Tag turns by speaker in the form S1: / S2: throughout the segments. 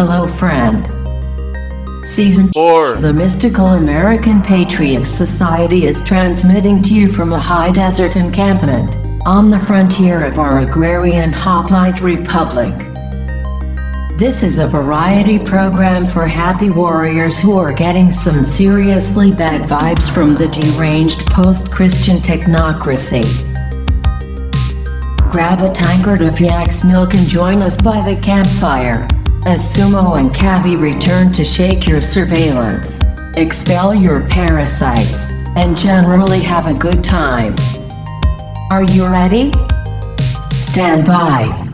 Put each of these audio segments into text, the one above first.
S1: Hello, friend. Season
S2: 4.
S1: The Mystical American Patriot Society is transmitting to you from a high desert encampment on the frontier of our agrarian hoplite republic. This is a variety program for happy warriors who are getting some seriously bad vibes from the deranged post-Christian technocracy. Grab a tankard of yak's milk and join us by the campfire as Sumo and Cavi return to shake your surveillance, expel your parasites, and generally have a good time. Are you ready? Stand by.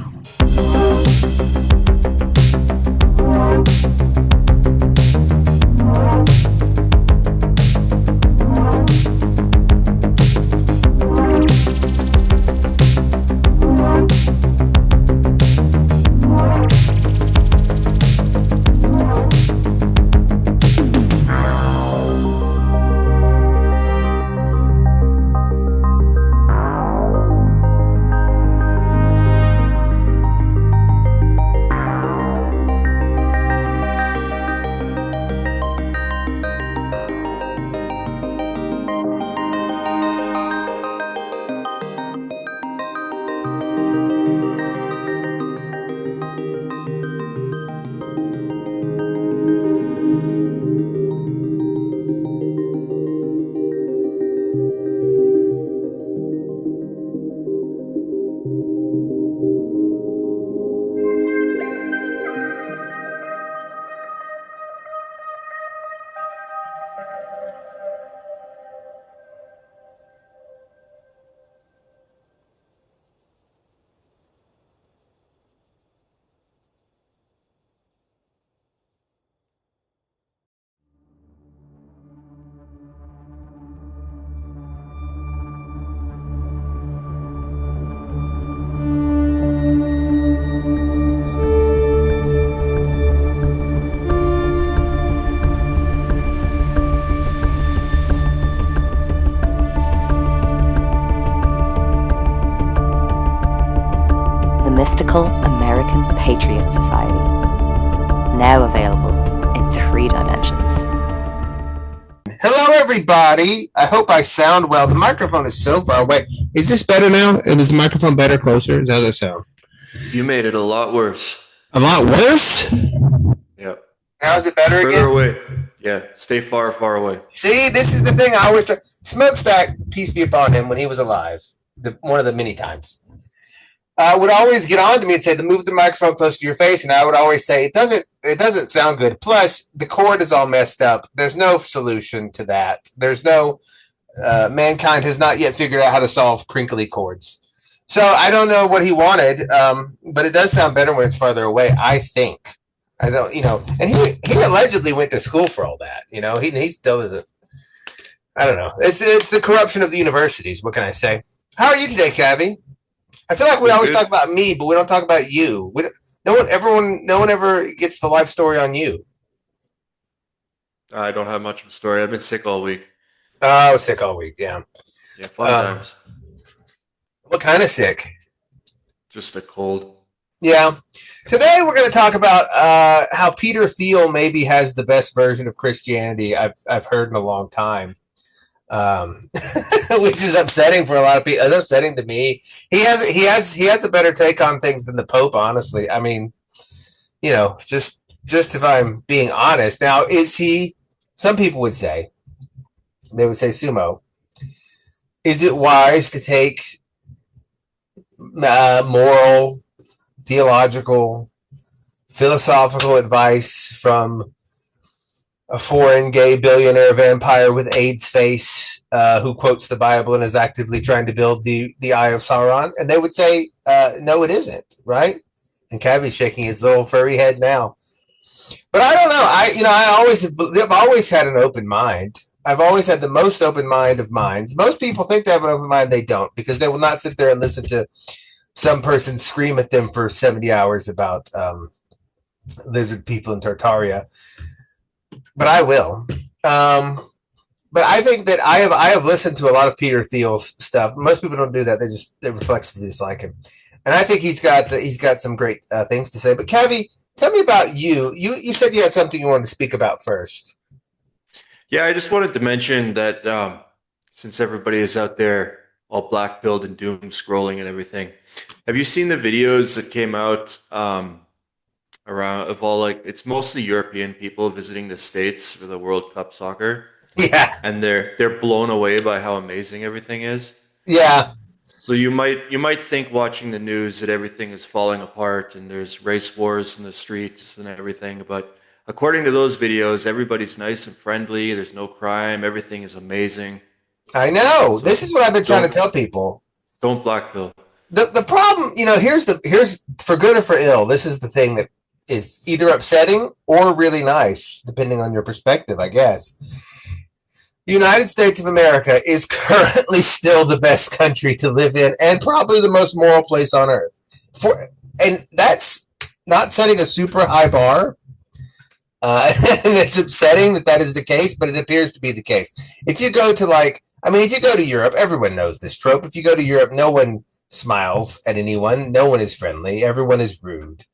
S3: Mystical American Patriot Society. Now available in 3 dimensions.
S2: Hello, everybody. I hope I sound well. The microphone is so far away. Is this better now? And is the microphone better, closer? Is that how that sound?
S4: You made it a lot worse.
S2: A lot worse?
S4: Yep.
S2: Now is it better
S4: Further
S2: again?
S4: away. Yeah, stay far, far away.
S2: See, this is the thing I always try. Smokestack, peace be upon him, when he was alive, one of the many times, would always get on to me and say, to move the microphone close to your face, and I would always say, it doesn't sound good. Plus, the cord is all messed up. There's no solution to that. There's no, mankind has not yet figured out how to solve crinkly cords. So I don't know what he wanted, but it does sound better when it's farther away, I think. I don't, and he allegedly went to school for all that, he still isn't. I don't know. It's the corruption of the universities. What can I say? How are you today, Cavi? I feel like we always talk about me, but we don't talk about you. No one ever gets the life story on you.
S4: I don't have much of a story. I've been sick all week.
S2: Oh, I was sick all week. Yeah.
S4: Yeah, fun times.
S2: What kind of sick?
S4: Just a cold.
S2: Yeah. Today we're going to talk about how Peter Theil maybe has the best version of Christianity I've heard in a long time. Which is upsetting for a lot of people. It's upsetting to me. He has a better take on things than the Pope, honestly. I mean, just if I'm being honest. Now, is he? Some people would say, Sumo, is it wise to take moral, theological, philosophical advice from a foreign gay billionaire vampire with AIDS face who quotes the Bible and is actively trying to build the Eye of Sauron? And they would say, no, it isn't, right? And Cavi's shaking his little furry head now. But I don't know. I've always had an open mind. I've always had the most open mind of minds. Most people think they have an open mind. They don't, because they will not sit there and listen to some person scream at them for 70 hours about lizard people in Tartaria. But I will. But I think that I have listened to a lot of Peter Theil's stuff. Most people don't do that. They reflexively dislike him. And I think he's got some great things to say. But Cavi, Tell me about you. You said you had something you wanted to speak about first.
S4: Yeah, I just wanted to mention that since everybody is out there all black-pilled and doom scrolling and everything, have you seen the videos that came out around of all like it's mostly European people visiting the States for the World Cup soccer,
S2: Yeah,
S4: and they're blown away by how amazing everything is.
S2: yeah.
S4: So you might think watching the news that everything is falling apart and there's race wars in the streets and everything, but according to those videos, everybody's nice and friendly. There's no crime. Everything is amazing.
S2: I know.
S4: So
S2: This is what I've been trying to
S4: don't
S2: tell people.
S4: don't blackpill.
S2: The problem, here's for good or for ill. This is the thing that is either upsetting or really nice, depending on your perspective, I guess. The United States of America is currently still the best country to live in and probably the most moral place on earth. And that's not setting a super high bar. And it's upsetting that is the case, but it appears to be the case. If you go to if you go to Europe, everyone knows this trope. If you go to Europe, no one smiles at anyone. No one is friendly. Everyone is rude,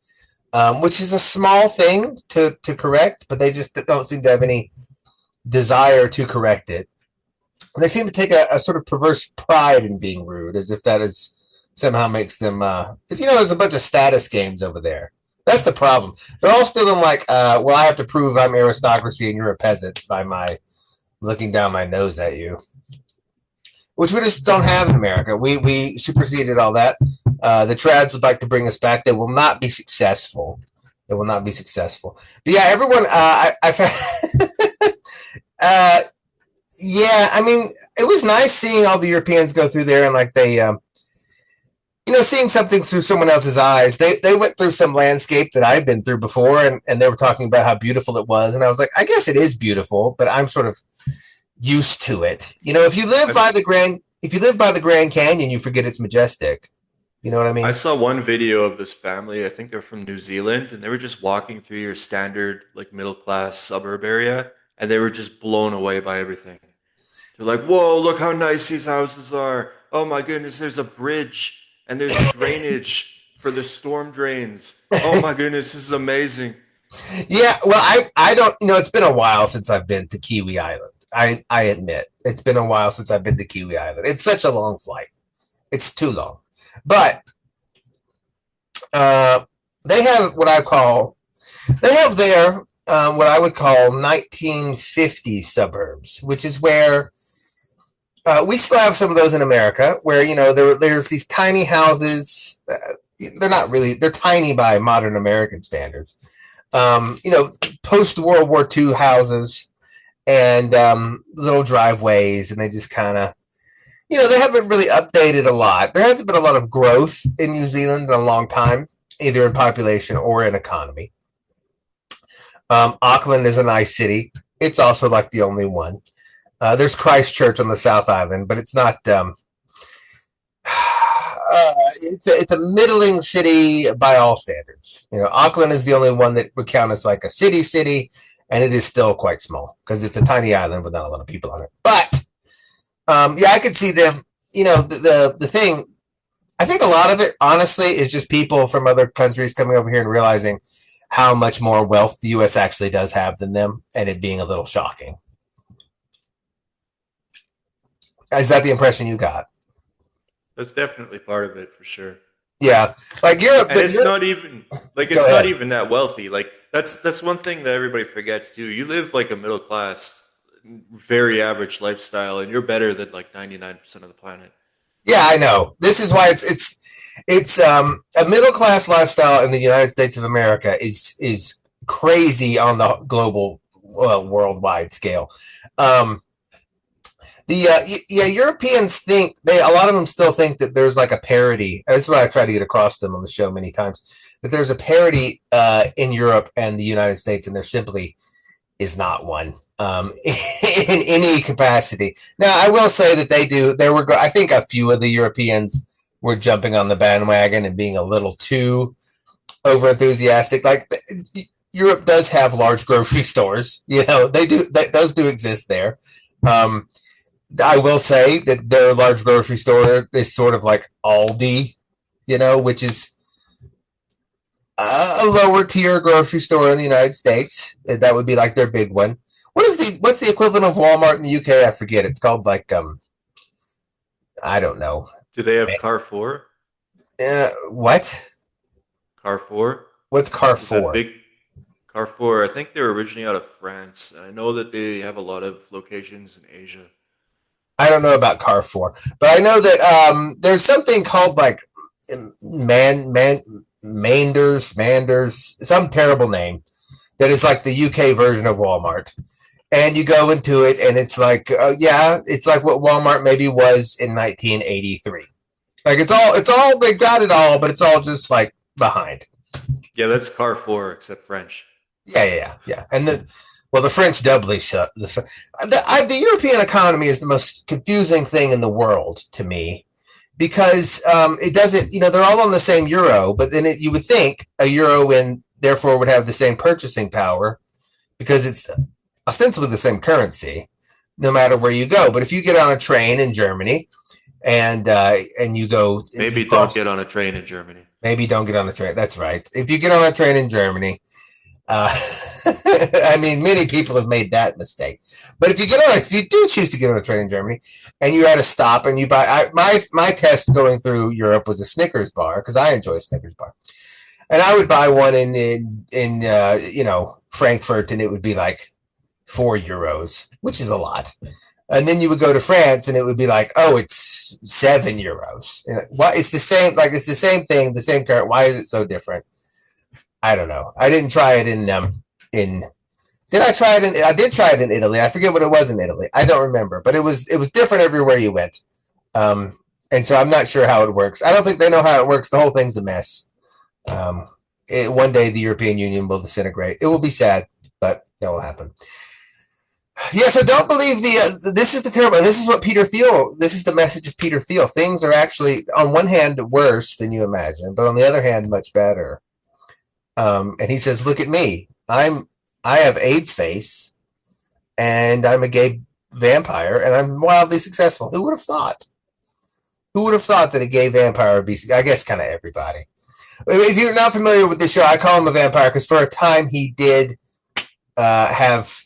S2: which is a small thing to correct, but they just don't seem to have any desire to correct it. And they seem to take a sort of perverse pride in being rude, as if that is somehow makes them, there's a bunch of status games over there. That's the problem. They're all still in I have to prove I'm aristocracy and you're a peasant by my looking down my nose at you, which we just don't have in America. We superseded all that. The trads would like to bring us back. They will not be successful. They will not be successful. But yeah, everyone, yeah, I mean, it was nice seeing all the Europeans go through there and they, seeing something through someone else's eyes. They went through some landscape that I've been through before, and they were talking about how beautiful it was. And I was like, I guess it is beautiful, but I'm sort of used to it. If you live by the Grand Canyon, you forget it's majestic. You know what I mean?
S4: I saw one video of this family. I think they're from New Zealand, and they were just walking through your standard middle class suburb area, and they were just blown away by everything. They're like, "Whoa, look how nice these houses are! Oh my goodness, there's a bridge and there's drainage for the storm drains. Oh my goodness, this is amazing."
S2: Yeah, well, I don't. It's been a while since I've been to Kiwi Island. I admit it's been a while since I've been to Kiwi Island. It's such a long flight. It's too long. But they have what I would call 1950s suburbs, which is where we still have some of those in America, where there's these tiny houses. They're tiny by modern American standards. Post World War II houses and little driveways, and they just kind of. They haven't really updated a lot. There hasn't been a lot of growth in New Zealand in a long time, either in population or in economy. Auckland is a nice city. It's also the only one. There's Christchurch on the South Island, but it's not. It's a middling city by all standards. Auckland is the only one that would count as a city, and it is still quite small because it's a tiny island with not a lot of people on it. But I could see them, the thing, I think a lot of it, honestly, is just people from other countries coming over here and realizing how much more wealth the U.S. actually does have than them, and it being a little shocking. Is that the impression you got?
S4: That's definitely part of it for sure.
S2: Yeah, Europe.
S4: And it's not even not even that wealthy. That's one thing that everybody forgets too. You live a middle class, very average lifestyle, and you're better than 99% of the planet.
S2: Yeah, I know. This is why it's a middle class lifestyle in the United States of America is crazy on the global, worldwide scale. Europeans think a lot of them still think that there's a parity. That's what I try to get across to them on the show many times, that there's a parity in Europe and the United States, and there simply is not one in any capacity. Now, I will say that I think a few of the Europeans were jumping on the bandwagon and being a little too over enthusiastic. Europe does have large grocery stores. They do. Those do exist there. I will say that their large grocery store is sort of like Aldi, which is a lower tier grocery store in the United States. That would be like their big one. What's the equivalent of Walmart in the UK? I forget. It's called like I don't know.
S4: Do they have Carrefour?
S2: What?
S4: Carrefour?
S2: What's
S4: Is that
S2: Carrefour?
S4: big? Carrefour. I think they're originally out of France. And I know that they have a lot of locations in Asia.
S2: I don't know about Carrefour, but I know that there's something called like Manders, some terrible name that is like the UK version of Walmart. And you go into it, and it's like, it's like what Walmart maybe was in 1983. Like it's all they got it all, but it's all just like behind.
S4: Yeah, that's Carrefour, except French.
S2: Yeah. And the French doubly shut. The European economy is the most confusing thing in the world to me because it doesn't. They're all on the same euro, but then you would think a euro and therefore would have the same purchasing power because it's ostensibly the same currency, no matter where you go. But if you get on a train in Germany and you go,
S4: maybe don't get on a train in Germany.
S2: Maybe don't get on a train. That's right. If you get on a train in Germany, I mean, many people have made that mistake. But if you do choose to get on a train in Germany, and you're at a stop and you buy, my test going through Europe was a Snickers bar because I enjoy a Snickers bar, and I would buy one in Frankfurt, and it would be like €4, which is a lot. And then you would go to France, and it would be like, oh, it's €7. Why? It's the same. Like it's the same thing, the same current. Why is it so different? I don't know. I didn't try it in. Did I try it in? I did try it in Italy. I forget what it was in Italy. I don't remember, but it was different everywhere you went. And so I'm not sure how it works. I don't think they know how it works. The whole thing's a mess. One day the European Union will disintegrate. It will be sad, but that will happen. Yeah, so don't believe this is the terrible. This is what Peter Thiel. This is the message of Peter Thiel. Things are actually, on one hand, worse than you imagine, but on the other hand, much better. And he says, "Look at me. I have AIDS face, and I'm a gay vampire, and I'm wildly successful." Who would have thought? Who would have thought that a gay vampire would be? I guess kind of everybody. If you're not familiar with this show, I call him a vampire because for a time he did have.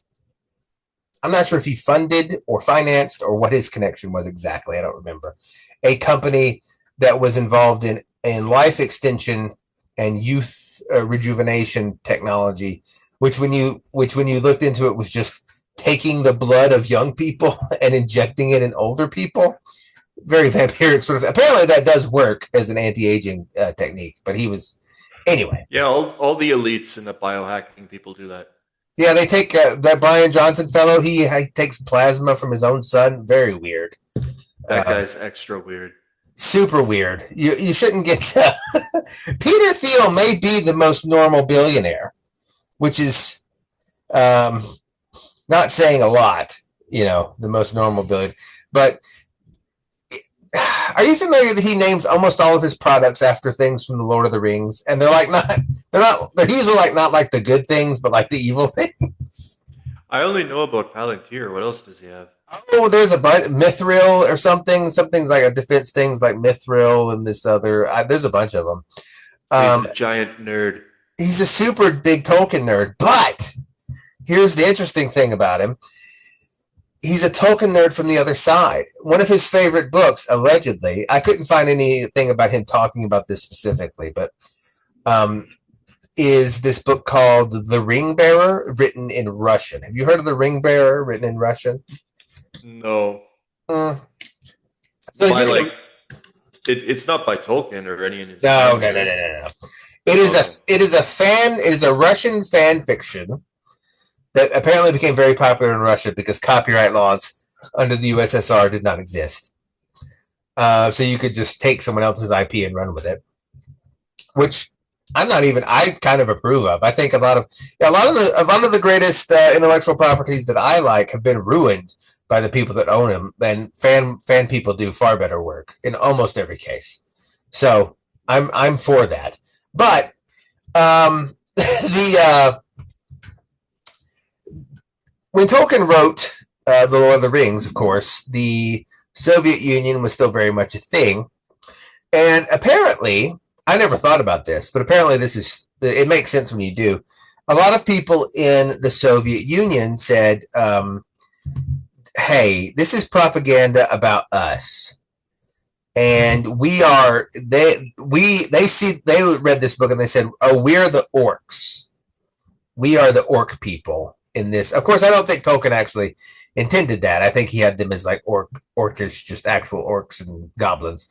S2: I'm not sure if he funded or financed or what his connection was exactly. I don't remember. A company that was involved in life extension and youth rejuvenation technology, which when you looked into it was just taking the blood of young people and injecting it in older people. Very vampiric sort of. Apparently that does work as an anti-aging technique, but he was anyway.
S4: Yeah, all the elites and the biohacking people do that.
S2: Yeah, they take that Brian Johnson fellow. He takes plasma from his own son. Very weird.
S4: That guy's extra weird.
S2: Super weird. You shouldn't get. Peter Thiel may be the most normal billionaire, which is not saying a lot. The most normal billionaire. But are you familiar that he names almost all of his products after things from the Lord of the Rings? And they're usually like not like the good things, but like the evil things.
S4: I only know about Palantir. What else does he have?
S2: Oh, there's a bunch, Mithril or something. Something's like a defense things like Mithril and this other. There's a bunch of them.
S4: He's a giant nerd.
S2: He's a super big Tolkien nerd. But here's the interesting thing about him. He's a Tolkien nerd from the other side. One of his favorite books, allegedly, I couldn't find anything about him talking about this specifically, but is this book called The Ring Bearer, written in Russian. Have you heard of The Ring Bearer, written in Russian?
S4: No.
S2: So
S4: it's not by Tolkien or any of his.
S2: No. It is a Russian fan fiction that apparently became very popular in Russia because copyright laws under the USSR did not exist. So you could just take someone else's IP and run with it, which I kind of approve of. I think a lot of the greatest intellectual properties that I like have been ruined by the people that own them, and fan people do far better work in almost every case. So I'm for that. But when Tolkien wrote The Lord of the Rings, of course, the Soviet Union was still very much a thing. And apparently, I never thought about this, but apparently it makes sense when you do. A lot of people in the Soviet Union said, hey, this is propaganda about us. And they read this book and they said, oh, we're the orcs. We are the orc people in this. Of course, I don't think Tolkien actually intended that. I think he had them as like orcish, just actual orcs and goblins.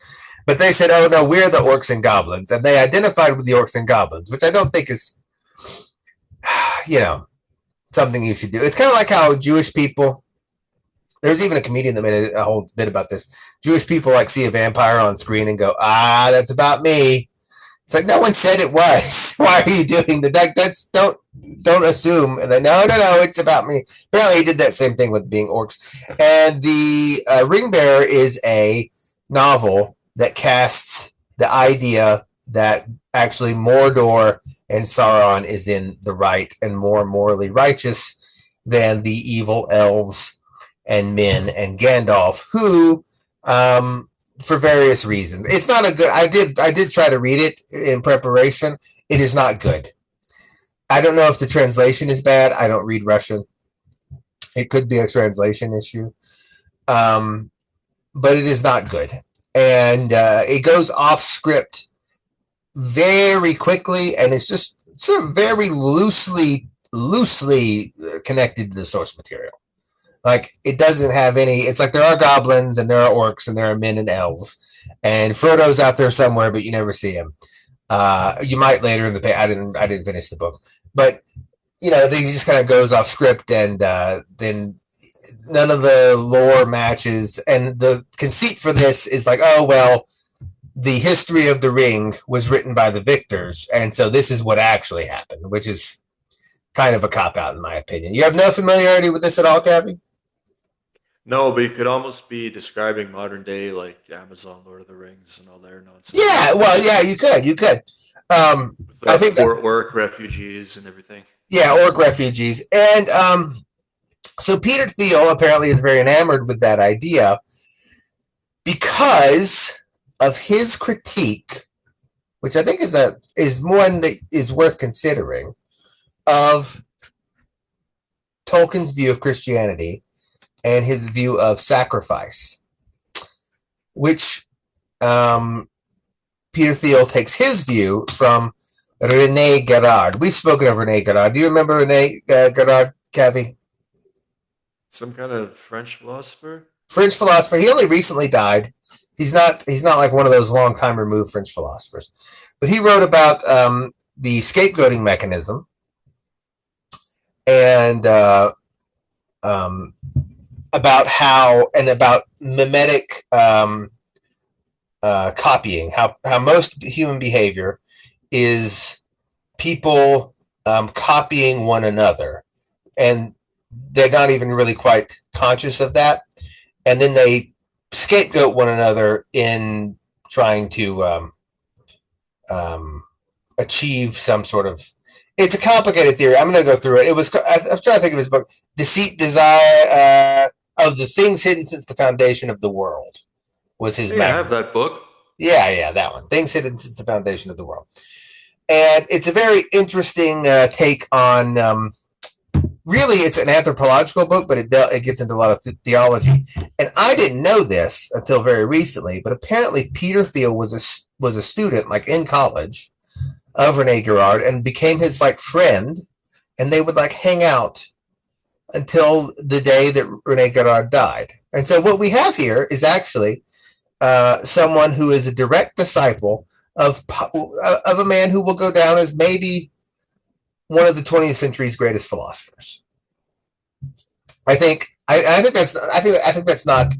S2: But they said, oh, no, we're the orcs and goblins. And they identified with the orcs and goblins, which I don't think is, something you should do. It's kind of like how Jewish people, there's even a comedian that made a whole bit about this. Jewish people like see a vampire on screen and go, that's about me. It's like, no one said it was. Why are you doing that? Don't assume. And then, no, it's about me. Apparently he did that same thing with being orcs. And the Ring Bearer is a novel that casts the idea that actually Mordor and Sauron is in the right and more morally righteous than the evil elves and men and Gandalf, who, for various reasons, it's not a good. I did try to read it in preparation. It is not good. I don't know if the translation is bad. I don't read Russian. It could be a translation issue, but it is not good, and it goes off script very quickly, and it's just sort of very loosely connected to the source material. Like, it doesn't have any. It's like there are goblins and there are orcs and there are men and elves, and Frodo's out there somewhere, but you never see him. You might later in the page. I didn't finish the book, but they just kind of goes off script, and then none of the lore matches. And the conceit for this is like, oh well, the history of the ring was written by the victors, and so this is what actually happened, which is kind of a cop out in my opinion. You have no familiarity with this at all, Kathy?
S4: No, but you could almost be describing modern day like Amazon, Lord of the Rings, and all their nonsense.
S2: Yeah, well, yeah, you could. I think
S4: orc refugees and everything.
S2: Yeah, orc refugees, and so Peter Thiel apparently is very enamored with that idea because of his critique, which I think is one that is worth considering, of Tolkien's view of Christianity and his view of sacrifice, which Peter Thiel takes his view from René Girard. We've spoken of René Girard. Do you remember René Girard, Kathy?
S4: Some kind of French philosopher?
S2: French philosopher. He only recently died. He's not like one of those long time removed French philosophers. But he wrote about the scapegoating mechanism and about memetic copying, how most human behavior is people copying one another, and they're not even really quite conscious of that, and then they scapegoat one another in trying to achieve some sort of. It's a complicated theory. I'm going to go through it. I was trying to think of his book, Deceit, Desire, of the Things Hidden Since the Foundation of the World, was his.
S4: I have that book.
S2: Yeah, that one. Things Hidden Since the Foundation of the World. And it's a very interesting take on, really it's an anthropological book, but it gets into a lot of theology. And I didn't know this until very recently, but apparently Peter Thiel was a student, like in college, of René Girard, and became his like friend, and they would like hang out until the day that René Girard died. And so what we have here is actually someone who is a direct disciple of a man who will go down as maybe one of the 20th century's greatest philosophers. I think that's not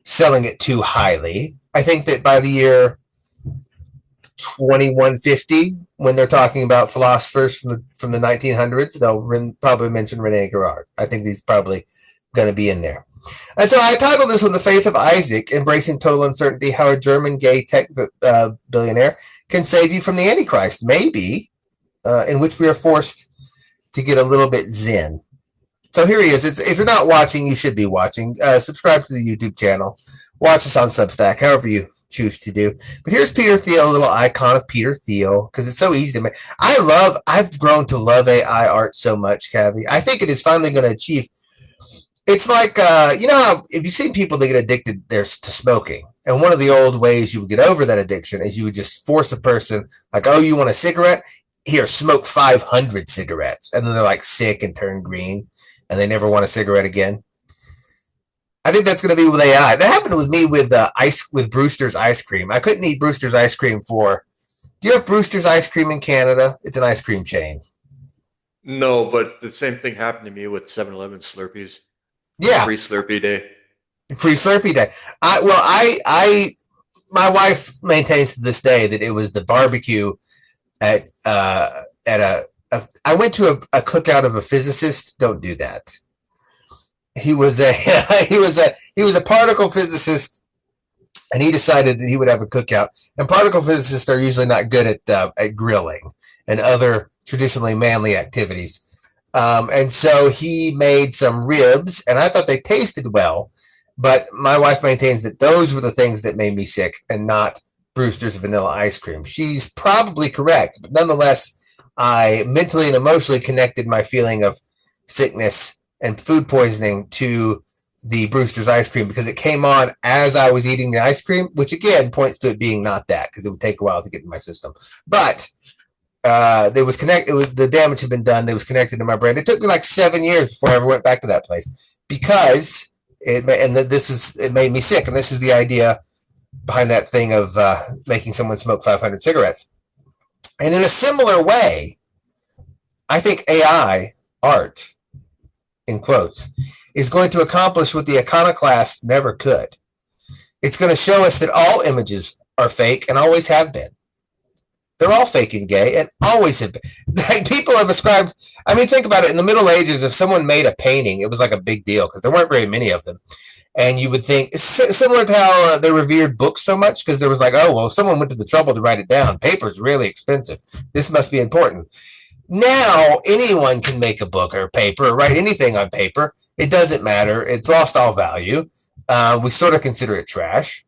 S2: selling it too highly. I think that by the year 2150, when they're talking about philosophers from the 1900s, they'll probably mention René Girard. I think he's probably going to be in there. And so I titled this one, The Faith of Isaac, Embracing Total Uncertainty, How a German Gay Tech Billionaire Can Save You from the Antichrist. Maybe, in which we are forced to get a little bit zen. So here he is. If you're not watching, you should be watching. Subscribe to the YouTube channel. Watch us on Substack, however you choose to do. But here's Peter Thiel, a little icon of Peter Thiel, because it's so easy to make. I've grown to love AI art so much, Cavi. I think it is finally going to achieve. It's like, you know how, if you see people that get addicted to smoking, and one of the old ways you would get over that addiction is you would just force a person, like, oh, you want a cigarette? Here, smoke 500 cigarettes. And then they're like sick and turn green, and they never want a cigarette again. I think that's going to be with AI. That happened with me with Brewster's ice cream. I couldn't eat Brewster's ice cream for. Do you have Brewster's ice cream in Canada? It's an ice cream chain.
S4: No, but the same thing happened to me with 7-Eleven Slurpees.
S2: Yeah,
S4: Free Slurpee day.
S2: Free Slurpee day. My wife maintains to this day that it was the barbecue at I went to a cookout of a physicist. Don't do that. He was a particle physicist, and he decided that he would have a cookout. And particle physicists are usually not good at grilling and other traditionally manly activities. And so he made some ribs, and I thought they tasted well, but my wife maintains that those were the things that made me sick and not Brewster's vanilla ice cream. She's probably correct, but nonetheless, I mentally and emotionally connected my feeling of sickness and food poisoning to the Brewster's ice cream because it came on as I was eating the ice cream, which again points to it being not that, because it would take a while to get in my system. But the damage had been done. It was connected to my brain. It took me like 7 years before I ever went back to that place because it made me sick. And this is the idea behind that thing of making someone smoke 500 cigarettes. And in a similar way, I think AI art, in quotes, is going to accomplish what the iconoclast never could. It's going to show us that all images are fake and always have been. They're all fake and gay and always have been. Like, people have ascribed, I mean, think about it. In the Middle Ages, if someone made a painting, it was like a big deal because there weren't very many of them. And you would think, it's similar to how they revered books so much, because there was like, oh, well, if someone went to the trouble to write it down, paper's really expensive. This must be important. Now, anyone can make a book or paper or write anything on paper. It doesn't matter. It's lost all value. We sort of consider it trash.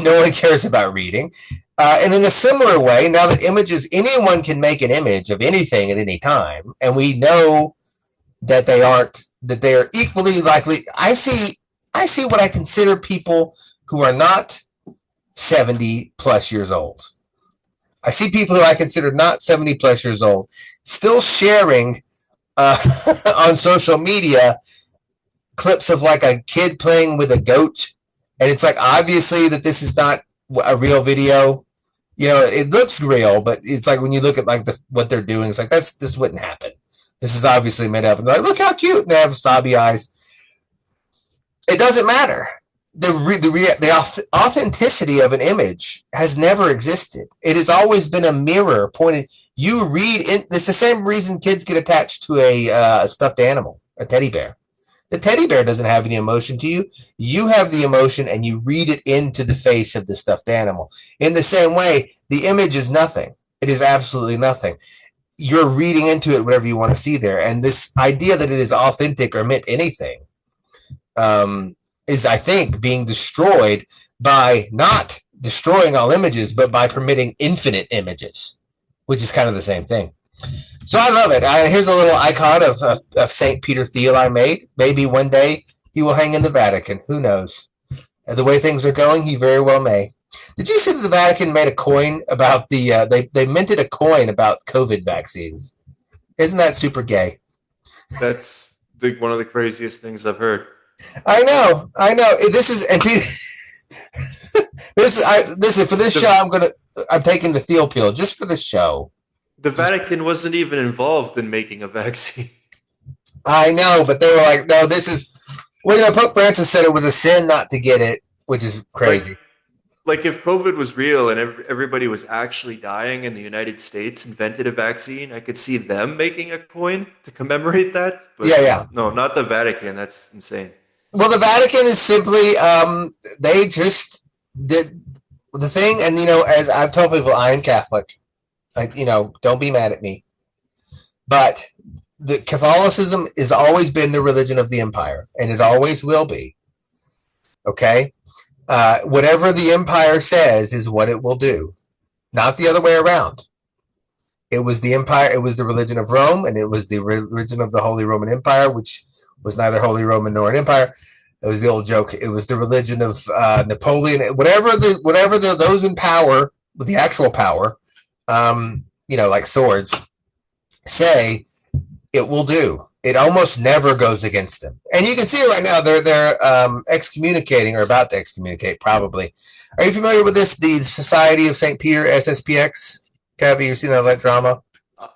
S2: No one cares about reading. And in a similar way, now that images, anyone can make an image of anything at any time, and we know that they are equally likely. I see what I consider people who are not 70 plus years old. I see people who I consider not 70 plus years old still sharing on social media clips of like a kid playing with a goat. And it's like, obviously that this is not a real video. You know, it looks real, but it's like when you look at like what they're doing, it's like, this wouldn't happen. This is obviously made up. And they're like, look how cute. And they have sobby eyes. It doesn't matter. The authenticity of an image has never existed. It has always been a mirror pointed. You read it. It's the same reason kids get attached to a stuffed animal, a teddy bear. The teddy bear doesn't have any emotion to you. You have the emotion, and you read it into the face of the stuffed animal. In the same way, the image is nothing. It is absolutely nothing. You're reading into it whatever you want to see there. And this idea that it is authentic or meant anything is, I think, being destroyed by not destroying all images, but by permitting infinite images, which is kind of the same thing. So I love it. Here's a little icon of St. Peter Theil I made. Maybe one day he will hang in the Vatican. Who knows? The way things are going, he very well may. Did you see that the Vatican made a coin about they minted a coin about COVID vaccines? Isn't that super gay?
S4: That's one of the craziest things I've heard.
S2: I know. This is, and Peter, this is for this show. I'm taking the Thiel pill just for the show.
S4: The Vatican wasn't even involved in making a vaccine.
S2: I know, but they were like, no, this is. Well, Pope Francis said it was a sin not to get it, which is crazy.
S4: Like if COVID was real and everybody was actually dying and the United States invented a vaccine, I could see them making a coin to commemorate that. But
S2: yeah.
S4: No, not the Vatican. That's insane.
S2: Well, the Vatican is simply, they just did the thing. And, as I've told people, I am Catholic. Like, don't be mad at me. But the Catholicism has always been the religion of the empire, and it always will be. Okay? Whatever the empire says is what it will do, not the other way around. It was the empire. It was the religion of Rome, and it was the religion of the Holy Roman Empire, which was neither Holy Roman nor an empire. It was the old joke. It was the religion of Napoleon. Whatever those in power with the actual power, like swords, say it will do. It almost never goes against them. And you can see it right now. They're excommunicating or about to excommunicate, probably. Are you familiar with this? The Society of St. Peter, SSPX? Have you seen that drama?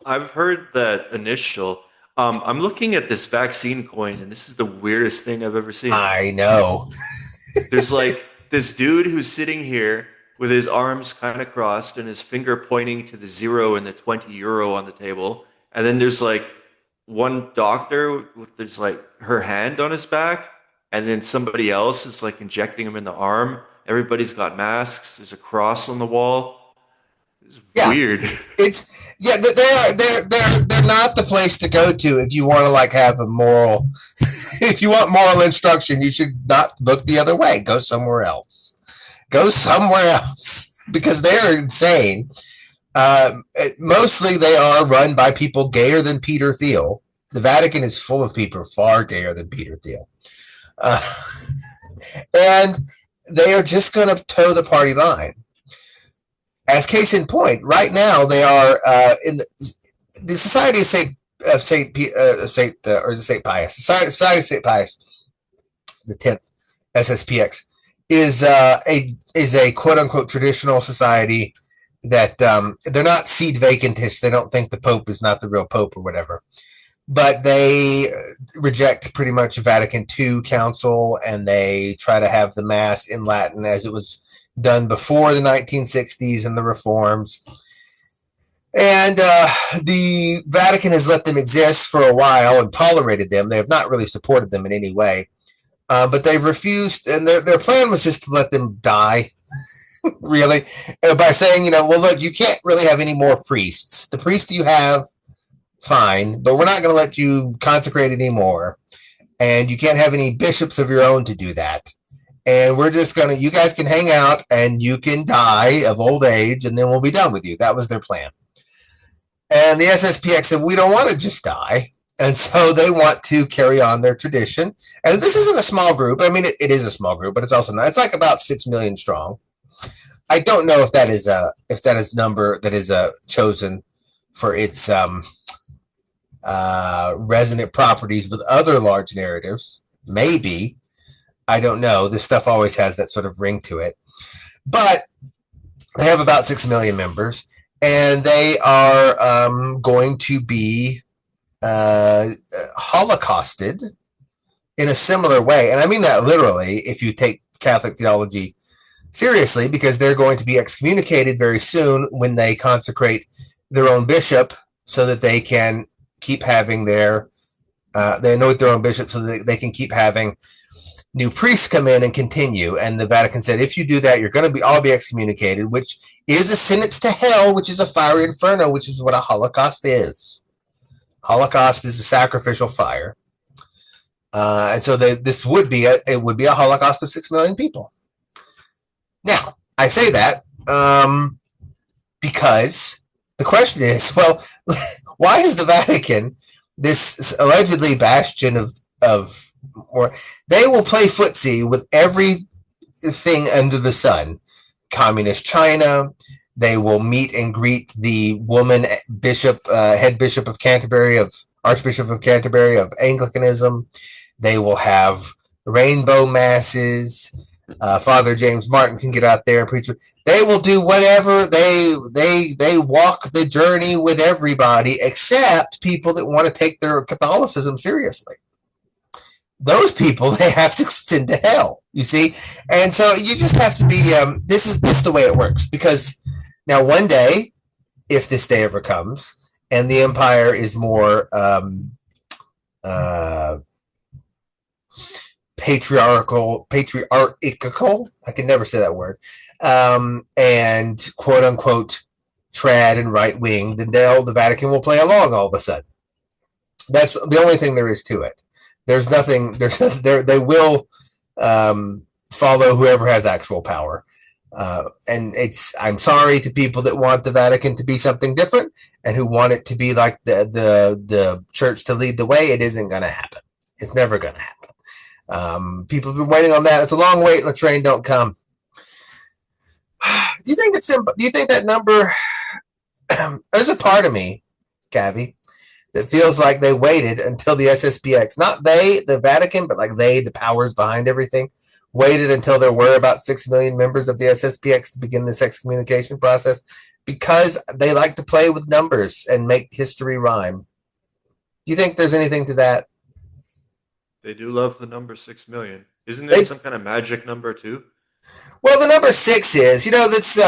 S4: I've heard that initial. I'm looking at this vaccine coin, and this is the weirdest thing I've ever seen.
S2: I know.
S4: There's like this dude who's sitting here with his arms kind of crossed and his finger pointing to the 0 and the 20 euro on the table. And then there's like one doctor with there's like her hand on his back, and then somebody else is like injecting him in the arm. Everybody's got masks. There's a cross on the wall. It's weird.
S2: They're not the place to go to if you want to like have a moral. If you want moral instruction, you should not look the other way. Go somewhere else. Because they're insane. Mostly they are run by people gayer than Peter Theil. The Vatican is full of people far gayer than Peter Thiel. And they are just going to toe the party line. As case in point, right now they are in the Society of Saint Pius. Society of Saint Pius, the 10th SSPX, is a quote unquote traditional society that they're not seed vacantists. They don't think the Pope is not the real Pope or whatever, but they reject pretty much Vatican II Council, and they try to have the Mass in Latin as it was done before the 1960s and the reforms. And the Vatican has let them exist for a while and tolerated them. They have not really supported them in any way, but they've refused, and their plan was just to let them die, really, by saying, well, look, you can't really have any more priests. The priests you have, fine, but we're not going to let you consecrate anymore, and you can't have any bishops of your own to do that. And we're just going to, you guys can hang out and you can die of old age, and then we'll be done with you. That was their plan. And the SSPX said, we don't want to just die. And so they want to carry on their tradition. And this isn't a small group. I mean, it is a small group, but it's also not. It's like about 6 million strong. I don't know if that is a number that is chosen for its resonant properties with other large narratives. Maybe. I don't know. This stuff always has that sort of ring to it. But they have about 6 million members, and they are going to be holocausted in a similar way. And I mean that literally if you take Catholic theology seriously, because they're going to be excommunicated very soon when they consecrate their own bishop so that they can keep having they anoint their own bishop so that they can keep having new priests come in and continue. And the Vatican said, if you do that, you're going to all be excommunicated, which is a sentence to hell, which is a fiery inferno, which is what a Holocaust is. Holocaust is a sacrificial fire. And so this would be a Holocaust of 6 million people. Now, I say that because the question is, well, why is the Vatican, this allegedly bastion of or they will play footsie with everything under the sun. Communist China. They will meet and greet the woman bishop, head bishop of Canterbury, Archbishop of Canterbury of Anglicanism. They will have rainbow masses. Father James Martin can get out there and preach. They will do whatever. They walk the journey with everybody except people that want to take their Catholicism seriously. Those people, they have to send to hell, you see? And so you just have to be, this is the way it works. Because now one day, if this day ever comes, and the empire is more patriarchal, I can never say that word, and quote unquote trad and right wing, then the Vatican will play along all of a sudden. That's the only thing there is to it. There's nothing. They will follow whoever has actual power. And I'm sorry to people that want the Vatican to be something different and who want it to be like the church to lead the way. It isn't going to happen. It's never going to happen. People have been waiting on that. It's a long wait and the train don't come. Do you think that number, there's a part of me, Cavi, that feels like they waited until the SSPX, not they, the Vatican, but like the powers behind everything, waited until there were about 6 million members of the SSPX to begin this excommunication process because they like to play with numbers and make history rhyme. Do you think there's anything to that?
S4: They do love the number 6 million. Isn't it some kind of magic number too?
S2: Well, the number 6 is, that's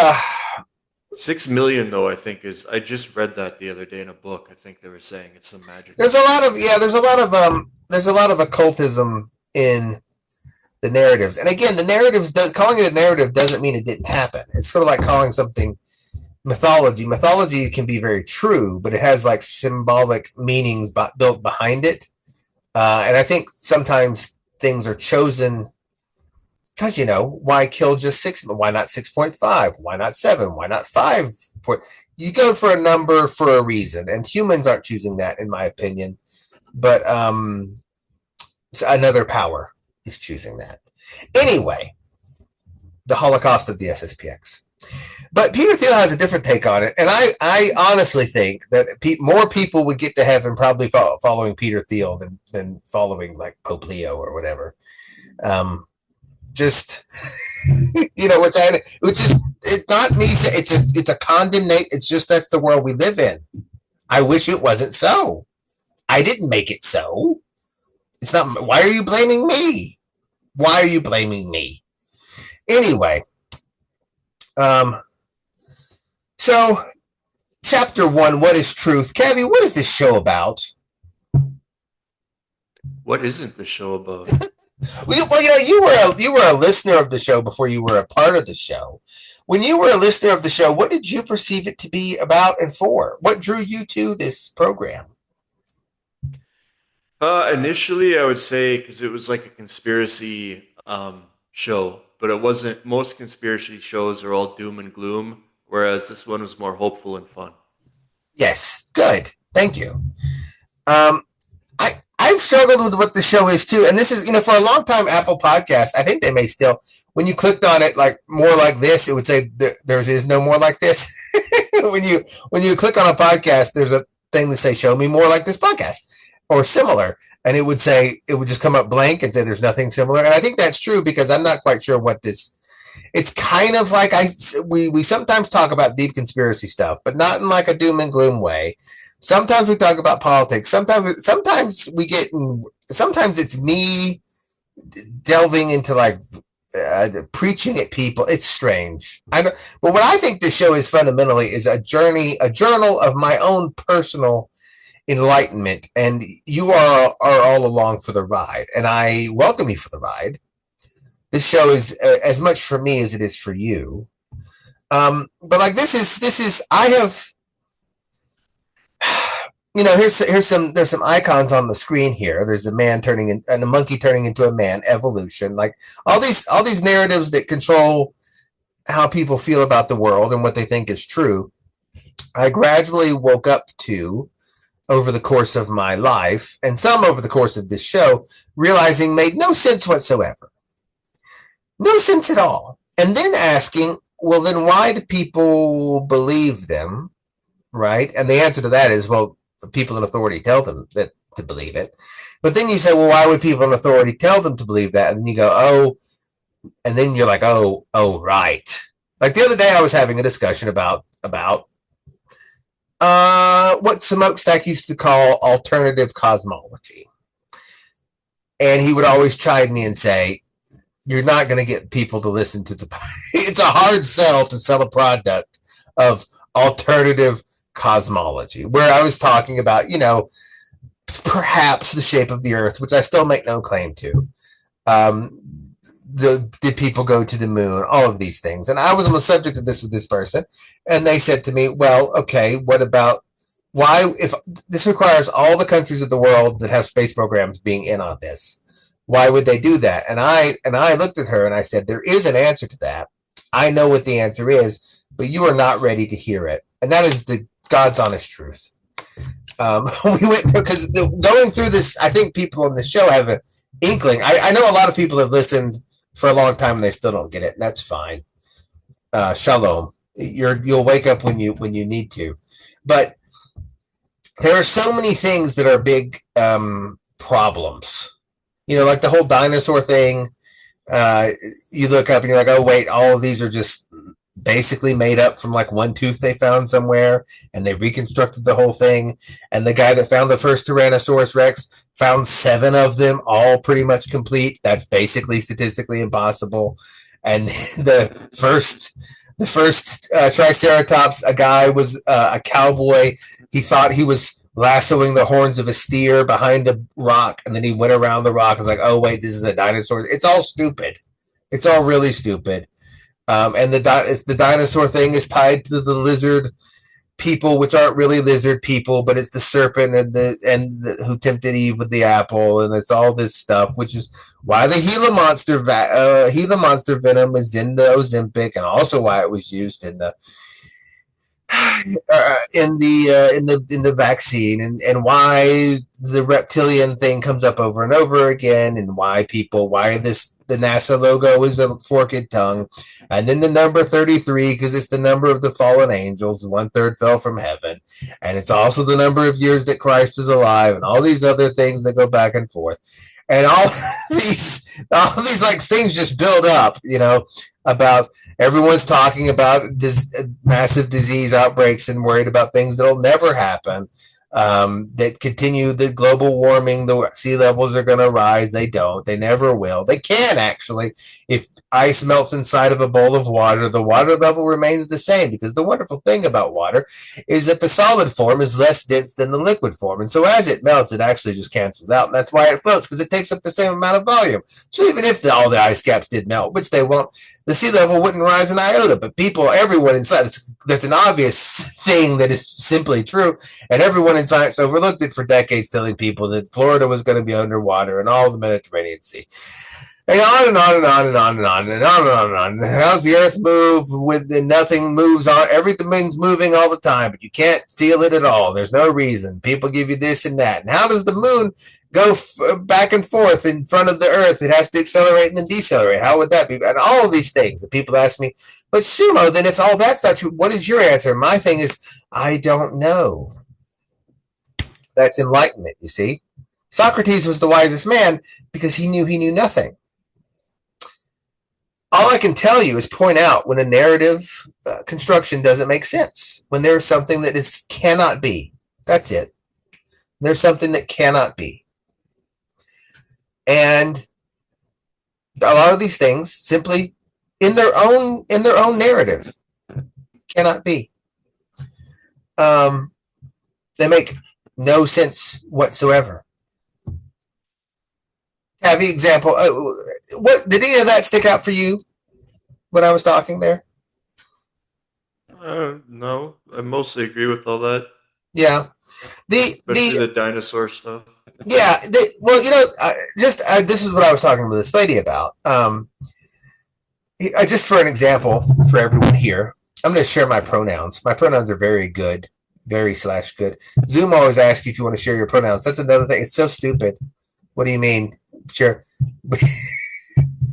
S4: 6 million though, I think I just read that the other day in a book. I think they were saying it's some magic.
S2: There's a lot of occultism in the narratives. And again, calling it a narrative doesn't mean it didn't happen. It's sort of like calling something mythology. Mythology can be very true, but it has like symbolic meanings built behind it. And I think sometimes things are chosen because, why kill just 6? Why not 6.5? Why not 7? Why not 5? You go for a number for a reason, and humans aren't choosing that, in my opinion. But another power is choosing that. Anyway, the Holocaust of the SSPX. But Peter Thiel has a different take on it, and I honestly think that more people would get to heaven probably following Peter Thiel than following like Pope Leo or whatever. Just which is it's not me. It's a condemnation. It's just that's the world we live in. I wish it wasn't so. I didn't make it so. It's not. Why are you blaming me? Why are you blaming me? Anyway, so chapter 1, what is truth? Cavi, what is this show about?
S4: What isn't the show about?
S2: Well, you were a listener of the show before you were a part of the show. When you were a listener of the show, what did you perceive it to be about and for? What drew you to this program?
S4: Initially, I would say because it was like a conspiracy show, but it wasn't. Most conspiracy shows are all doom and gloom, whereas this one was more hopeful and fun.
S2: Yes, good. Thank you. I've struggled with what the show is too, and this is, for a long time, Apple Podcasts, I think they may still, when you clicked on it, like more like this, it would say there is no more like this. when you click on a podcast, there's a thing that say show me more like this podcast or similar, and it would just come up blank and say there's nothing similar. And I think that's true because I'm not quite sure what this. It's kind of like we sometimes talk about deep conspiracy stuff, but not in like a doom and gloom way. Sometimes we talk about politics. Sometimes it's me delving into like preaching at people. It's strange. But what I think this show is fundamentally is a journal of my own personal enlightenment, and you are all along for the ride, and I welcome you for the ride. This show is as much for me as it is for you. But like this is I have. There's some icons on the screen here. There's a man and a monkey turning into a man, evolution, like all these narratives that control how people feel about the world and what they think is true. I gradually woke up to over the course of my life, and some over the course of this show, realizing made no sense whatsoever. No sense at all. And then asking, well, then why do people believe them? Right? And the answer to that is, well, the people in authority tell them that to believe it. But then you say, well, why would people in authority tell them to believe that? And then you go, oh, and then you're like, oh, right. Like the other day I was having a discussion about what Smokestack used to call alternative cosmology. And he would always chide me and say, you're not going to get people to listen to it's a hard sell to sell a product of alternative cosmology, where I was talking about, perhaps the shape of the earth, which I still make no claim to. Did people go to the moon? All of these things. And I was on the subject of this with this person, and they said to me, well, okay, what about if this requires all the countries of the world that have space programs being in on this? Why would they do that? And I looked at her and I said, there is an answer to that. I know what the answer is, but you are not ready to hear it. And that is the God's honest truth. We went through, because going through this, I think people on the show have an inkling. I know a lot of people have listened for a long time and they still don't get it, and that's fine. Shalom. You'll wake up when you need to. But there are so many things that are big problems. You know, like the whole dinosaur thing. You look up and you're like, oh wait, all of these are just basically made up from like one tooth they found somewhere, and they reconstructed the whole thing. And the guy that found the first Tyrannosaurus Rex found 7 of them, all pretty much complete. That's basically statistically impossible. And the first Triceratops, a guy was a cowboy. He thought he was lassoing the horns of a steer behind a rock, and then he went around the rock and was like, oh wait, this is a dinosaur. It's all stupid. It's all really stupid. And the dinosaur thing is tied to the lizard people, which aren't really lizard people, but it's the serpent who tempted Eve with the apple, and it's all this stuff, which is why the Gila monster venom is in the Ozempic, and also why it was used in the vaccine, and why the reptilian thing comes up over and over again, and why the NASA logo is a forked tongue, and then the number 33 because it's the number of the fallen angels. 1/3 fell from heaven, and it's also the number of years that Christ was alive, and all these other things that go back and forth, and all these like things just build up, you know, about everyone's talking about this massive disease outbreaks and worried about things that'll never happen, that continue the global warming. The sea levels are going to rise. They don't. They never will. They can, actually. If ice melts inside of a bowl of water, the water level remains the same, because the wonderful thing about water is that the solid form is less dense than the liquid form. And so as it melts, it actually just cancels out. And that's why it floats, because it takes up the same amount of volume. So even if all the ice caps did melt, which they won't, the sea level wouldn't rise an iota. But everyone inside, that's an obvious thing that is simply true. And everyone in science overlooked it for decades, telling people that Florida was going to be underwater and all the Mediterranean Sea. And on and on and on and on and on and on and on and on. How's the Earth move when nothing moves on? Everything's moving all the time, but you can't feel it at all. There's no reason. People give you this and that. And how does the moon go back and forth in front of the Earth? It has to accelerate and then decelerate. How would that be? And all of these things that people ask me, but Sumo, then if all that's not true, what is your answer? My thing is, I don't know. That's enlightenment, you see. Socrates was the wisest man because he knew nothing. All I can tell you is point out when a narrative construction doesn't make sense, when there's something that cannot be. That's it. There's something that cannot be. And a lot of these things simply in their own narrative cannot be. They make no sense whatsoever. Have the example. What did any of that stick out for you when I was talking there?
S4: No, I mostly agree with all that.
S2: Yeah,
S4: especially the dinosaur stuff.
S2: Yeah, well, you know, this is what I was talking to this lady about. Just for an example for everyone here, I'm going to share my pronouns. My pronouns are very good, very/good. Zoom always asks you if you want to share your pronouns. That's another thing. It's so stupid. What do you mean? Sure.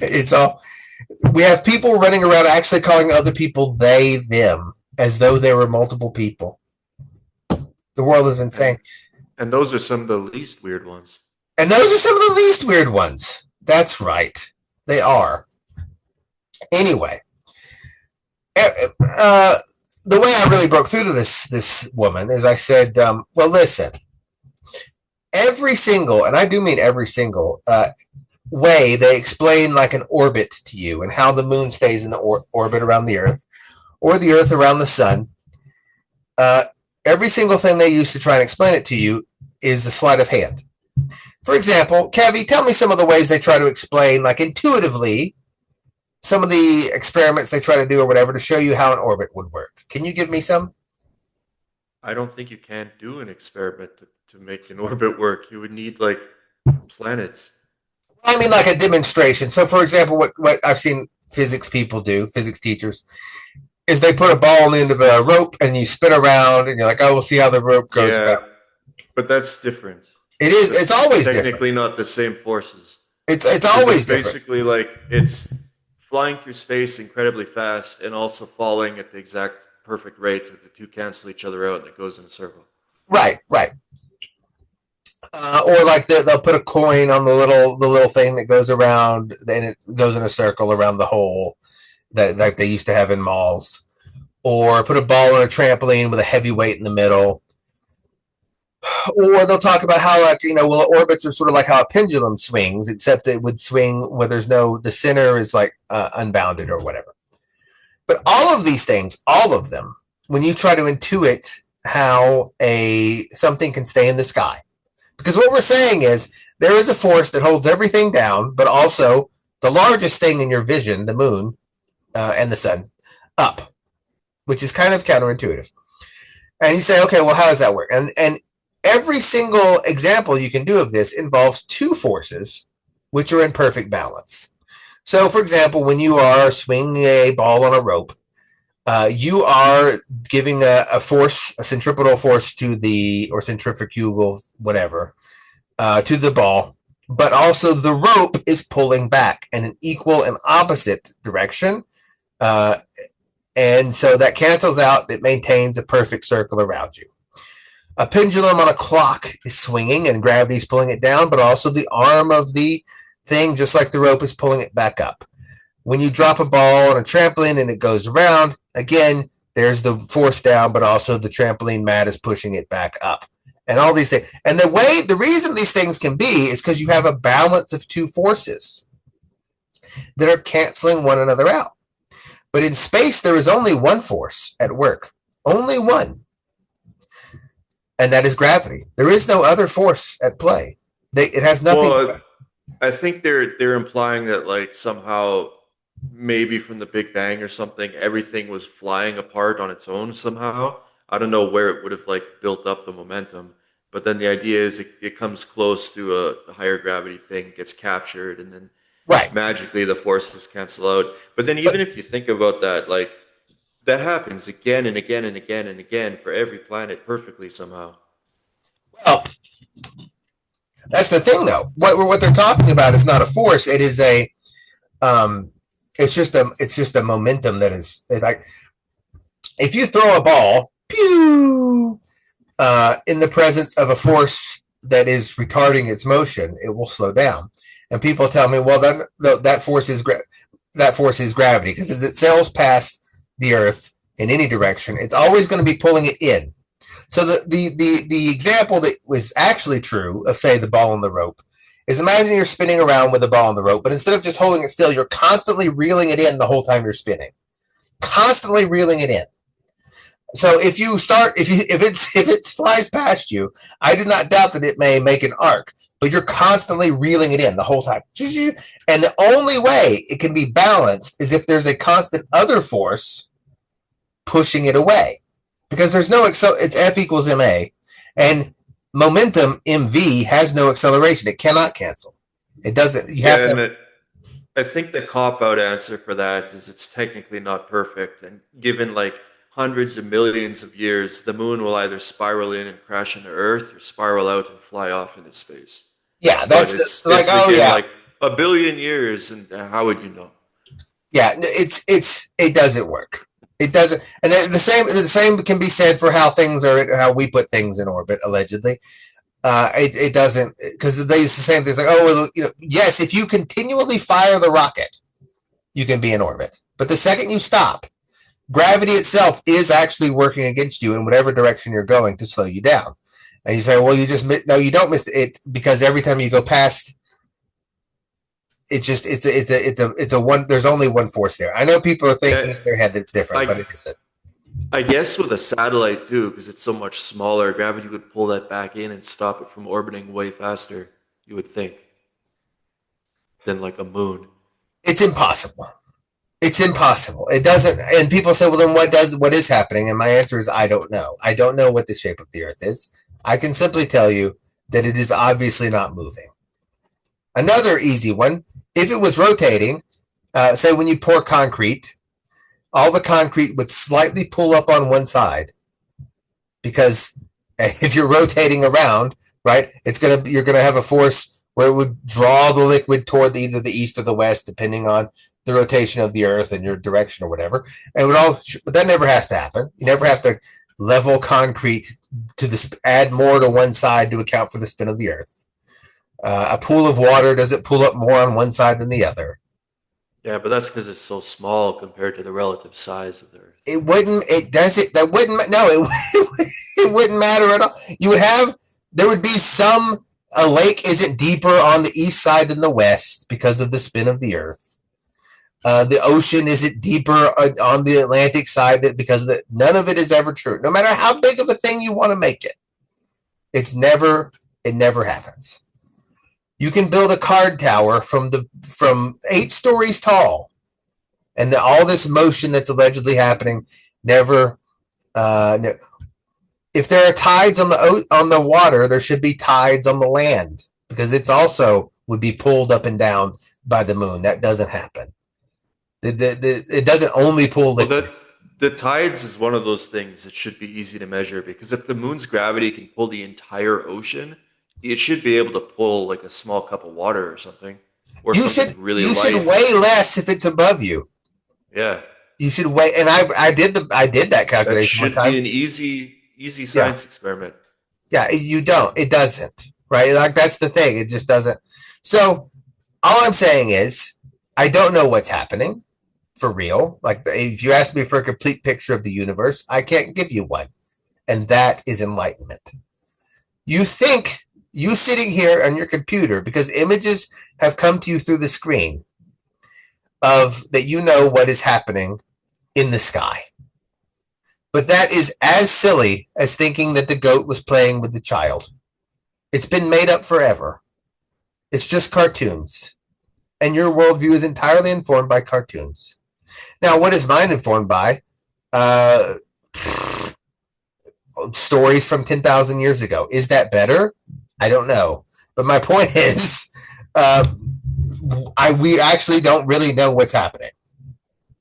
S2: It's all, we have people running around actually calling other people they, them, as though there were multiple people. The world is insane.
S4: And those are some of the least weird ones.
S2: That's right. They are. Anyway, the way I really broke through to this woman is I said, well, listen, every single, and I do mean every single, way they explain like an orbit to you and how the moon stays in the orbit around the Earth or the Earth around the sun, every single thing they use to try and explain it to you is a sleight of hand. For example, Kevi, tell me some of the ways they try to explain, like intuitively, some of the experiments they try to do or whatever to show you how an orbit would work. Can you give me some?
S4: I don't think you can do an experiment to make an orbit work. You would need like planets.
S2: I mean, like a demonstration. So, for example, what I've seen physics people do, physics teachers, is they put a ball on the end of a rope and you spin around and you're like, oh, we'll see how the rope goes
S4: Yeah,
S2: around.
S4: but that's different.
S2: It is.
S4: That's
S2: It's always
S4: technically
S2: different.
S4: not the same forces.
S2: It's
S4: Because it's
S2: always different.
S4: basically like it's flying through space incredibly fast and also falling at the exact perfect rate that the two cancel each other out and it goes in a circle.
S2: Right, right. Or like they'll put a coin on the little thing that goes around, and it goes in a circle around the hole that like they used to have in malls. Or put a ball on a trampoline with a heavy weight in the middle. Or they'll talk about how, like, well, orbits are sort of like how a pendulum swings, except it would swing where the center is like unbounded or whatever. But all of these things, all of them, when you try to intuit how something can stay in the sky, because what we're saying is there is a force that holds everything down, but also the largest thing in your vision, the moon and the sun, up, which is kind of counterintuitive. And you say, okay, well, how does that work? And every single example you can do of this involves two forces which are in perfect balance. So, for example, when you are swinging a ball on a rope, you are giving a force, a centripetal force or centrifugal, whatever, to the ball, but also the rope is pulling back in an equal and opposite direction. And so that cancels out. It maintains a perfect circle around you. A pendulum on a clock is swinging and gravity is pulling it down, but also the arm of the thing, just like the rope, is pulling it back up. When you drop a ball on a trampoline and it goes around, again, there's the force down, but also the trampoline mat is pushing it back up. And all these things. And the reason these things can be is because you have a balance of two forces that are canceling one another out. But in space, there is only one force at work. Only one. And that is gravity. There is no other force at play. It has nothing to do.
S4: I think they're implying that, like, somehow maybe from the Big Bang or something, everything was flying apart on its own somehow. I don't know where it would have like built up the momentum, but then the idea is it comes close to a higher gravity thing, gets captured, and then magically the forces cancel out. But then even if you think about that, like, that happens again and again and again and again for every planet perfectly somehow.
S2: Well, that's the thing, though. What they're talking about is not a force. It is it's just a momentum that is like, if you throw a ball, pew, in the presence of a force that is retarding its motion, it will slow down. And people tell me, well, then that force is gravity, because as it sails past the Earth in any direction, it's always going to be pulling it in. So the example that was actually true of, say, the ball on the rope is, imagine you're spinning around with a ball on the rope, but instead of just holding it still, you're constantly reeling it in the whole time you're spinning. Constantly reeling it in. So if it flies past you, I do not doubt that it may make an arc, but you're constantly reeling it in the whole time. And the only way it can be balanced is if there's a constant other force pushing it away. Because there's no it's F equals ma, and momentum mv has no acceleration. It cannot cancel. It doesn't. You have to.
S4: I think the cop-out answer for that is it's technically not perfect, and given like hundreds of millions of years, the moon will either spiral in and crash into Earth, or spiral out and fly off into space.
S2: Yeah, that's like
S4: a billion years, and how would you know?
S2: Yeah, it doesn't work. It doesn't, and the same can be said for how how we put things in orbit, allegedly. It doesn't, because they use the same things, like, oh, well, yes, if you continually fire the rocket, you can be in orbit. But the second you stop, gravity itself is actually working against you in whatever direction you're going to slow you down. And you say, well, you don't miss it, because every time you go past, it's a one. There's only one force there. I know people are thinking in their head that it's different, but it isn't.
S4: I guess with a satellite too, because it's so much smaller, gravity would pull that back in and stop it from orbiting way faster. You would think than like a moon.
S2: It's impossible. It's impossible. It doesn't. And people say, well, then what is happening? And my answer is, I don't know. I don't know what the shape of the Earth is. I can simply tell you that it is obviously not moving. Another easy one, if it was rotating, say when you pour concrete, all the concrete would slightly pull up on one side, because if you're rotating around, right, you're gonna have a force where it would draw the liquid toward either the east or the west, depending on the rotation of the earth and your direction or whatever. And but that never has to happen. You never have to level concrete to add more to one side to account for the spin of the earth. A pool of water, does it pull up more on one side than the other?
S4: Yeah, but that's because it's so small compared to the relative size of the earth.
S2: It wouldn't. It does it. That wouldn't. No, it wouldn't matter at all. There would be a lake isn't deeper on the east side than the west because of the spin of the earth. The ocean isn't deeper on the Atlantic side because none of it is ever true. No matter how big of a thing you want to make it, it never happens. You can build a card tower from 8 stories tall, and all this motion that's allegedly happening never. If there are tides on the water, there should be tides on the land, because it's also would be pulled up and down by the moon. That doesn't happen. It doesn't only pull
S4: the tides is one of those things that should be easy to measure, because if the moon's gravity can pull the entire ocean, it should be able to pull like a small cup of water or something. Or
S2: you should weigh less if it's above you.
S4: Yeah.
S2: You should weigh, and I did that calculation.
S4: That should be an easy science experiment.
S2: Yeah, you don't. It doesn't. Right? Like, that's the thing. It just doesn't. So all I'm saying is I don't know what's happening for real. Like, if you ask me for a complete picture of the universe, I can't give you one. And that is enlightenment. You think you sitting here on your computer, because images have come to you through the screen that you know what is happening in the sky. But that is as silly as thinking that the goat was playing with the child. It's been made up forever. It's just cartoons. And your worldview is entirely informed by cartoons. Now, what is mine informed by? Stories from 10,000 years ago. Is that better? I don't know. But my point is, we actually don't really know what's happening.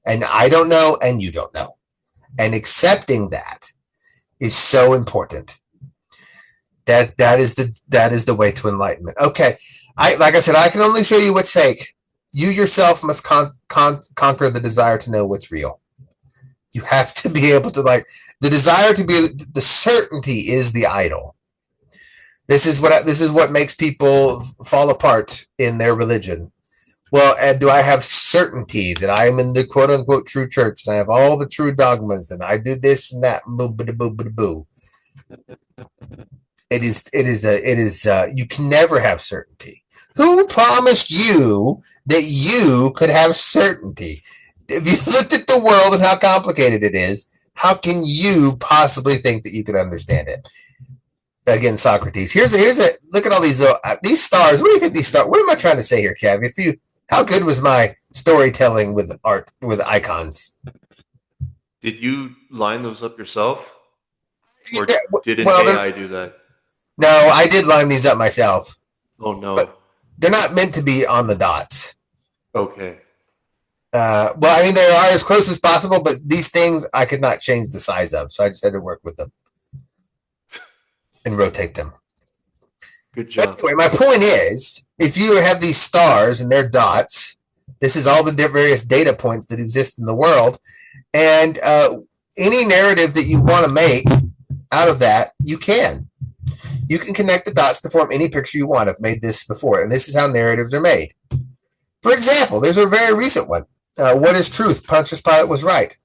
S2: And I don't know, and you don't know. And accepting that is so important. That is the way to enlightenment. Okay, like I said, I can only show you what's fake. You yourself must conquer the desire to know what's real. You have to be able to, the desire to be, the certainty is the idol. This is what makes people fall apart in their religion. Well, and do I have certainty that I am in the quote unquote true church and I have all the true dogmas and I do this and that? Boo, boo, boo, boo, boo. It is. You can never have certainty. Who promised you that you could have certainty? If you looked at the world and how complicated it is, how can you possibly think that you could understand it? Again, Socrates. Here's a look at all these stars. What do you think these stars? What am I trying to say here, Cav? How good was my storytelling with art, with icons?
S4: Did you line those up yourself, or did an AI do that?
S2: No, I did line these up myself.
S4: Oh no,
S2: but they're not meant to be on the dots.
S4: Okay.
S2: Well, I mean, they are as close as possible, but these things I could not change the size of, so I just had to work with them and rotate them.
S4: Good job.
S2: But anyway, my point is, if you have these stars and they're dots, this is all the various data points that exist in the world, and any narrative that you want to make out of that, you can. You can connect the dots to form any picture you want. I've made this before, and this is how narratives are made. For example, there's a very recent one. What is truth? Pontius Pilate was right.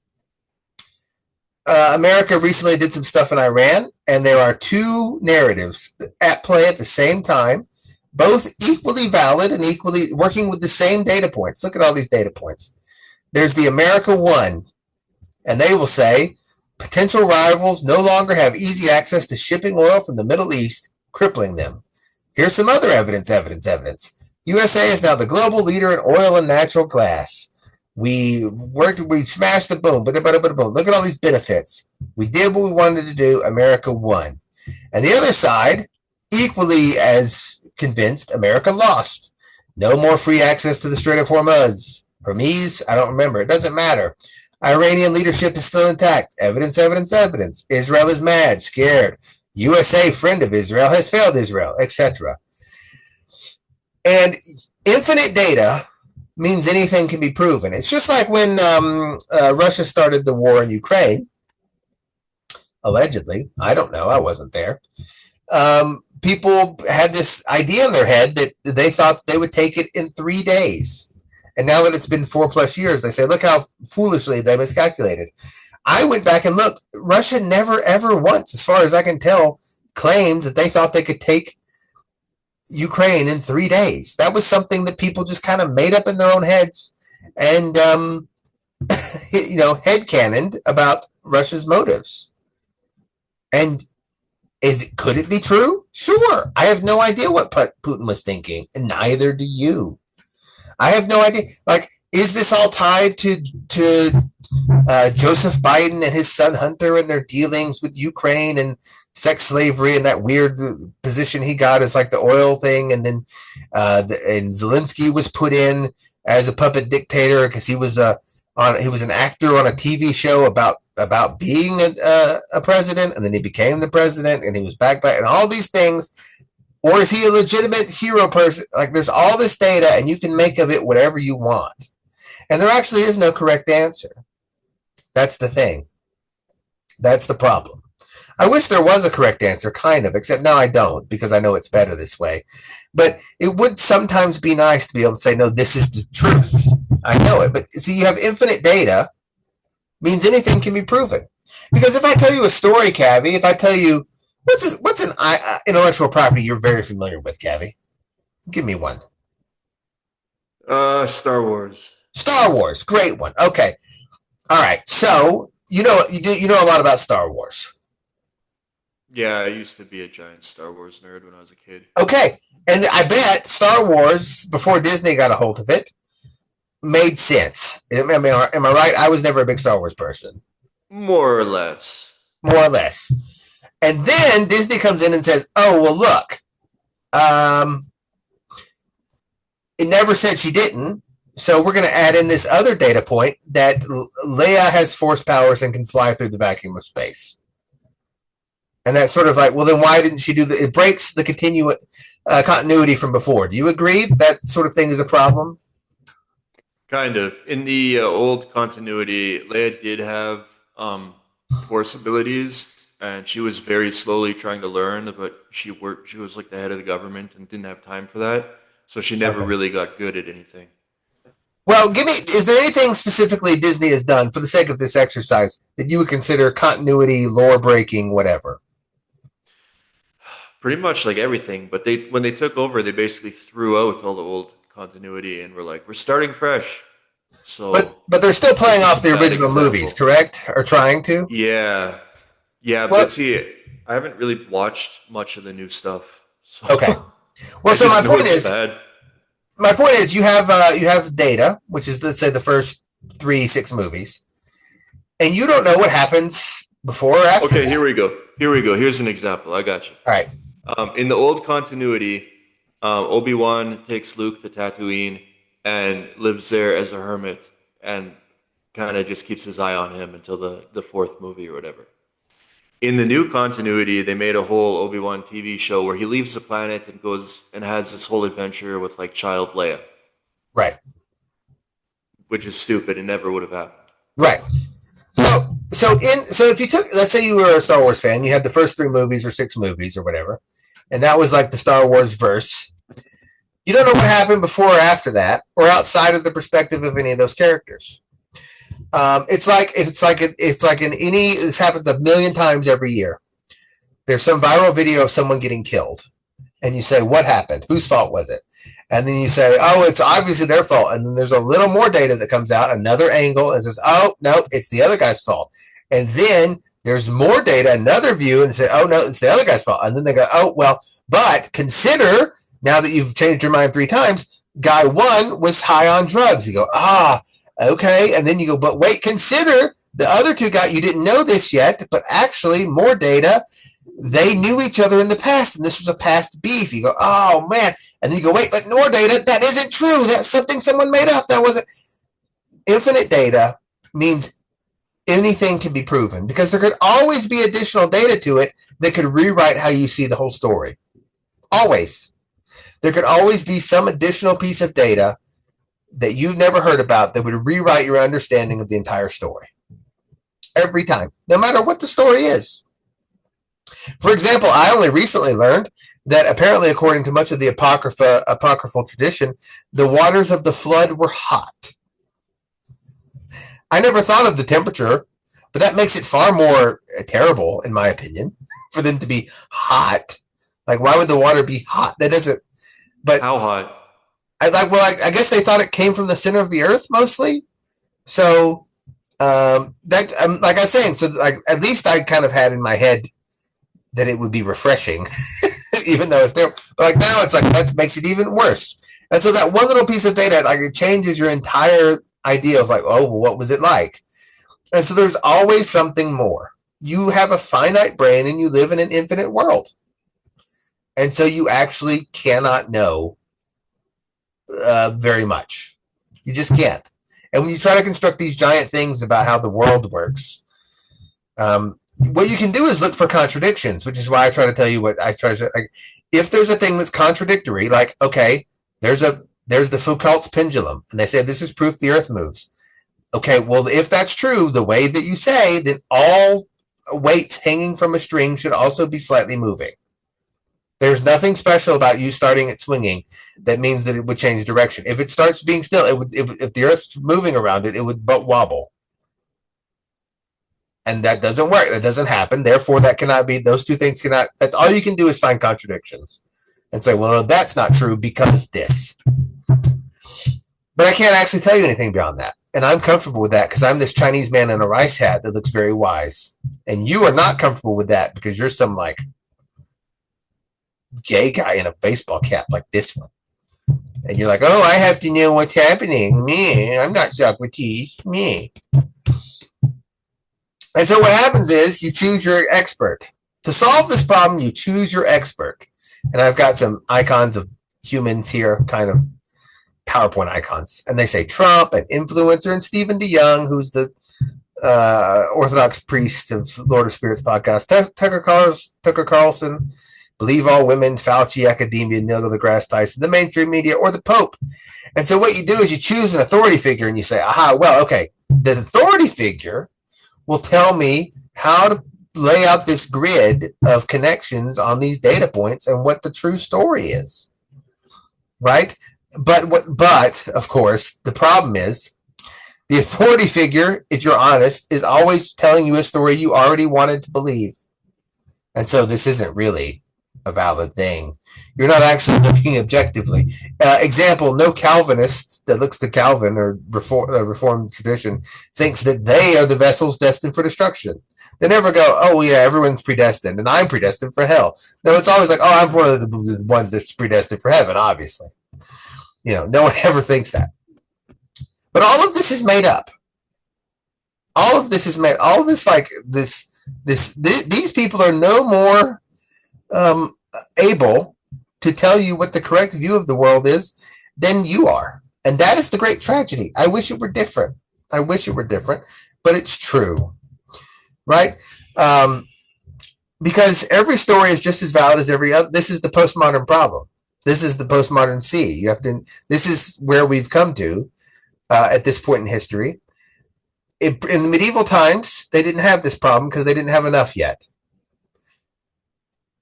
S2: America recently did some stuff in Iran, and there are two narratives at play at the same time, both equally valid and equally working with the same data points. Look at all these data points. There's the America one, and they will say, potential rivals no longer have easy access to shipping oil from the Middle East, crippling them. Here's some other evidence. USA is now the global leader in oil and natural gas. We smashed the boom. Look at all these benefits. We did what we wanted to do. America won. And the other side, equally as convinced, America lost. No more free access to the Strait of Hormuz. Hermes? I don't remember. It doesn't matter. Iranian leadership is still intact. Evidence, evidence, evidence. Israel is mad, scared. USA, friend of Israel, has failed Israel, etc. And infinite data means anything can be proven. It's just like when Russia started the war in Ukraine, allegedly. I don't know. I wasn't there. People had this idea in their head that they thought they would take it in 3 days. And now that it's been 4+ years, they say, look how foolishly they miscalculated. I went back and looked. Russia never, ever once, as far as I can tell, claimed that they thought they could take Ukraine in 3 days. That was something that people just kind of made up in their own heads and, headcanoned about Russia's motives. And could it be true? Sure. I have no idea what Putin was thinking, and neither do you. I have no idea. Like, is this all tied to Joseph Biden and his son Hunter and their dealings with Ukraine and sex slavery and that weird position he got as like the oil thing, and then and Zelensky was put in as a puppet dictator because he was an actor on a TV show about being a president, and then he became the president, and he was back, and all these things. Or is he a legitimate hero person? Like, there's all this data, and you can make of it whatever you want. And there actually is no correct answer. That's the thing. That's the problem. I wish there was a correct answer, kind of, except now I don't, because I know it's better this way. But it would sometimes be nice to be able to say, no, this is the truth. I know it. But see, you have infinite data, means anything can be proven. Because if I tell you a story, Cavi, if I tell you, what's an intellectual property you're very familiar with, Cavi? Give me one.
S4: Star Wars.
S2: Star Wars, great one. Okay, all right. So you know a lot about Star Wars.
S4: Yeah, I used to be a giant Star Wars nerd when I was a kid.
S2: Okay, and I bet Star Wars, before Disney got a hold of it, made sense. I mean, am I right? I was never a big Star Wars person.
S4: More or less.
S2: More or less. And then Disney comes in and says, oh, well, look, it never said she didn't, so we're going to add in this other data point that Leia has force powers and can fly through the vacuum of space. And that's sort of like, well, then why didn't she do that? It breaks the continuity from before. Do you agree that sort of thing is a problem?
S4: Kind of. In the old continuity, Leia did have force abilities, and she was very slowly trying to learn, but she was like the head of the government and didn't have time for that. So she never really got good at anything.
S2: Well, is there anything specifically Disney has done for the sake of this exercise that you would consider continuity, lore breaking, whatever?
S4: Pretty much like everything, but when they took over, they basically threw out all the old continuity and were like, we're starting fresh. So,
S2: but they're still playing off the original movies, correct? Or trying to?
S4: Yeah. But see, I haven't really watched much of the new stuff. So
S2: okay. Well, so my point is, you have data, which is, let's say, the first 6 movies, and you don't know what happens before or after.
S4: Okay,
S2: that.
S4: Here we go. Here's an example. I got you.
S2: All right.
S4: In the old continuity, Obi-Wan takes Luke to Tatooine and lives there as a hermit and kind of just keeps his eye on him until the 4th movie or whatever. In the new continuity, they made a whole Obi-Wan TV show where he leaves the planet and goes and has this whole adventure with like child Leia.
S2: Right.
S4: Which is stupid and never would have happened.
S2: Right. So if you took, let's say you were a Star Wars fan, you had the first 3 movies or 6 movies or whatever, and that was like the Star Wars verse. You don't know what happened before or after that, or outside of the perspective of any of those characters. It's like in any. This happens 1 million times every year. There's some viral video of someone getting killed, and you say, "What happened? Whose fault was it?" And then you say, "Oh, it's obviously their fault." And then there's a little more data that comes out, another angle, and says, "Oh no, it's the other guy's fault." And then there's more data, another view, and say, "Oh no, it's the other guy's fault." And then they go, "Oh well, but consider now that you've changed your mind 3 times, guy 1 was high on drugs." You go, Okay, and then you go, but wait, consider the other two guys. You didn't know this yet, but actually, more data. They knew each other in the past, and this was a past beef. You go, oh man, and then you go, wait, but more data. That isn't true. That's something someone made up. That wasn't. Infinite data means anything can be proven because there could always be additional data to it that could rewrite how you see the whole story. Always. There could always be some additional piece of data that you've never heard about that would rewrite your understanding of the entire story. Every time, no matter what the story is. For example, I only recently learned that apparently, according to much of the apocryphal tradition, the waters of the flood were hot. I never thought of the temperature, but that makes it far more terrible, in my opinion, for them to be hot. Like, why would the water be hot? That doesn't. But
S4: how hot?
S2: I guess they thought it came from the center of the earth mostly. So that, like I was saying, so like at least I kind of had in my head that it would be refreshing, even though it's there. But like now, it's like that makes it even worse. And so that one little piece of data, like it changes your entire idea of like, oh, well, what was it like? And so there's always something more. You have a finite brain and you live in an infinite world. And so you actually cannot know very much. You just can't. And when you try to construct these giant things about how the world works, what you can do is look for contradictions, which is why I try to tell you what I try to, like, if there's a thing that's contradictory, like, okay, there's the Foucault's pendulum, and they say this is proof the earth moves. Okay, well, if that's true, the way that you say, then all weights hanging from a string should also be slightly moving. There's nothing special about you starting it swinging that means that it would change direction. If it starts being still, if the earth's moving around it, it would but wobble. And that doesn't work. That doesn't happen. Therefore, that cannot be, those two things cannot, that's all you can do is find contradictions and say, well, no, that's not true because this. But I can't actually tell you anything beyond that. And I'm comfortable with that because I'm this Chinese man in a rice hat that looks very wise. And you are not comfortable with that because you're some like gay guy in a baseball cap like this one. And you're like, oh, I have to know what's happening. Me, I'm not Socrates. Me. And so what happens is you choose your expert. To solve this problem, you choose your expert. And I've got some icons of humans here, kind of PowerPoint icons. And they say Trump, an influencer, and Stephen DeYoung, who's the Orthodox priest of Lord of Spirits podcast, Tucker Carlson, Believe All Women, Fauci, Academia, Neil deGrasse Tyson, the mainstream media, or the Pope. And so what you do is you choose an authority figure and you say, aha, well, okay, the authority figure will tell me how to lay out this grid of connections on these data points and what the true story is, right? But of course, the problem is the authority figure, if you're honest, is always telling you a story you already wanted to believe. And so this isn't really a valid thing. You're not actually looking objectively. Example, no Calvinist that looks to Calvin or Reformed tradition thinks that they are the vessels destined for destruction. They never go, oh, yeah, everyone's predestined, and I'm predestined for hell. No, it's always like, oh, I'm one of the ones that's predestined for heaven, obviously. You know, no one ever thinks that. But all of this is made up. All of this is made, all of this, like, these people are no more able to tell you what the correct view of the world is than you are. And that is the great tragedy. I wish it were different. I wish it were different, but it's true, right? Because every story is just as valid as every other. This is the postmodern problem. This is the postmodern sea. You have to. This is where we've come to at this point in history. In the medieval times, they didn't have this problem because they didn't have enough yet.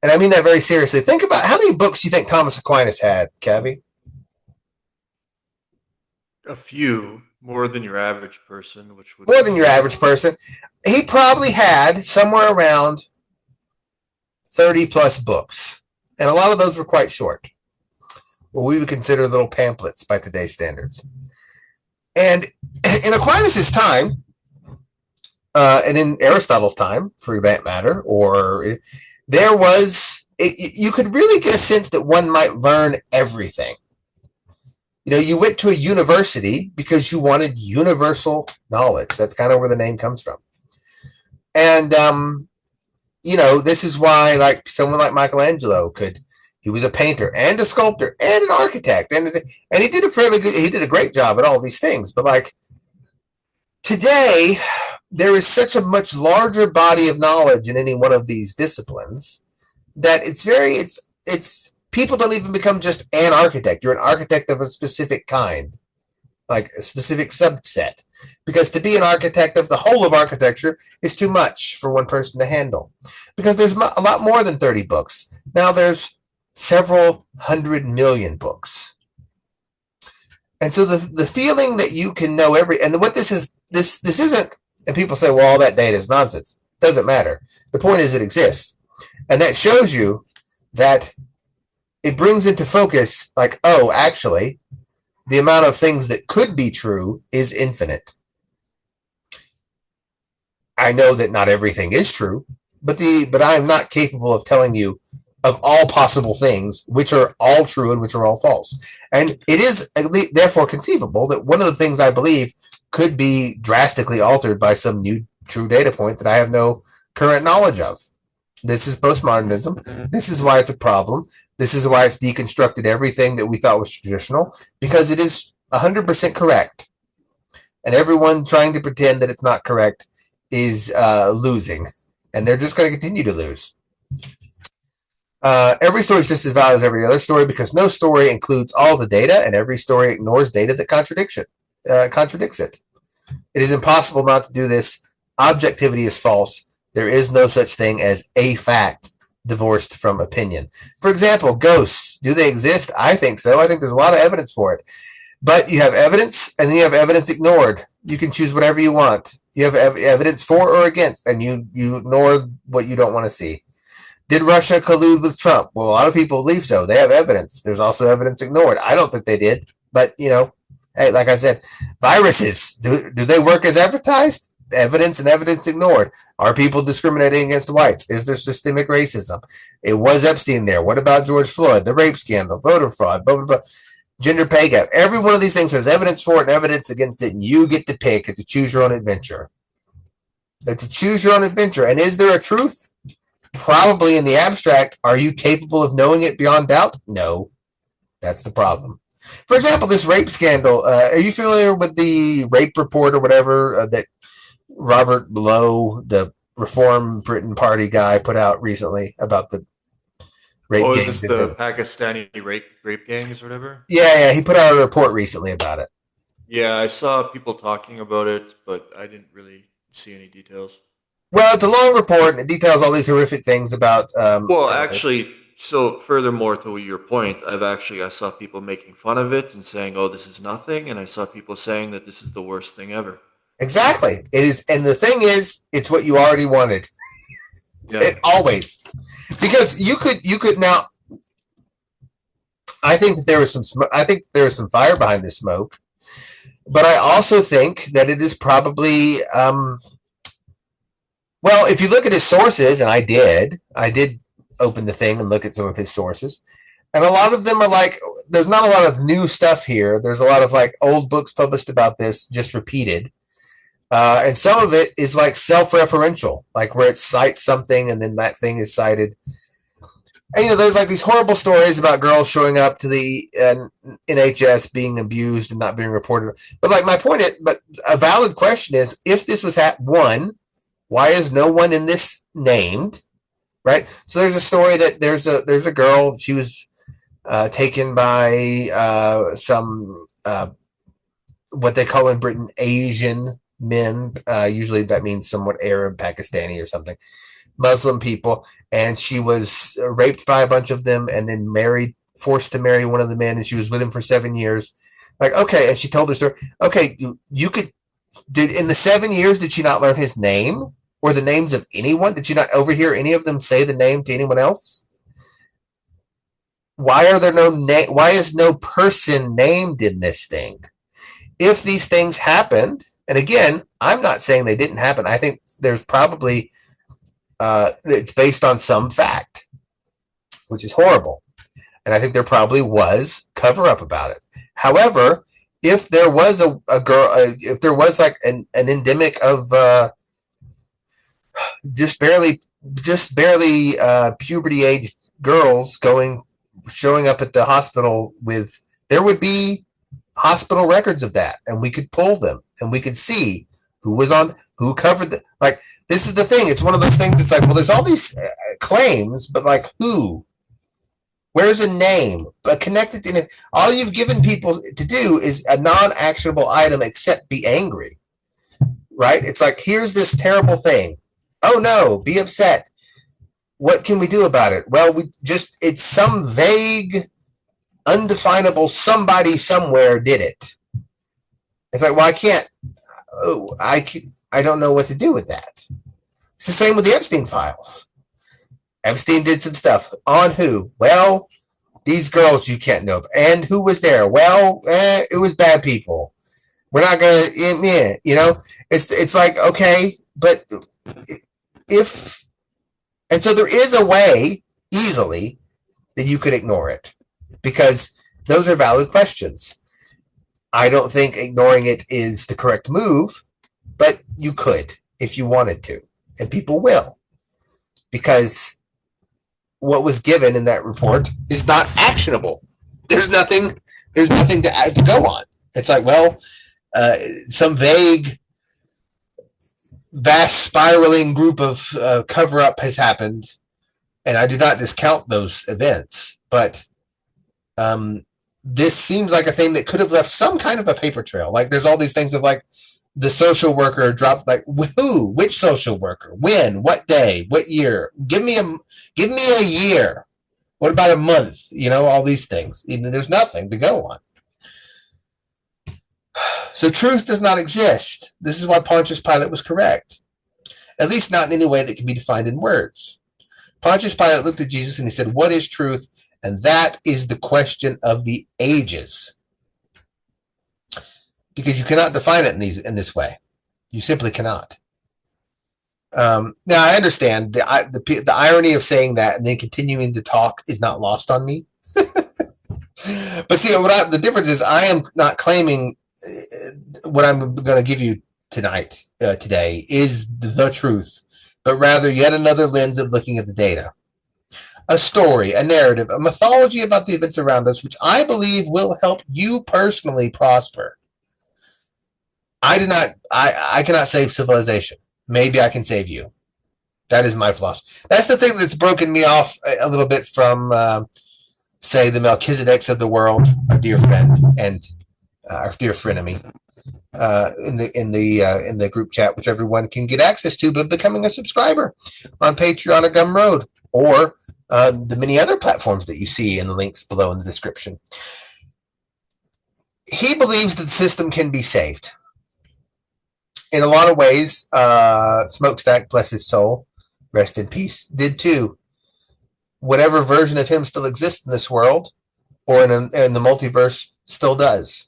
S2: And I mean that very seriously. Think about how many books do you think Thomas Aquinas had, Cavi?
S4: A few, more than your average person, which would
S2: more than your average person. He probably had somewhere around 30 plus books, and a lot of those were quite short. Well, we would consider little pamphlets by today's standards. And in Aquinas' time, and in Aristotle's time, for that matter, or there was, you could really get a sense that one might learn everything. You went to a university because you wanted universal knowledge. That's kind of where the name comes from. And, this is why, like, someone like Michelangelo he was a painter and a sculptor and an architect. And he did he did a great job at all these things. But, like, today, there is such a much larger body of knowledge in any one of these disciplines that it's people don't even become just an architect. You're an architect of a specific kind, like a specific subset. Because to be an architect of the whole of architecture is too much for one person to handle. Because there's a lot more than 30 books. Now there's several 100 million books. And so the feeling that you can know and what this isn't, and people say, well, all that data is nonsense. Doesn't matter. The point is it exists. And that shows you that it brings into focus, like, oh, actually, the amount of things that could be true is infinite. I know that not everything is true, but I am not capable of telling you of all possible things, which are all true and which are all false. And it is therefore conceivable that one of the things I believe could be drastically altered by some new true data point that I have no current knowledge of. This is postmodernism. This is why it's a problem. This is why it's deconstructed everything that we thought was traditional, because it is 100% correct. And everyone trying to pretend that it's not correct is losing. And they're just going to continue to lose. Every story is just as valid as every other story because no story includes all the data, and every story ignores data that contradicts it. It is impossible not to do this. Objectivity is false. There is no such thing as a fact divorced from opinion. For example, ghosts. Do they exist? I think so. I think there's a lot of evidence for it. But you have evidence, and then you have evidence ignored. You can choose whatever you want. You have evidence for or against, and you ignore what you don't want to see. Did Russia collude with Trump? Well, a lot of people believe so. They have evidence. There's also evidence ignored. I don't think they did. But, hey, like I said, viruses, do they work as advertised? Evidence and evidence ignored. Are people discriminating against whites? Is there systemic racism? It was Epstein there. What about George Floyd? The rape scandal, voter fraud, blah, blah, blah. Gender pay gap. Every one of these things has evidence for it and evidence against it, and you get to pick. It's a choose your own adventure. It's a choose your own adventure. And is there a truth? Probably in the abstract. Are you capable of knowing it beyond doubt? No. That's the problem. For example, this rape scandal. Are you familiar with the rape report or whatever that Robert Lowe, the Reform Britain Party guy, put out recently about the rape gangs?
S4: Is this the Pakistani rape gangs or whatever?
S2: Yeah, he put out a report recently about it.
S4: Yeah, I saw people talking about it, but I didn't really see any details.
S2: Well, it's a long report, and it details all these horrific things about...
S4: actually, so furthermore to your point, I saw people making fun of it and saying, oh, this is nothing, and I saw people saying that this is the worst thing ever.
S2: Exactly. It is, and the thing is, it's what you already wanted. Yeah. Always. Because you could now... I think that there was some fire behind the smoke, but I also think that it is probably... well, if you look at his sources, and I did open the thing and look at some of his sources, and a lot of them are like, there's not a lot of new stuff here. There's a lot of like old books published about this, just repeated. And some of it is like self-referential, like where it cites something and then that thing is cited. And, there's like these horrible stories about girls showing up to the NHS being abused and not being reported. But like my point is, but a valid question is, if this was one, why is no one in this named? Right. So there's a story that there's a girl. She was taken by some what they call in Britain Asian men. Usually that means somewhat Arab, Pakistani, or something. Muslim people, and she was raped by a bunch of them, and then forced to marry one of the men, and she was with him for 7 years. Like, okay, and she told her story. Okay, in the 7 years, did she not learn his name? Or the names of anyone? Did you not overhear any of them say the name to anyone else? Why are there why is no person named in this thing? If these things happened, and again, I'm not saying they didn't happen. I think there's probably, it's based on some fact, which is horrible. And I think there probably was cover up about it. However, if there was a girl, if there was like an endemic of just barely puberty aged girls showing up at the hospital with, there would be hospital records of that, and we could pull them and we could see who covered the, like, this is the thing. It's one of those things. It's like, well, there's all these claims, but like who? Where's a name? But connected in it, all you've given people to do is a non-actionable item except be angry, right? It's like, here's this terrible thing. Oh no, be upset. What can we do about it? Well, it's some vague, undefinable somebody somewhere did it. It's like, well, I don't know what to do with that. It's the same with the Epstein files. Epstein did some stuff. On who? Well, these girls you can't know. And who was there? Well, it was bad people. We're not going to, it's like, okay, but and so there is a way easily that you could ignore it, because those are valid questions. I don't think ignoring it is the correct move, but you could if you wanted to, and people will, because what was given in that report is not actionable. There's nothing to go on. It's like, well, some vague, vast spiraling group of cover-up has happened, and I do not discount those events, but this seems like a thing that could have left some kind of a paper trail. Like, there's all these things of like, the social worker dropped, like, who, which social worker, when, what day, what year, give me a year. What about a month? All these things. There's nothing to go on. So truth does not exist. This is why Pontius Pilate was correct. At least not in any way that can be defined in words. Pontius Pilate looked at Jesus and he said, what is truth? And that is the question of the ages. Because you cannot define it in this way. You simply cannot. Now, I understand the irony of saying that and then continuing to talk is not lost on me. But see, the difference is I am not claiming what I'm going to give you today is the truth, but rather yet another lens of looking at the data. A story, a narrative, a mythology about the events around us, which I believe will help you personally prosper. I cannot save civilization. Maybe I can save you. That is my philosophy. That's the thing that's broken me off a little bit from, say, the Melchizedeks of the world, our dear friend, and our dear frenemy, in the group chat, which everyone can get access to by becoming a subscriber on Patreon or Gumroad, or the many other platforms that you see in the links below in the description. He believes that the system can be saved. In a lot of ways, Smokestack, bless his soul, rest in peace, did too. Whatever version of him still exists in this world, or in the multiverse, still does,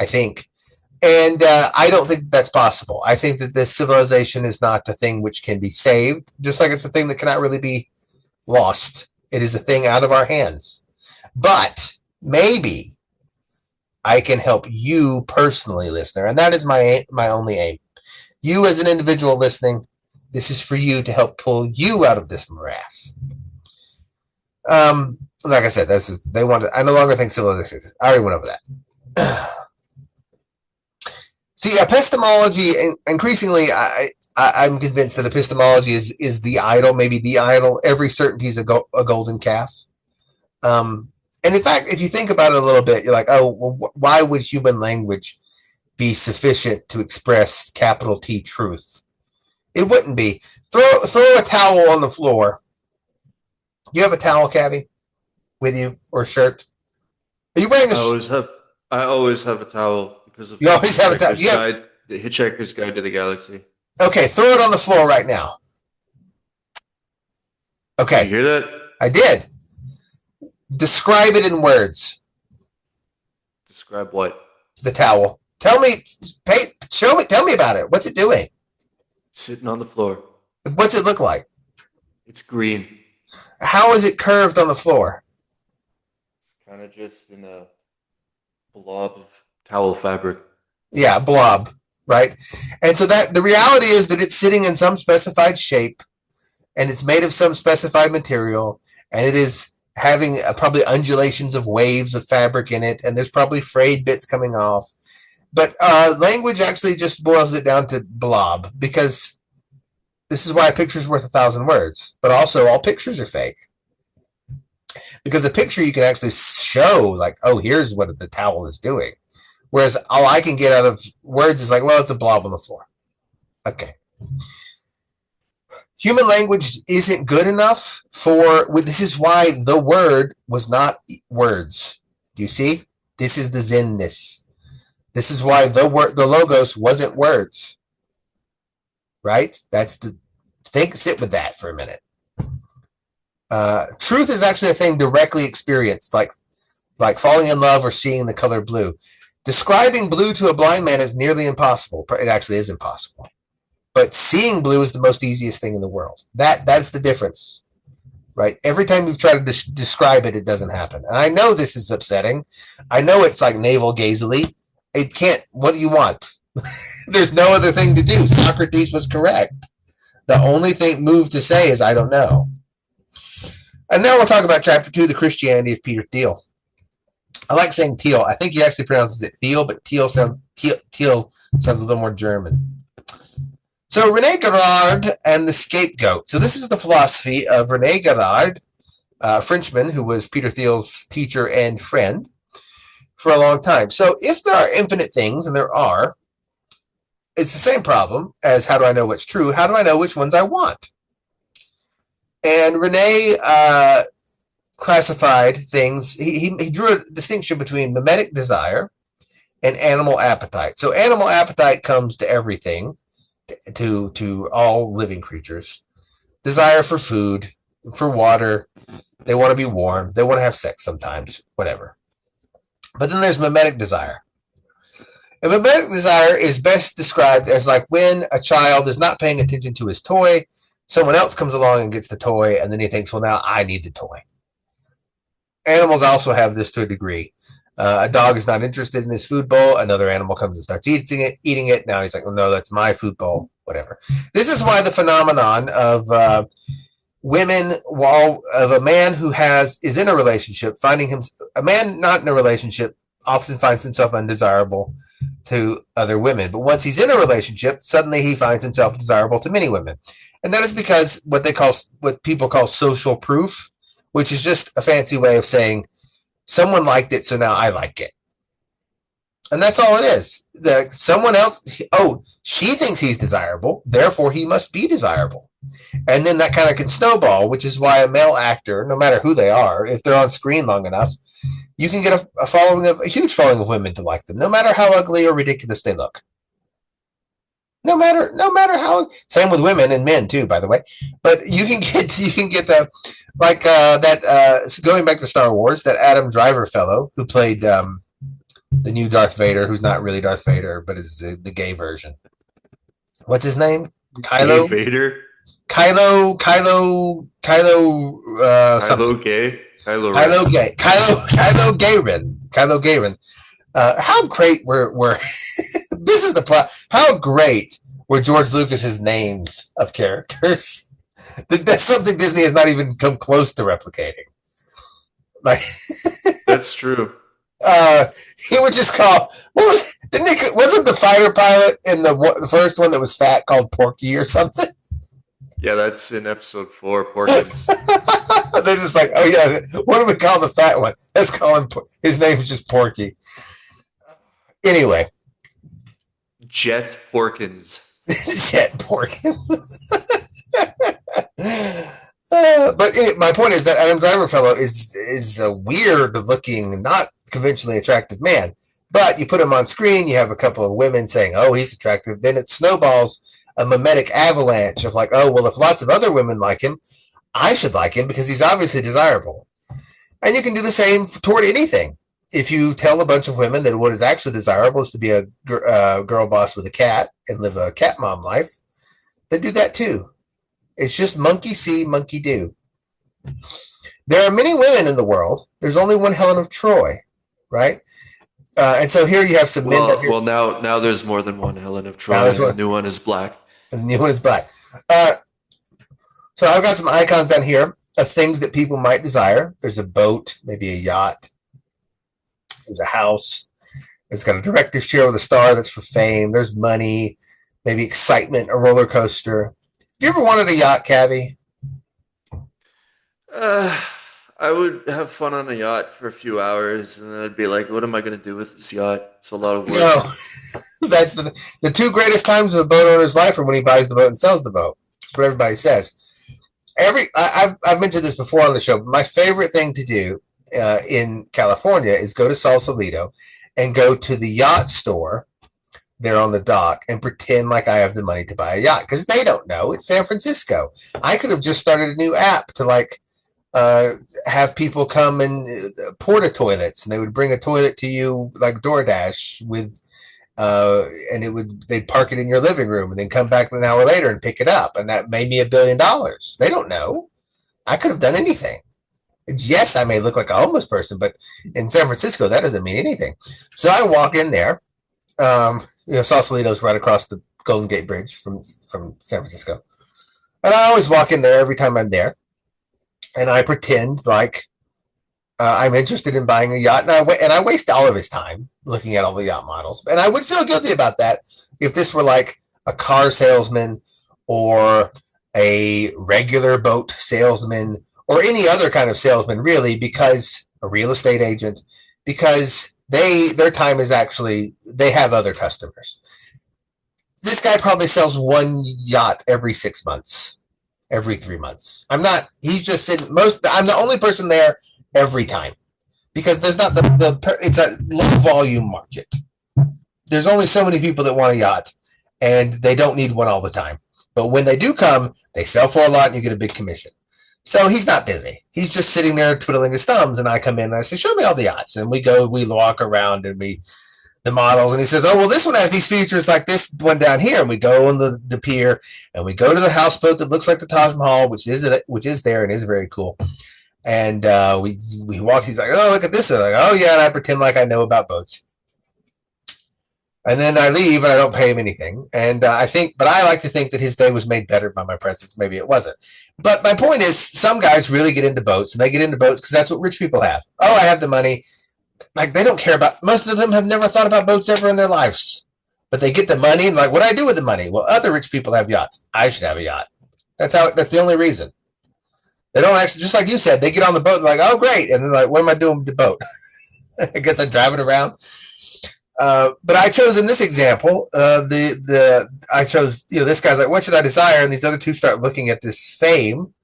S2: I think. And I don't think that's possible. I think that this civilization is not the thing which can be saved, just like it's a thing that cannot really be lost. It is a thing out of our hands. But maybe I can help you personally, listener, and that is my only aim. You as an individual listening, this is for you to help pull you out of this morass. Like I said, I no longer think civilization. I already went over that. See, epistemology, increasingly, I'm convinced that epistemology is the idol, maybe the idol. Every certainty is a golden calf. And in fact, if you think about it a little bit, you're like, oh, well, why would human language be sufficient to express capital T truth? It wouldn't be. Throw a towel on the floor. You have a towel, Cavi, with you, or a shirt? Are you wearing a shirt?
S4: I always have a towel because of
S2: you always have a towel.
S4: The Hitchhiker's Guide to the Galaxy.
S2: Okay, throw it on the floor right now. Okay.
S4: Did you hear that?
S2: I did. Describe it in words.
S4: Describe what?
S2: The towel. Tell me. Show me. Tell me about it. What's it doing?
S4: Sitting on the floor.
S2: What's it look like?
S4: It's green.
S2: How is it curved on the floor?
S4: kind of just in a blob of towel fabric.
S2: Yeah, blob, right? And so that the reality is that it's sitting in some specified shape, and it's made of some specified material, and it is having probably undulations of waves of fabric in it, and there's probably frayed bits coming off. But language actually just boils it down to blob, because this is why a picture is worth 1,000 words. But also, all pictures are fake. Because a picture you can actually show, like, oh, here's what the towel is doing. Whereas all I can get out of words is like, well, it's a blob on the floor. Okay. Human language isn't good enough for, this is why the word was not words. Do you see? This is the Zen-ness. This is why the logos wasn't words. Right? That's the think. Sit with that for a minute. Truth is actually a thing directly experienced, like falling in love or seeing the color blue. Describing blue to a blind man is nearly impossible. It actually is impossible. But seeing blue is the most easiest thing in the world. That's the difference, right? Every time you've tried to describe it, it doesn't happen. And I know this is upsetting. I know it's like navel-gazily. It can't. What do you want? There's no other thing to do. Socrates was correct. The only move to say is, I don't know. And now we'll talk about chapter 2, the Christianity of Peter Thiel. I like saying Thiel. I think he actually pronounces it Thiel, but Thiel sounds a little more German. So René Girard and the scapegoat. So this is the philosophy of René Girard, a Frenchman who was Peter Thiel's teacher and friend for a long time. So if there are infinite things, and there are, it's the same problem as how do I know what's true? How do I know which ones I want? And René classified things. He drew a distinction between memetic desire and animal appetite. So animal appetite comes to everything, to all living creatures. Desire for food, for water. They want to be warm. They want to have sex sometimes, whatever. But then there's memetic desire. And memetic desire is best described as like when a child is not paying attention to his toy, someone else comes along and gets the toy, and then he thinks, well, now I need the toy. Animals also have this to a degree. A dog is not interested in his food bowl. Another animal comes and starts eating it. Now he's like, well, no, that's my food bowl, whatever. This is why the phenomenon of women, of a man who is in a relationship, a man not in a relationship often finds himself undesirable to other women. But once he's in a relationship, suddenly he finds himself desirable to many women. And that is because what people call social proof, which is just a fancy way of saying someone liked it, so now I like it. And that's all it is. Someone else, she thinks he's desirable, therefore he must be desirable. And then that kind of can snowball, which is why a male actor, no matter who they are, if they're on screen long enough, you can get a huge following of women to like them, no matter how ugly or ridiculous they look. No matter how. Same with women and men too, by the way. But you can get the going back to Star Wars, that Adam Driver fellow who played the new Darth Vader, who's not really Darth Vader, but is the gay version. What's his name? Kylo
S4: Vader.
S2: Kylo
S4: Gay.
S2: Kylo Gayren. How great were this is the problem. How great were George Lucas's names of characters? That's something Disney has not even come close to replicating. Like
S4: that's true.
S2: He would just call wasn't the fighter pilot in the first one that was fat called Porky or something?
S4: Yeah, that's in episode 4, Porkins.
S2: They're just like, oh yeah, what do we call the fat one? Let's call him. His name is just Porky. Anyway,
S4: Jet Porkins.
S2: Jet Porkins. But my point is that Adam Driver fellow is a weird-looking, not conventionally attractive man. But you put him on screen, you have a couple of women saying, "Oh, he's attractive." Then it snowballs a memetic avalanche of like, "Oh, well, if lots of other women like him, I should like him because he's obviously desirable." And you can do the same toward anything. If you tell a bunch of women that what is actually desirable is to be a girl boss with a cat and live a cat mom life, they do that too. It's just monkey see, monkey do. There are many women in the world. There's only one Helen of Troy, right? And so here you have some men.
S4: Well, now there's more than one Helen of
S2: Now
S4: Troy, and the new one is black.
S2: And the new one is black. So I've got some icons down here of things that people might desire. There's a boat, maybe a yacht. There's a house. It's got a director's chair with a star that's for fame. There's money, maybe excitement, a roller coaster. Have you ever wanted a yacht, Cavi?
S4: I would have fun on a yacht for a few hours, and then I'd be like, what am I going to do with this yacht? It's a lot of work.
S2: No, that's the two greatest times of a boat owner's life are when he buys the boat and sells the boat. That's what everybody says. I've mentioned this before on the show, but my favorite thing to do in California is go to Sausalito and go to the yacht store there on the dock and pretend like I have the money to buy a yacht, because they don't know. It's San Francisco. I could have just started a new app to like have people come and porta toilets, and they would bring a toilet to you like DoorDash with and they'd park it in your living room and then come back an hour later and pick it up, and that made me $1 billion. They don't know. I could have done anything. Yes, I may look like a homeless person, but in San Francisco that doesn't mean anything. So I walk in there. Sausalito's right across the Golden Gate Bridge from San Francisco, and I always walk in there every time I'm there, and I pretend like I'm interested in buying a yacht, and I waste all of his time looking at all the yacht models. And I would feel guilty about that if this were like a car salesman or a regular boat salesman or any other kind of salesman, really, because a real estate agent, because their time is actually, they have other customers. This guy probably sells one yacht every 6 months, every 3 months. He's just sitting I'm the only person there every time, because there's not it's a low volume market. There's only so many people that want a yacht, and they don't need one all the time. But when they do come, they sell for a lot and you get a big commission. So he's not busy. He's just sitting there twiddling his thumbs, and I come in and I say, show me all the yachts. And we walk around and the models, and he says, oh, well, this one has these features like this one down here. And we go on the pier, and we go to the houseboat that looks like the Taj Mahal, which is there and is very cool. And we walk. He's like, oh, look at this. And I'm like, oh yeah, and I pretend like I know about boats. And then I leave, and I don't pay him anything. And I like to think that his day was made better by my presence. Maybe it wasn't. But my point is, some guys really get into boats, and they get into boats because that's what rich people have. Oh, I have the money. Like, they don't care about. Most of them have never thought about boats ever in their lives. But they get the money, and like, what do I do with the money? Well, other rich people have yachts. I should have a yacht. That's the only reason. They don't actually, just like you said, they get on the boat and like, oh, great. And they're like, what am I doing with the boat? I guess I'm driving around. But I chose in this example, I chose, this guy's like, what should I desire? And these other two start looking at this fame.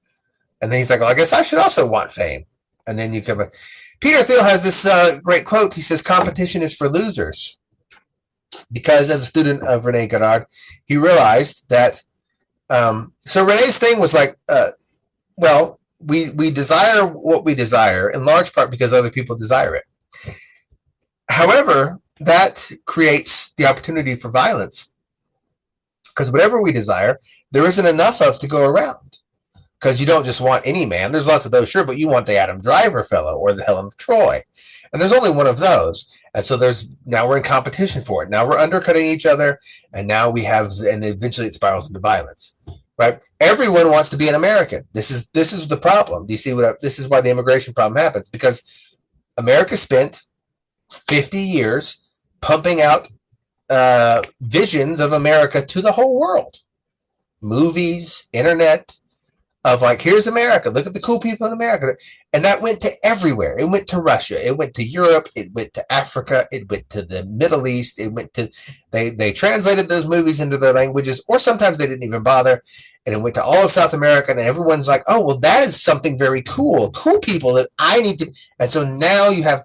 S2: And then he's like, well, I guess I should also want fame. And then you come, Peter Thiel has this great quote. He says, competition is for losers. Because as a student of René Girard, he realized that, so René's thing was like, we desire what we desire in large part because other people desire it. However, that creates the opportunity for violence, because whatever we desire, there isn't enough of to go around. Because you don't just want any man. There's lots of those, sure, but you want the Adam Driver fellow or the Helen of Troy. And there's only one of those. And so now we're in competition for it. Now we're undercutting each other, and now and eventually it spirals into violence. Right? Everyone wants to be an American. This is the problem. Do you see this is why the immigration problem happens? Because America spent 50 years pumping out visions of America to the whole world. Movies, internet, of like, here's America. Look at the cool people in America. And that went to everywhere. It went to Russia. It went to Europe. It went to Africa. It went to the Middle East. It went to, they translated those movies into their languages, or sometimes they didn't even bother. And it went to all of South America, and everyone's like, oh, well, that is something very cool. Cool people that I need to. And so now you have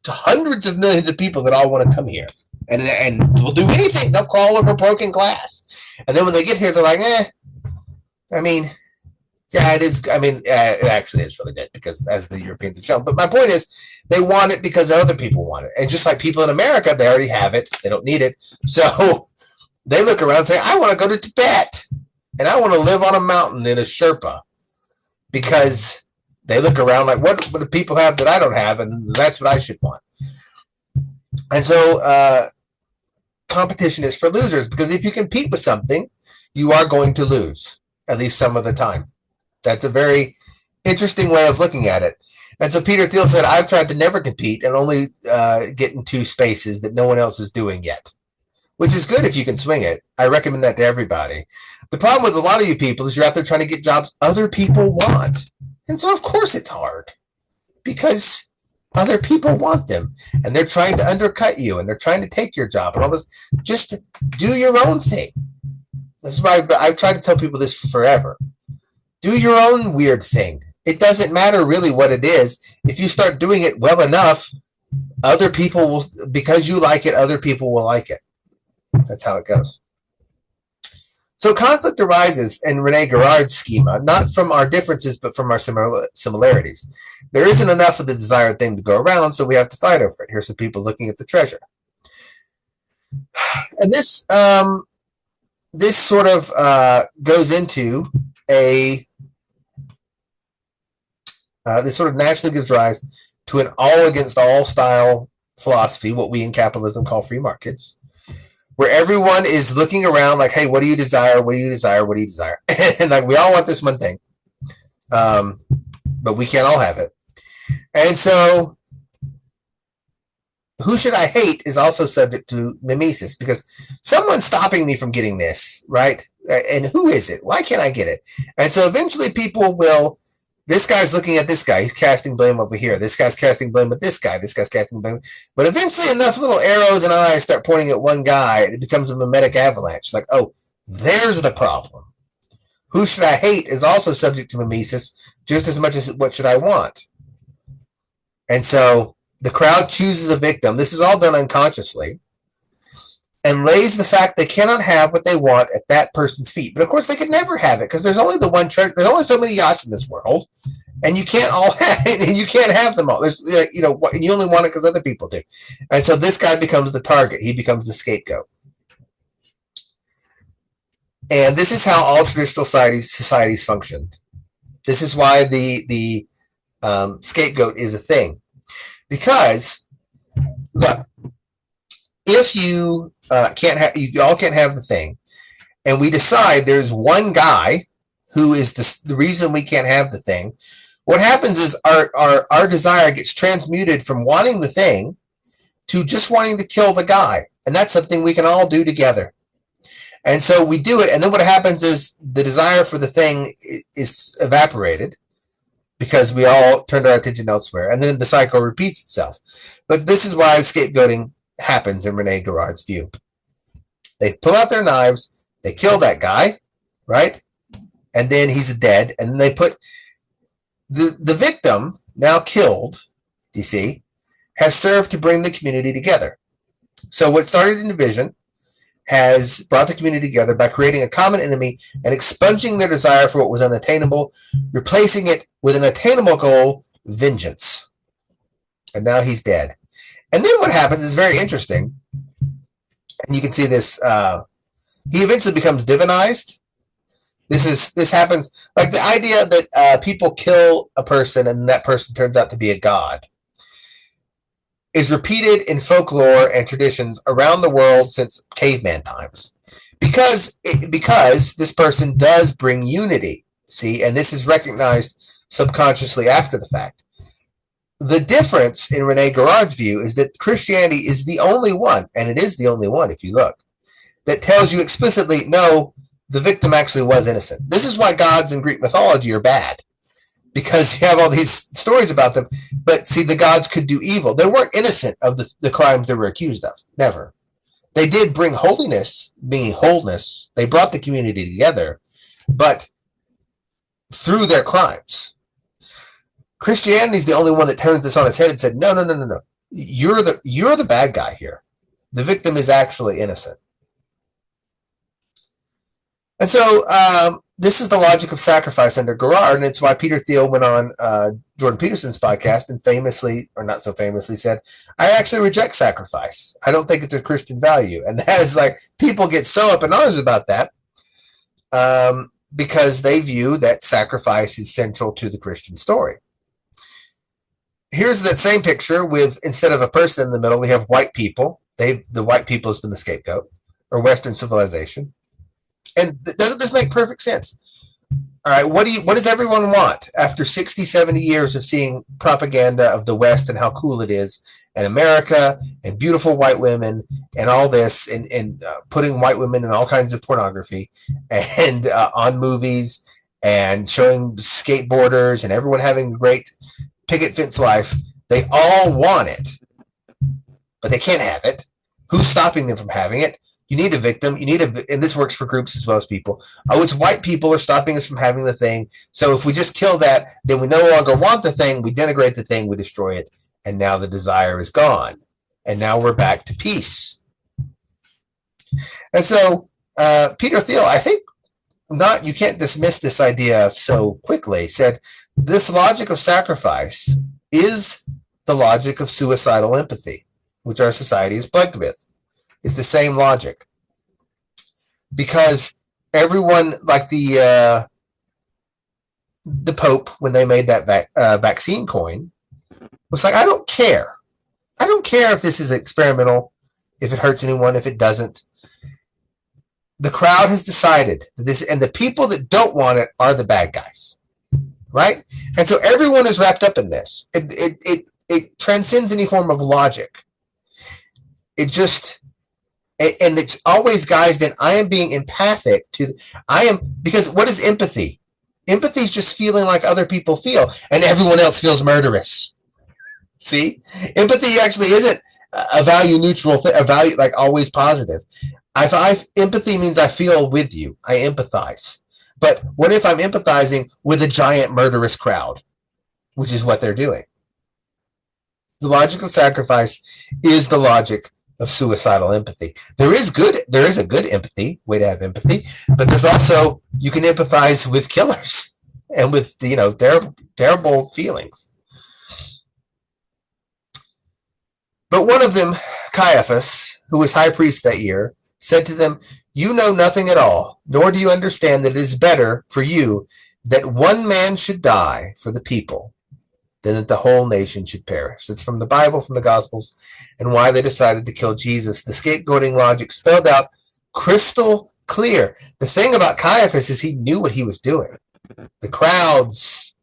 S2: hundreds of millions of people that all want to come here. And will do anything. They'll crawl over broken glass. And then when they get here, they're like, I mean, yeah, it is. I mean, it actually is really good, because as the Europeans have shown. But my point is, they want it because other people want it. And just like people in America, they already have it. They don't need it. So they look around and say, I want to go to Tibet. And I want to live on a mountain in a Sherpa. Because They look around like, what do people have that I don't have? And that's what I should want. And so competition is for losers, because if you compete with something, you are going to lose, at least some of the time. That's a very interesting way of looking at it. And so Peter Thiel said, I've tried to never compete and only get into spaces that no one else is doing yet, which is good if you can swing it. I recommend that to everybody. The problem with a lot of you people is you're out there trying to get jobs other people want. And so, of course, it's hard because other people want them and they're trying to undercut you and they're trying to take your job and all this. Just do your own thing. This is why I've tried to tell people this forever. Do your own weird thing. It doesn't matter really what it is. If you start doing it well enough, other people will, because you like it, other people will like it. That's how it goes. So conflict arises in René Girard's schema, not from our differences, but from our similarities. There isn't enough of the desired thing to go around, so we have to fight over it. Here's some people looking at the treasure. And this sort of goes into this sort of naturally gives rise to an all against all style philosophy, what we in capitalism call free markets, where everyone is looking around like, hey, what do you desire? What do you desire? What do you desire? And like, we all want this one thing, but we can't all have it. And so who should I hate is also subject to mimesis, because someone's stopping me from getting this, right? And who is it? Why can't I get it? And so eventually people will, this guy's looking at this guy. He's casting blame over here. This guy's casting blame at this guy. This guy's casting blame. But eventually enough little arrows and eyes start pointing at one guy, and it becomes a memetic avalanche. Like, oh, there's the problem. Who should I hate is also subject to mimesis just as much as what should I want. And so the crowd chooses a victim. This is all done unconsciously, and lays the fact they cannot have what they want at that person's feet. But of course, they could never have it because there's only the one treasure. There's only so many yachts in this world, and you can't all have it, and you can't have them all. There's, you only want it because other people do. And so this guy becomes the target. He becomes the scapegoat. And this is how all traditional societies functioned. This is why the scapegoat is a thing. Because, look, if you you all can't have the thing, and we decide there's one guy who is the reason we can't have the thing, what happens is our desire gets transmuted from wanting the thing to just wanting to kill the guy. And that's something we can all do together. And so we do it, and then what happens is the desire for the thing is evaporated because we all turned our attention elsewhere, and then the cycle repeats itself. But this is why scapegoating happens in René Girard's view. They pull out their knives, they kill that guy, right? And then he's dead, and then they put the victim, now killed, you see, has served to bring the community together. So what started in division has brought the community together by creating a common enemy and expunging their desire for what was unattainable, replacing it with an attainable goal, vengeance. And now he's dead. And then what happens is very interesting. And you can see this. He eventually becomes divinized. This happens, like the idea that people kill a person and that person turns out to be a god is repeated in folklore and traditions around the world since caveman times, because this person does bring unity. See, and this is recognized subconsciously after the fact. The difference in René Girard's view is that Christianity is the only one, and it is the only one if you look, that tells you explicitly, no, the victim actually was innocent. This is why gods in Greek mythology are bad, because you have all these stories about them. But see, the gods could do evil. They weren't innocent of the crimes they were accused of. Never. They did bring holiness, meaning wholeness. They brought the community together, but through their crimes. Christianity is the only one that turns this on its head and said, no. You're the bad guy here. The victim is actually innocent. And so this is the logic of sacrifice under Girard, and it's why Peter Theil went on Jordan Peterson's podcast and famously, or not so famously, said, I actually reject sacrifice. I don't think it's a Christian value. And that is like, people get so up in arms about that because they view that sacrifice is central to the Christian story. here's that same picture with, instead of a person in the middle, we have white people. The white people has been the scapegoat, or Western civilization. And doesn't this make perfect sense? All right, what does everyone want after 60, 70 years of seeing propaganda of the West and how cool it is, and America, and beautiful white women, and all this, and putting white women in all kinds of pornography, and on movies, and showing skateboarders, and everyone having a great picket fence life. They all want it, but they can't have it. Who's stopping them from having it? You need a victim. And this works for groups as well as people. Oh, it's white people are stopping us from having the thing. So if we just kill that, then we no longer want the thing. We denigrate the thing. We destroy it. And now the desire is gone. And now we're back to peace. And so Peter Thiel, I think you can't dismiss this idea so quickly, said this logic of sacrifice is the logic of suicidal empathy, which our society is plagued with. Is the same logic, because everyone, like the Pope, when they made that vaccine coin, was like, I don't care if this is experimental, if it hurts anyone, if it doesn't. The crowd has decided that this, and the people that don't want it are the bad guys, right? And so everyone is wrapped up in this. It transcends any form of logic. It just, and it's always guised in, I am being empathic because what is empathy? Empathy is just feeling like other people feel, and everyone else feels murderous. See? Empathy actually isn't a value neutral thing, a value like always positive. Empathy means I feel with you. I empathize. But what if I'm empathizing with a giant murderous crowd, which is what they're doing? The logic of sacrifice is the logic of suicidal empathy. There is a good empathy, way to have empathy, but there's also, you can empathize with killers and with, terrible feelings. But one of them, Caiaphas, who was high priest that year, said to them, you know nothing at all, nor do you understand that it is better for you that one man should die for the people than that the whole nation should perish. It's from the Bible, from the Gospels, and why they decided to kill Jesus. The scapegoating logic spelled out crystal clear. The thing about Caiaphas is he knew what he was doing. The crowds,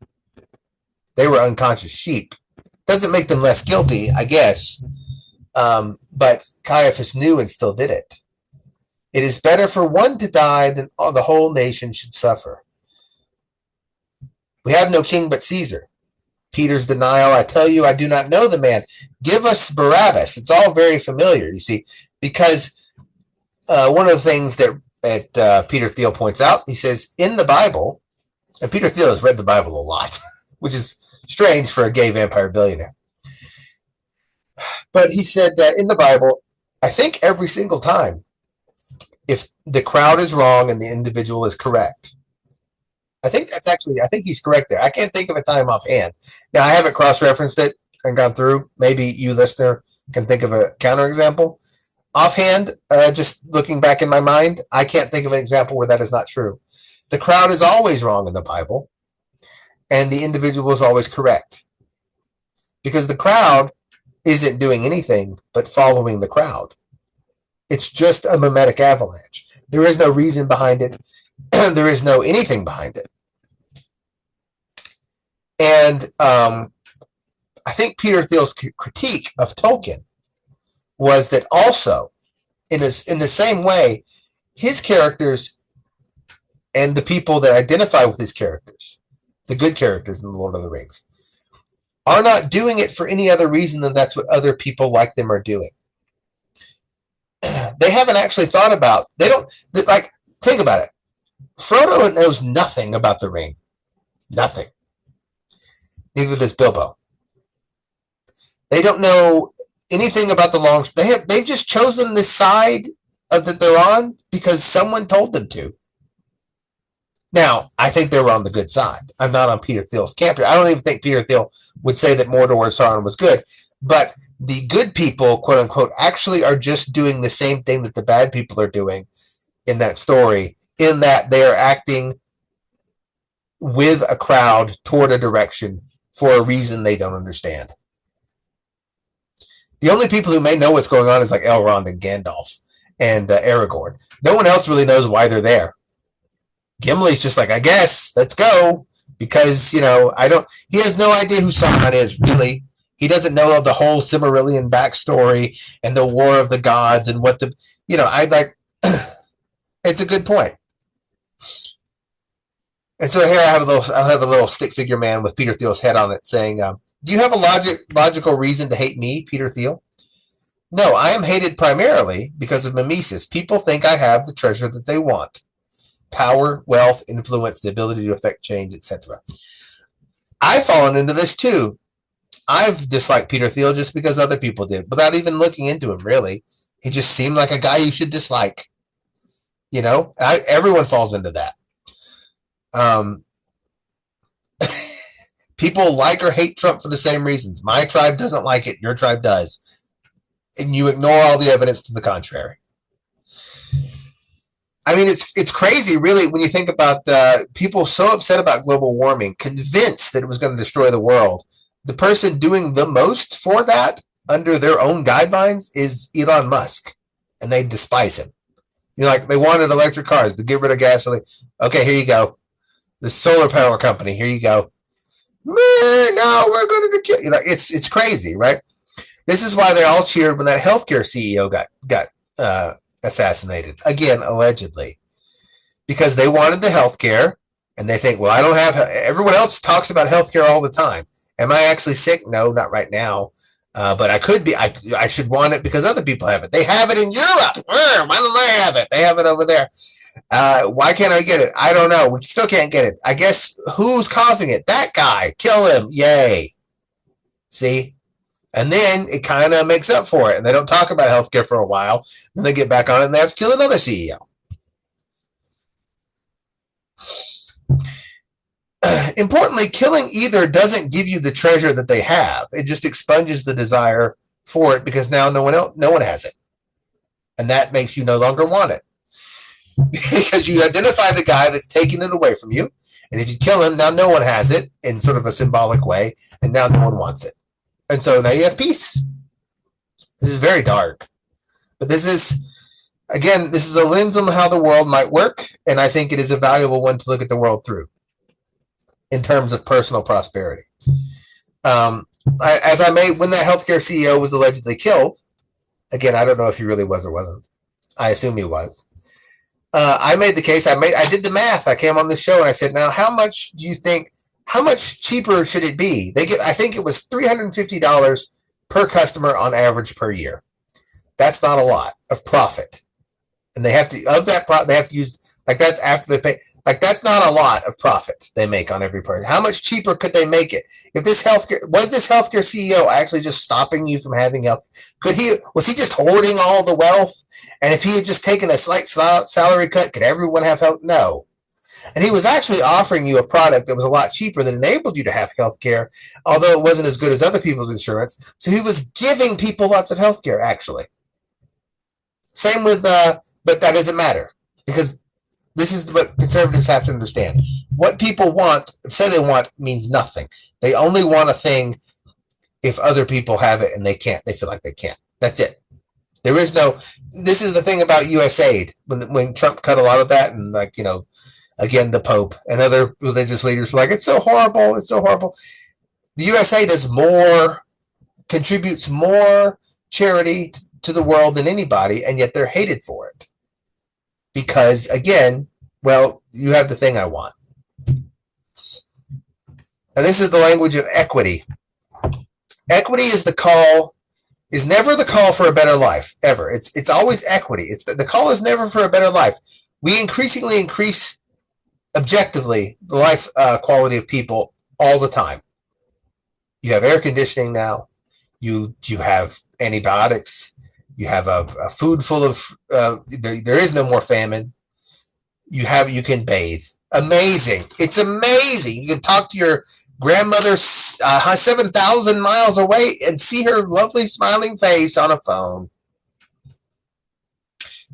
S2: they were unconscious sheep. Doesn't make them less guilty, I guess, but Caiaphas knew and still did it. It is better for one to die than the whole nation should suffer. We have no king but Caesar. Peter's denial, I tell you, I do not know the man. Give us Barabbas. It's all very familiar, you see, because one of the things that Peter Theil points out, he says, in the Bible, and Peter Theil has read the Bible a lot, which is strange for a gay vampire billionaire. But he said that in the Bible, I think every single time, if the crowd is wrong and the individual is correct, I think he's correct there. I can't think of a time offhand. Now, I haven't cross-referenced it and gone through. Maybe you, listener, can think of a counterexample. Offhand, just looking back in my mind, I can't think of an example where that is not true. The crowd is always wrong in the Bible, and the individual is always correct. Because the crowd isn't doing anything but following the crowd. It's just a memetic avalanche. There is no reason behind it. There is no anything behind it. And I think Peter Thiel's critique of Tolkien was that also, in the same way, his characters and the people that identify with his characters, the good characters in The Lord of the Rings, are not doing it for any other reason than that's what other people like them are doing. They haven't actually thought about, think about it. Frodo knows nothing about the ring. Nothing. Neither does Bilbo. They don't know anything about the long... They've just chosen this side that they're on because someone told them to. Now, I think they were on the good side. I'm not on Peter Thiel's camp here. I don't even think Peter Thiel would say that Mordor or Sauron was good. But the good people, quote unquote, actually are just doing the same thing that the bad people are doing in that story, in that they are acting with a crowd toward a direction for a reason they don't understand. The only people who may know what's going on is like Elrond and Gandalf and Aragorn. No one else really knows why they're there. Gimli's just like, I guess, let's go. Because, you know, he has no idea who Sauron is, really. He doesn't know of the whole Silmarillion backstory and the War of the Gods and what the, you know, it's a good point. And so here I'll have a little stick figure man with Peter Thiel's head on it saying, do you have a logical reason to hate me, Peter Thiel? No, I am hated primarily because of mimesis. People think I have the treasure that they want. Power, wealth, influence, the ability to affect change, etc. I've fallen into this too. I've disliked Peter Thiel just because other people did, without even looking into him, really. He just seemed like a guy you should dislike. You know, everyone falls into that. People like or hate Trump for the same reasons. My tribe doesn't like it. Your tribe does. And you ignore all the evidence to the contrary. I mean, it's crazy, really, when you think about people so upset about global warming, convinced that it was going to destroy the world. The person doing the most for that under their own guidelines is Elon Musk, and they despise him. You know, like they wanted electric cars to get rid of gasoline. Okay, here you go. The solar power company, here you go. No, we're going to kill you. Like, it's crazy, right? This is why they all cheered when that healthcare CEO got assassinated. Again, allegedly. Because they wanted the healthcare, and they think, well, I don't have... Everyone else talks about healthcare all the time. Am I actually sick? No, not right now. But I could be. I should want it because other people have it. They have it in Europe. Why don't I have it? They have it over there. Why can't I get it? I don't know. We still can't get it. I guess who's causing it? That guy. Kill him. Yay. See? And then it kind of makes up for it. And they don't talk about healthcare for a while. Then they get back on it and they have to kill another CEO. Importantly, killing either doesn't give you the treasure that they have. It just expunges the desire for it because now no one has it. And that makes you no longer want it. Because you identify the guy that's taking it away from you. And if you kill him, now no one has it in sort of a symbolic way. And now no one wants it. And so now you have peace. This is very dark. But this is, again, this is a lens on how the world might work. And I think it is a valuable one to look at the world through in terms of personal prosperity. When that healthcare CEO was allegedly killed, again, I don't know if he really was or wasn't. I assume he was. I made the case. I did the math. I came on this show and I said, now, how much cheaper should it be? I think it was $350 per customer on average per year. That's not a lot of profit. And they have to use, like, that's after they pay, like, that's not a lot of profit they make on every person. How much cheaper could they make it? If this healthcare CEO actually just stopping you from having health? Was he just hoarding all the wealth? And if he had just taken a slight salary cut, could everyone have health? No. And he was actually offering you a product that was a lot cheaper that enabled you to have healthcare, although it wasn't as good as other people's insurance. So he was giving people lots of healthcare, actually. Same with, but that doesn't matter because this is what conservatives have to understand. What people say they want means nothing. They only want a thing if other people have it and they can't. They feel like they can't. That's it. There is no. This is the thing about USAID. When Trump cut a lot of that, and like, you know, again, the Pope and other religious leaders were like, it's so horrible. It's so horrible. The USA contributes more charity to the world than anybody, and yet they're hated for it. Because, again, well, you have the thing I want. And this is the language of equity. Equity is never the call for a better life, ever. It's always equity. The call is never for a better life. We increasingly increase objectively the life quality of people all the time. You have air conditioning now. You have antibiotics. You have a food full of, there is no more famine. You can bathe. Amazing. It's amazing. You can talk to your grandmother 7,000 miles away and see her lovely smiling face on a phone.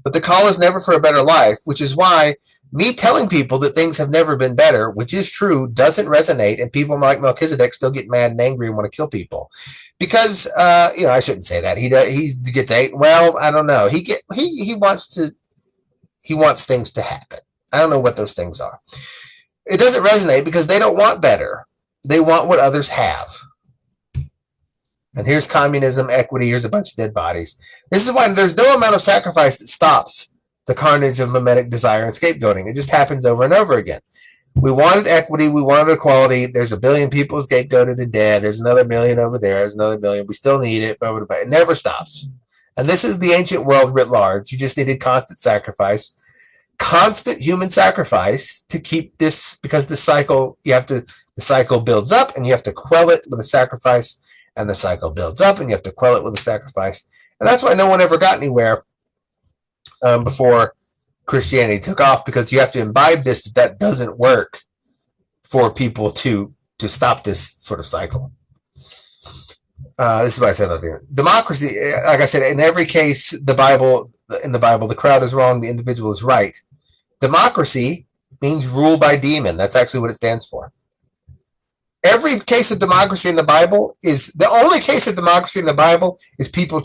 S2: But the call is never for a better life, which is why me telling people that things have never been better, which is true, doesn't resonate, and people like Melchizedek still get mad and angry and want to kill people because I shouldn't say that. He gets eight. Well, I don't know. He wants things to happen. I don't know what those things are. It doesn't resonate because they don't want better. They want what others have. And here's communism, equity. Here's a bunch of dead bodies. This is why there's no amount of sacrifice that stops the carnage of memetic desire and scapegoating. It just happens over and over again. We wanted equity. We wanted equality. There's a billion people scapegoated and dead. There's another million over there. There's another million. We still need it. Blah, blah, blah. It never stops. And this is the ancient world writ large. You just needed constant sacrifice, constant human sacrifice to keep this, because the cycle builds up and you have to quell it with a sacrifice, and the cycle builds up and you have to quell it with a sacrifice. And that's why no one ever got anywhere before Christianity took off, because you have to imbibe this, that doesn't work for people to stop this sort of cycle. This is what I said earlier. Democracy, like I said, in every case, in the Bible, the crowd is wrong, the individual is right. Democracy means rule by demon. That's actually what it stands for. Every case of democracy in the Bible is, the only case of democracy in the Bible is people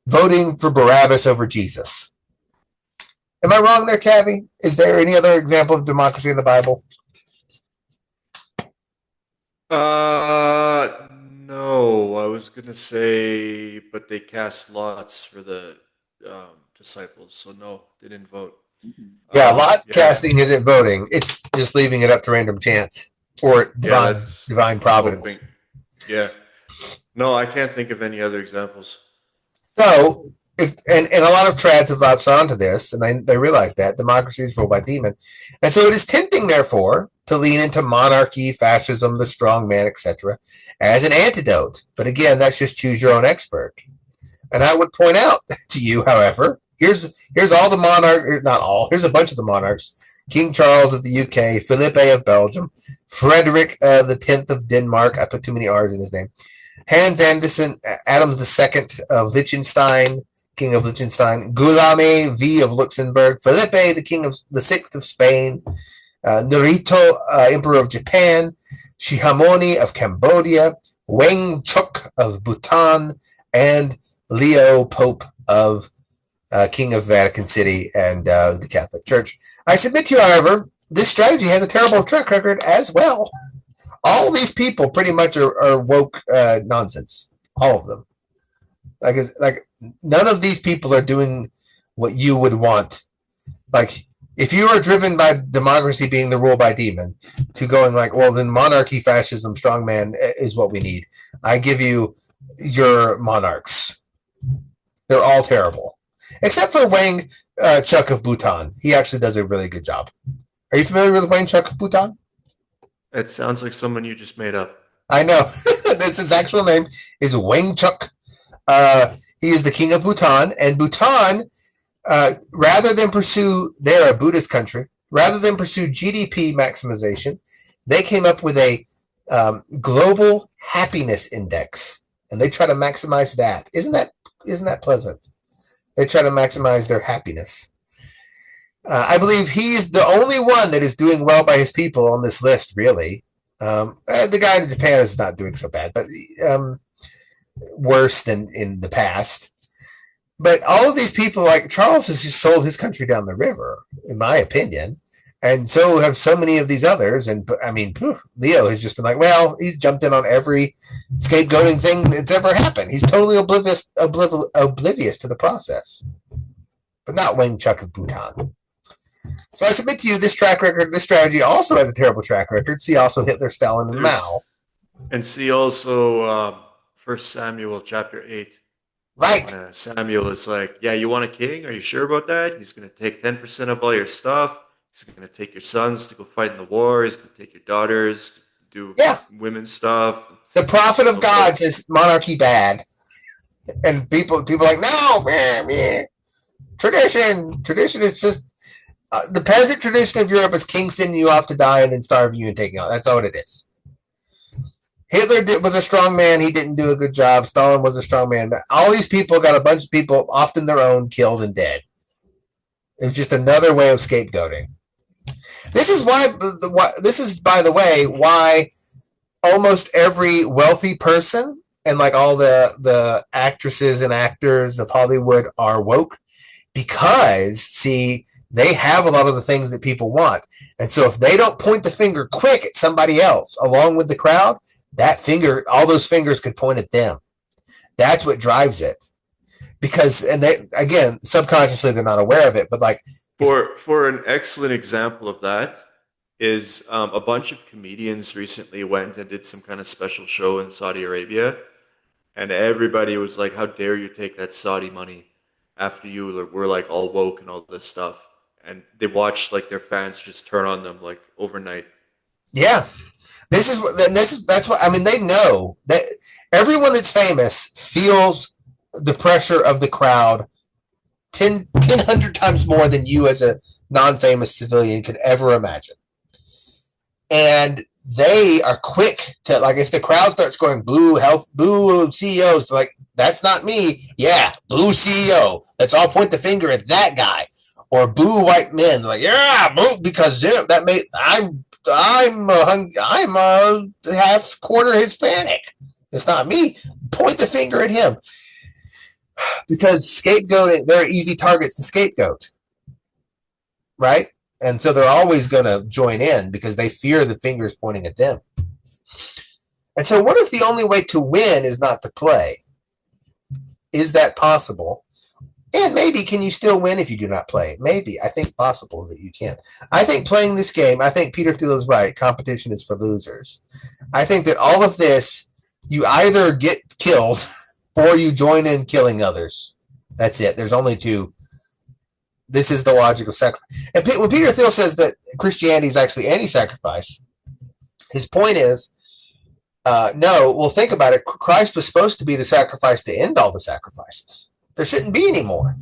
S2: voting for Barabbas over Jesus. Am I wrong there, Cavi? Is there any other example of democracy in the Bible?
S4: No, I was gonna say, but they cast lots for the disciples, so no, they didn't vote.
S2: Yeah, lot casting isn't voting. It's just leaving it up to random chance or divine providence.
S4: Hoping. Yeah. No, I can't think of any other examples.
S2: So, and a lot of trads have latched onto this, and they realize that democracy is ruled by demon. And so it is tempting, therefore, to lean into monarchy, fascism, the strong man, etc., as an antidote. But again, that's just choose your own expert. And I would point out to you, however, here's all the monarchs, not all, here's a bunch of the monarchs. King Charles of the UK, Philippe of Belgium, Frederick the 10th of Denmark, I put too many R's in his name, Hans Andersen, Adams II of Liechtenstein, King of Liechtenstein, Guillaume V of Luxembourg, Felipe, the King of the 6th of Spain, Naruhito, Emperor of Japan, Shihamoni of Cambodia, Wang Chuk of Bhutan, and Leo, Pope of King of Vatican City and the Catholic Church. I submit to you, however, this strategy has a terrible track record as well. All these people pretty much are woke nonsense. All of them. Like none of these people are doing what you would want. Like, if you are driven by democracy being the rule by demon to going like, well, then monarchy, fascism, strongman is what we need. I give you your monarchs. They're all terrible. Except for Wang Chuk of Bhutan. He actually does a really good job. Are you familiar with Wang Chuk of Bhutan?
S4: It sounds like someone you just made up.
S2: I know. His actual name is Wang Chuk. He is the king of Bhutan, and Bhutan, rather than pursue, they're a Buddhist country, rather than pursue GDP maximization, they came up with a global happiness index, and they try to maximize that. Isn't that pleasant? They try to maximize their happiness. I believe he's the only one that is doing well by his people on this list, really. The guy in Japan is not doing so bad, but worse than in the past. But all of these people, like Charles, has just sold his country down the river, in my opinion. And so have so many of these others. And I mean, Leo has just been like, well, he's jumped in on every scapegoating thing that's ever happened. He's totally oblivious to the process. But not Wang Chuk of Bhutan. So I submit to you, this track record, this strategy also has a terrible track record. See also Hitler, Stalin, and Mao.
S4: And see also 1 Samuel chapter 8.
S2: Right.
S4: Samuel is like, yeah, you want a king? Are you sure about that? He's going to take 10% of all your stuff. He's going to take your sons to go fight in the war. He's going to take your daughters to do women's stuff.
S2: The prophet of God says monarchy bad. And people are like, no, man. Tradition is just, the peasant tradition of Europe is king sending you off to die and then starve you and taking out. That's all it is. Hitler was a strong man. He didn't do a good job. Stalin was a strong man. All these people got a bunch of people, often their own, killed and dead. It was just another way of scapegoating. This is why. This is, by the way, why almost every wealthy person and like all the actresses and actors of Hollywood are woke, because see, they have a lot of the things that people want, and so if they don't point the finger quick at somebody else along with the crowd, that finger, all those fingers could point at them. That's what drives it. Because, and they, again, subconsciously they're not aware of it, but like
S4: for an excellent example of that is a bunch of comedians recently went and did some kind of special show in Saudi Arabia, and everybody was like, "How dare you take that Saudi money after you were like all woke and all this stuff?" And they watched like their fans just turn on them like overnight.
S2: Yeah, that's what I mean. They know that everyone that's famous feels the pressure of the crowd 100 times more than you as a non-famous civilian could ever imagine. And they are quick to, like, if the crowd starts going, boo, health, boo, CEOs, like, that's not me. Yeah, boo, CEO. Let's all point the finger at that guy. Or boo, white men. Like, yeah, boo, because that made, I'm a half quarter Hispanic. It's not me. Point the finger at him. Because scapegoating, they're easy targets to scapegoat, right? And so they're always going to join in because they fear the fingers pointing at them. And so what if the only way to win is not to play? Is that possible? And maybe, can you still win if you do not play? Maybe. I think possible that you can. I think playing this game, I think Peter Thiel is right. Competition is for losers. I think that all of this, you either get killed or you join in killing others. That's it. There's only two. This is the logic of sacrifice. And when Peter Thiel says that Christianity is actually anti-sacrifice, his point is, no, well, think about it. Christ was supposed to be the sacrifice to end all the sacrifices. There shouldn't be any more.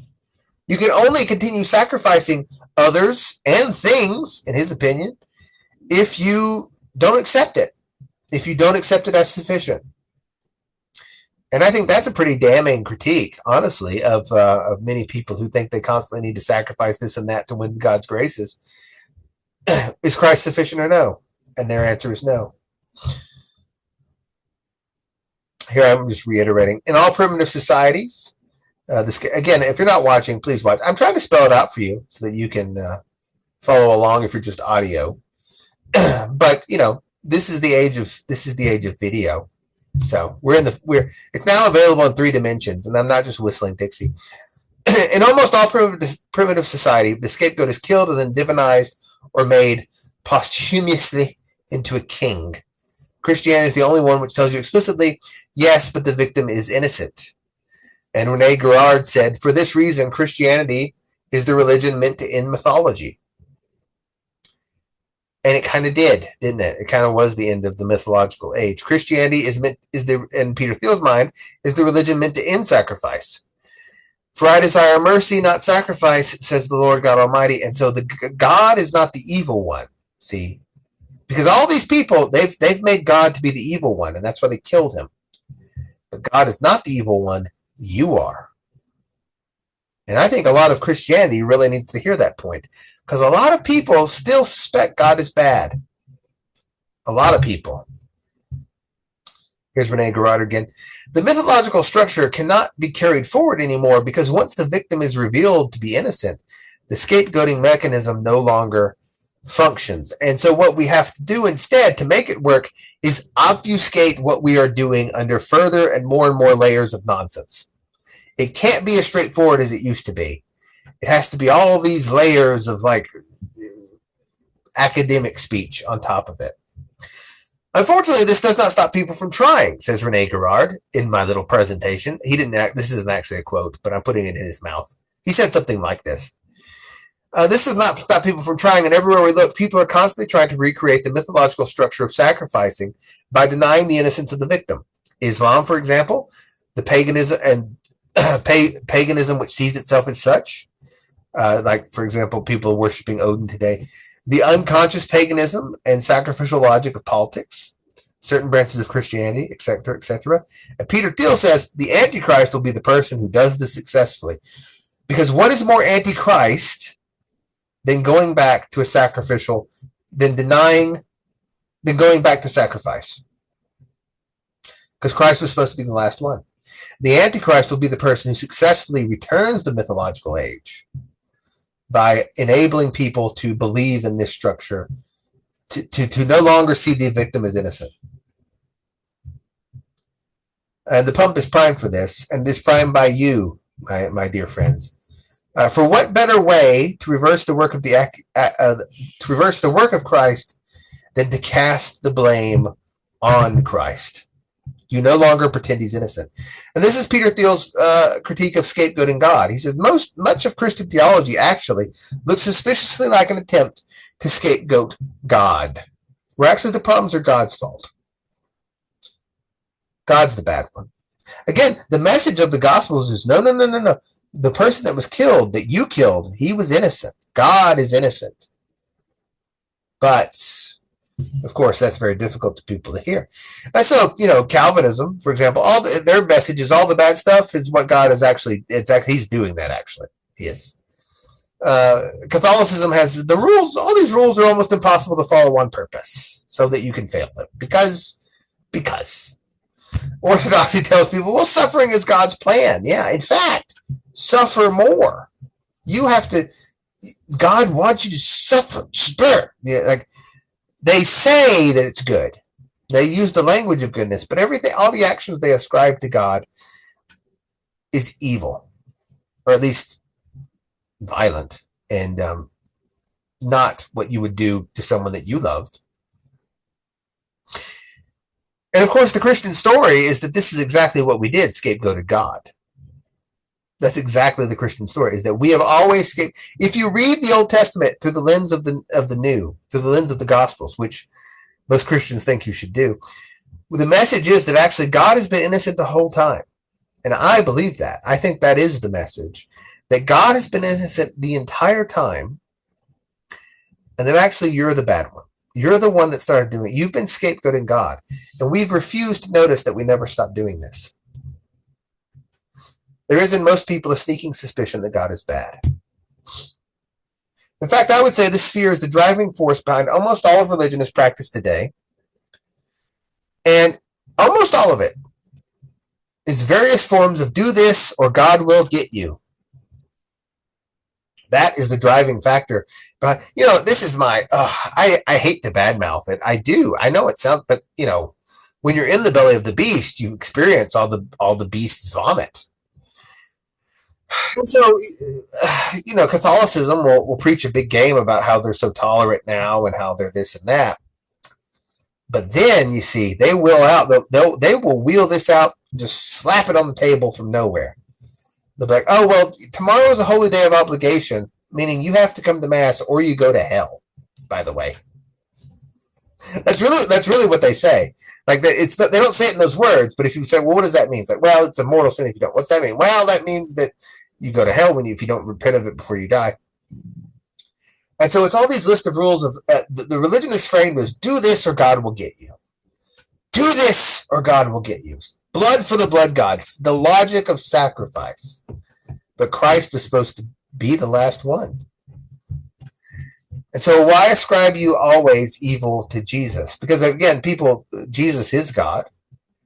S2: You can only continue sacrificing others and things, in his opinion, if you don't accept it, if you don't accept it as sufficient. And I think that's a pretty damning critique, honestly, of many people who think they constantly need to sacrifice this and that to win God's graces. Is Christ sufficient or no? And their answer is no. Here I'm just reiterating. In all primitive societies, again, if you're not watching, please watch. I'm trying to spell it out for you so that you can follow along if you're just audio. But you know, this is the age of video. So it's now available in 3 dimensions, and I'm not just whistling Dixie. In almost all primitive society, the scapegoat is killed and then divinized or made posthumously into a king. Christianity is the only one which tells you explicitly, yes, but the victim is innocent. And René Girard said, for this reason, Christianity is the religion meant to end mythology. And it kind of did, didn't it? It kind of was the end of the mythological age. Christianity in Peter Thiel's mind, is the religion meant to end sacrifice. For I desire mercy, not sacrifice, says the Lord God Almighty. And so God is not the evil one, see? Because all these people, they've made God to be the evil one, and that's why they killed him. But God is not the evil one, you are. And I think a lot of Christianity really needs to hear that point. Because a lot of people still suspect God is bad. A lot of people. Here's René Girard again. The mythological structure cannot be carried forward anymore because once the victim is revealed to be innocent, the scapegoating mechanism no longer functions. And so what we have to do instead to make it work is obfuscate what we are doing under further and more layers of nonsense. It can't be as straightforward as it used to be. It has to be all these layers of like academic speech on top of it. Unfortunately, this does not stop people from trying, says René Girard in my little presentation. This isn't actually a quote, but I'm putting it in his mouth. He said something like this. This does not stop people from trying, and everywhere we look, people are constantly trying to recreate the mythological structure of sacrificing by denying the innocence of the victim. Islam, for example, the paganism and paganism which sees itself as such, like, for example, people worshiping Odin today, the unconscious paganism and sacrificial logic of politics, certain branches of Christianity, etc., etc. And Peter Thiel says the Antichrist will be the person who does this successfully. Because what is more Antichrist then going back to a sacrificial, then going back to sacrifice. Because Christ was supposed to be the last one. The Antichrist will be the person who successfully returns the mythological age by enabling people to believe in this structure, to no longer see the victim as innocent. And the pump is primed for this, and it is primed by you, my dear friends. For what better way to reverse the work of Christ than to cast the blame on Christ? You no longer pretend he's innocent. And this is Peter Thiel's critique of scapegoating God. He says much of Christian theology actually looks suspiciously like an attempt to scapegoat God, where actually the problems are God's fault. God's the bad one. Again, the message of the Gospels is no. The person that was killed, that you killed, he was innocent. God is innocent. But, of course, that's very difficult to people to hear. And so, Calvinism, for example, their message is all the bad stuff is what God is actually, he's doing that actually. He is. Catholicism has the rules, all these rules are almost impossible to follow on purpose so that you can fail them. Because. Orthodoxy tells people, well, suffering is God's plan. Yeah, in fact, suffer more. God wants you to suffer. Yeah, like they say that it's good. They use the language of goodness, but all the actions they ascribe to God is evil, or at least violent, and not what you would do to someone that you loved. And of course, the Christian story is that this is exactly what we did, scapegoated God. That's exactly the Christian story, is that we have always if you read the Old Testament through the lens of the New, through the lens of the Gospels, which most Christians think you should do, the message is that actually God has been innocent the whole time. And I believe that. I think that is the message, that God has been innocent the entire time, and that actually you're the bad one. You're the one that started doing it. You've been scapegoating God. And we've refused to notice that we never stopped doing this. There is in most people a sneaking suspicion that God is bad. In fact, I would say this fear is the driving force behind almost all of religion as practiced today. And almost all of it is various forms of do this or God will get you. That is the driving factor. But, this is I hate to badmouth it. I do. I know it sounds, but, when you're in the belly of the beast, you experience all the beast's vomit. And so, Catholicism will preach a big game about how they're so tolerant now and how they're this and that. But then, you see, they will wheel this out, just slap it on the table from nowhere. They'll be like, oh, well, tomorrow is a holy day of obligation, meaning you have to come to Mass or you go to hell, by the way. That's really what they say. Like, they don't say it in those words, but if you say, well, what does that mean? It's like, well, it's a mortal sin if you don't. What's that mean? Well, that means that you go to hell if you don't repent of it before you die. And so it's all these list of rules of the religion is framed as do this or God will get you. Do this or God will get you. Blood for the blood god. It's the logic of sacrifice. But Christ was supposed to be the last one. And so why ascribe you always evil to Jesus? Because again, Jesus is God,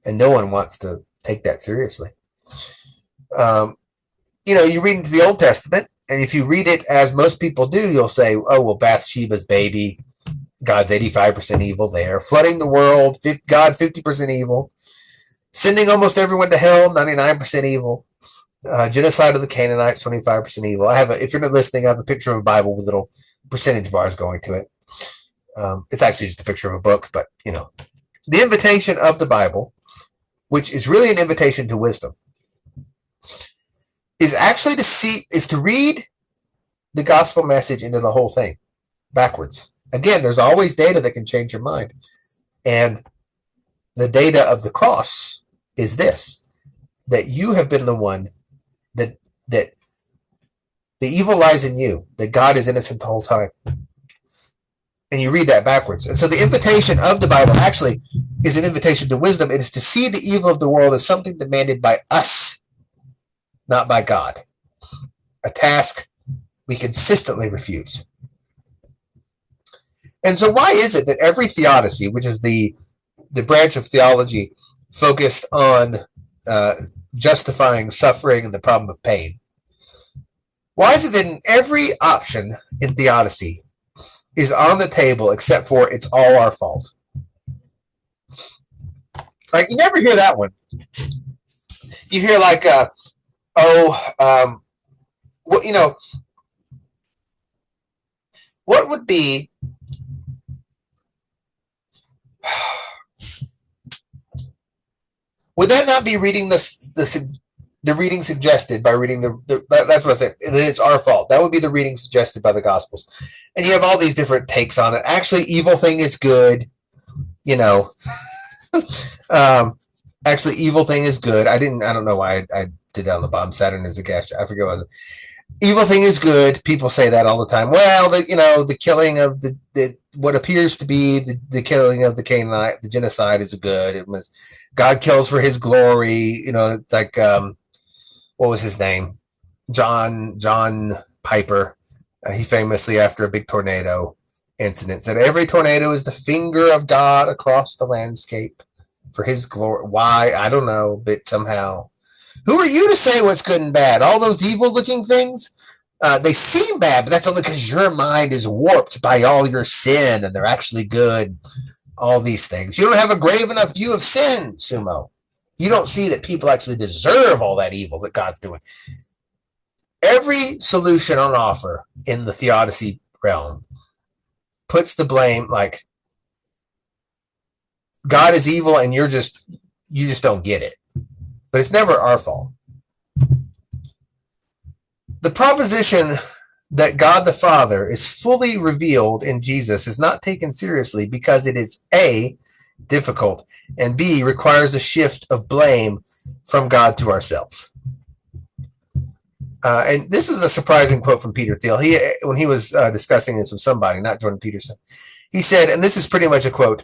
S2: and no one wants to take that seriously. You read into the Old Testament, and if you read it as most people do, you'll say, oh, well, Bathsheba's baby, God's 85% evil there. Flooding the world, God 50% evil. Sending almost everyone to hell, 99% evil. Genocide of the Canaanites, 25% evil. If you're not listening, I have a picture of a Bible with little percentage bars going to it. It's actually just a picture of a book, but, the invitation of the Bible, which is really an invitation to wisdom, is actually to read the gospel message into the whole thing backwards. Again, there's always data that can change your mind. And the data of the cross is this, that you have been the one that the evil lies in you, that God is innocent the whole time. And you read that backwards. And so the invitation of the Bible actually is an invitation to wisdom. It is to see the evil of the world as something demanded by us, not by God. A task we consistently refuse. And so why is it that every theodicy, which is the branch of theology focused on justifying suffering and the problem of pain, why is it that in every option in theodicy is on the table except for it's all our fault? Like, you never hear that one. You hear like, what, you know, what would be, would that not be reading the reading suggested by reading that's what I'm saying. It's our fault. That would be the reading suggested by the Gospels. And you have all these different takes on it. Actually, evil thing is good. You know, actually, evil thing is good. I don't know why I did that on the bottom. Saturn is a gas. I forget what it was. Evil thing is good. People say that all the time. Well, the killing of the what appears to be the killing of the Canaanite, the genocide is good. It was God kills for his glory. You know, like what was his name? John Piper. He famously, after a big tornado incident, said every tornado is the finger of God across the landscape for his glory. Why? I don't know, but somehow. Who are you to say what's good and bad? All those evil-looking things, they seem bad, but that's only because your mind is warped by all your sin, and they're actually good. All these things. You don't have a grave enough view of sin, Sumo. You don't see that people actually deserve all that evil that God's doing. Every solution on offer in the theodicy realm puts the blame like God is evil and you just don't get it. But it's never our fault. The proposition that God the Father is fully revealed in Jesus is not taken seriously because it is A, difficult, and B, requires a shift of blame from God to ourselves. And this is a surprising quote from Peter Thiel. When he was discussing this with somebody, not Jordan Peterson, he said, and this is pretty much a quote,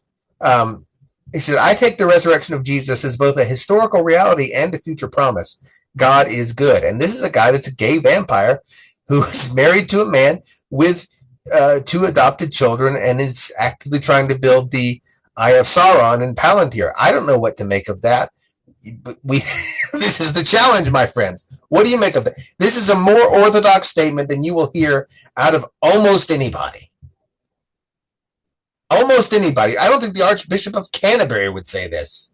S2: he said, I take the resurrection of Jesus as both a historical reality and a future promise. God is good. And this is a guy that's a gay vampire who is married to a man with 2 adopted children and is actively trying to build the Eye of Sauron in Palantir. I don't know what to make of that. But this is the challenge, my friends. What do you make of that? This is a more orthodox statement than you will hear out of almost anybody. Almost anybody. I don't think the Archbishop of Canterbury would say this.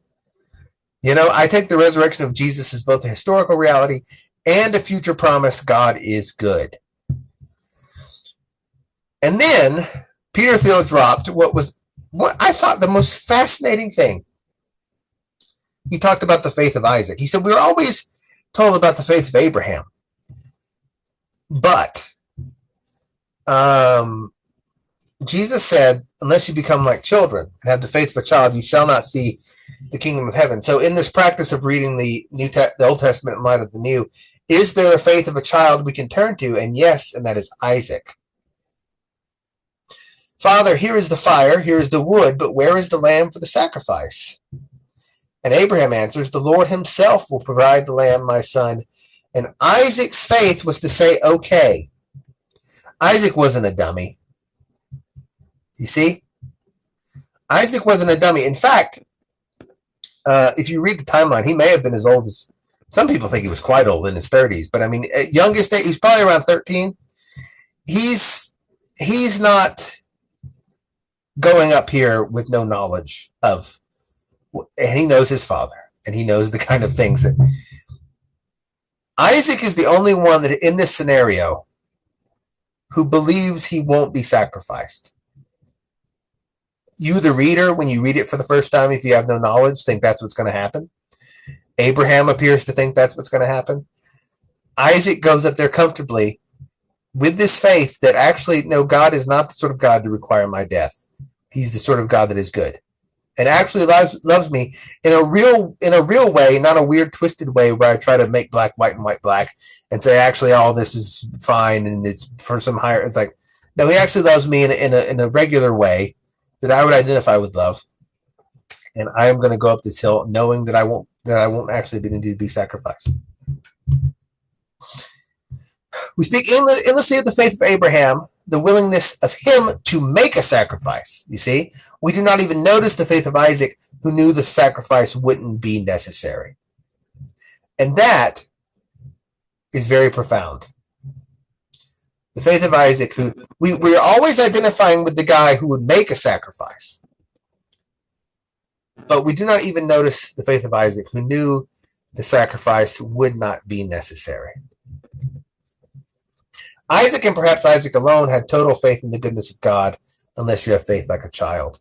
S2: I take the resurrection of Jesus as both a historical reality and a future promise. God is good. And then Peter Thiel dropped what I thought the most fascinating thing. He talked about the faith of Isaac. He said, we were always told about the faith of Abraham. But Jesus said, unless you become like children and have the faith of a child, you shall not see the kingdom of heaven. So in this practice of reading the Old Testament in light of the New, is there a faith of a child we can turn to? And yes, and that is Isaac. Father, here is the fire, here is the wood, but where is the lamb for the sacrifice? And Abraham answers, the Lord himself will provide the lamb, my son. And Isaac's faith was to say, okay. Isaac wasn't a dummy. You see? Isaac wasn't a dummy. In fact, if you read the timeline, he may have been as old as, some people think he was quite old, in his 30s. But I mean, at youngest age, he's probably around 13. He's not going up here with no knowledge of, and he knows his father, and he knows the kind of things that Isaac is the only one that in this scenario who believes he won't be sacrificed. You, the reader, when you read it for the first time, if you have no knowledge, think that's what's going to happen. Abraham appears to think that's what's going to happen. Isaac goes up there comfortably with this faith that actually, no, God is not the sort of God to require my death. He's the sort of God that is good. And actually loves me in a real way, not a weird, twisted way where I try to make black white and white black and say, actually, all this is fine and it's for some higher. It's like, no, he actually loves me in a regular way that I would identify with love. And I am going to go up this hill knowing that I won't actually need to be sacrificed. We speak endlessly of the faith of Abraham, the willingness of him to make a sacrifice. You see, we do not even notice the faith of Isaac, who knew the sacrifice wouldn't be necessary. And that is very profound. The faith of Isaac, who we're always identifying with the guy who would make a sacrifice. But we do not even notice the faith of Isaac, who knew the sacrifice would not be necessary. Isaac, and perhaps Isaac alone, had total faith in the goodness of God, unless you have faith like a child.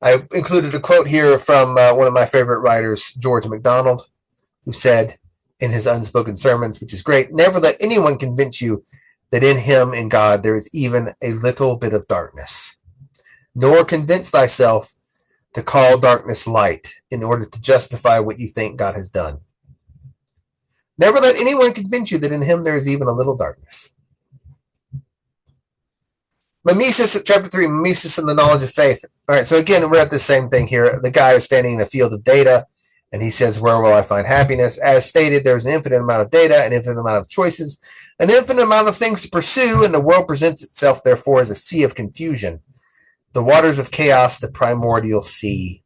S2: I included a quote here from one of my favorite writers, George MacDonald, who said in his Unspoken Sermons, which is great, "Never let anyone convince you that in him, in God, there is even a little bit of darkness. Nor convince thyself to call darkness light in order to justify what you think God has done. Never let anyone convince you that in him there is even a little darkness." Mimesis at chapter 3, mimesis and the knowledge of faith. All right, so again, we're at the same thing here. The guy is standing in a field of data, and he says, "Where will I find happiness?" As stated, there's an infinite amount of data, an infinite amount of choices, an infinite amount of things to pursue, and the world presents itself, therefore, as a sea of confusion. The waters of chaos, the primordial sea.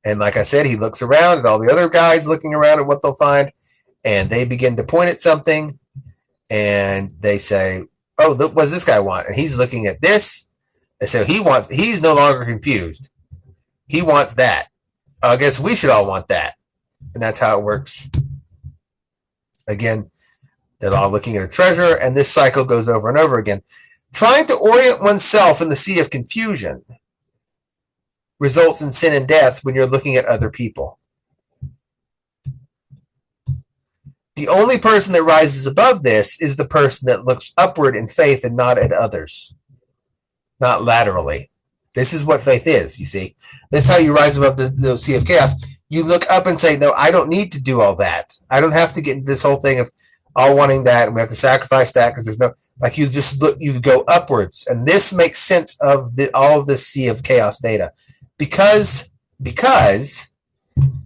S2: And like I said, he looks around at all the other guys looking around at what they'll find, and they begin to point at something, and they say, "Oh, look, what does this guy want?" And he's looking at this, and so he's no longer confused. He wants that. I guess we should all want that. And that's how it works. Again, they're all looking at a treasure, and this cycle goes over and over again. Trying to orient oneself in the sea of confusion results in sin and death when you're looking at other people. The only person that rises above this is the person that looks upward in faith and not at others, not laterally. This is what faith is, you see. That's how you rise above the sea of chaos. You look up and say, "No, I don't need to do all that. I don't have to get into this whole thing of all wanting that, and we have to sacrifice that because there's no," like you just look, you go upwards. And this makes sense of all of this sea of chaos data. Because,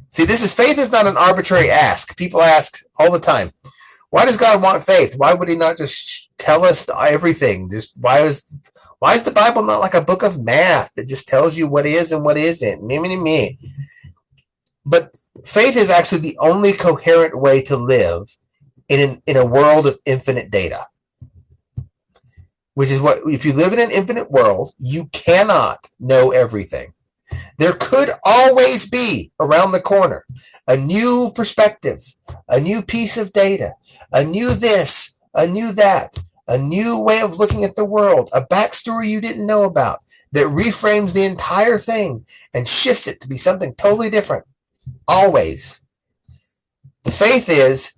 S2: see, faith is not an arbitrary ask. People ask all the time, why does God want faith? Why would he not just tell us everything? Just why is the Bible not like a book of math that just tells you what is and what isn't? Me. But faith is actually the only coherent way to live in a world of infinite data. Which is what, if you live in an infinite world, you cannot know everything. There could always be around the corner a new perspective, a new piece of data, a new this, a new that, a new way of looking at the world, a backstory you didn't know about that reframes the entire thing and shifts it to be something totally different. Always. The faith is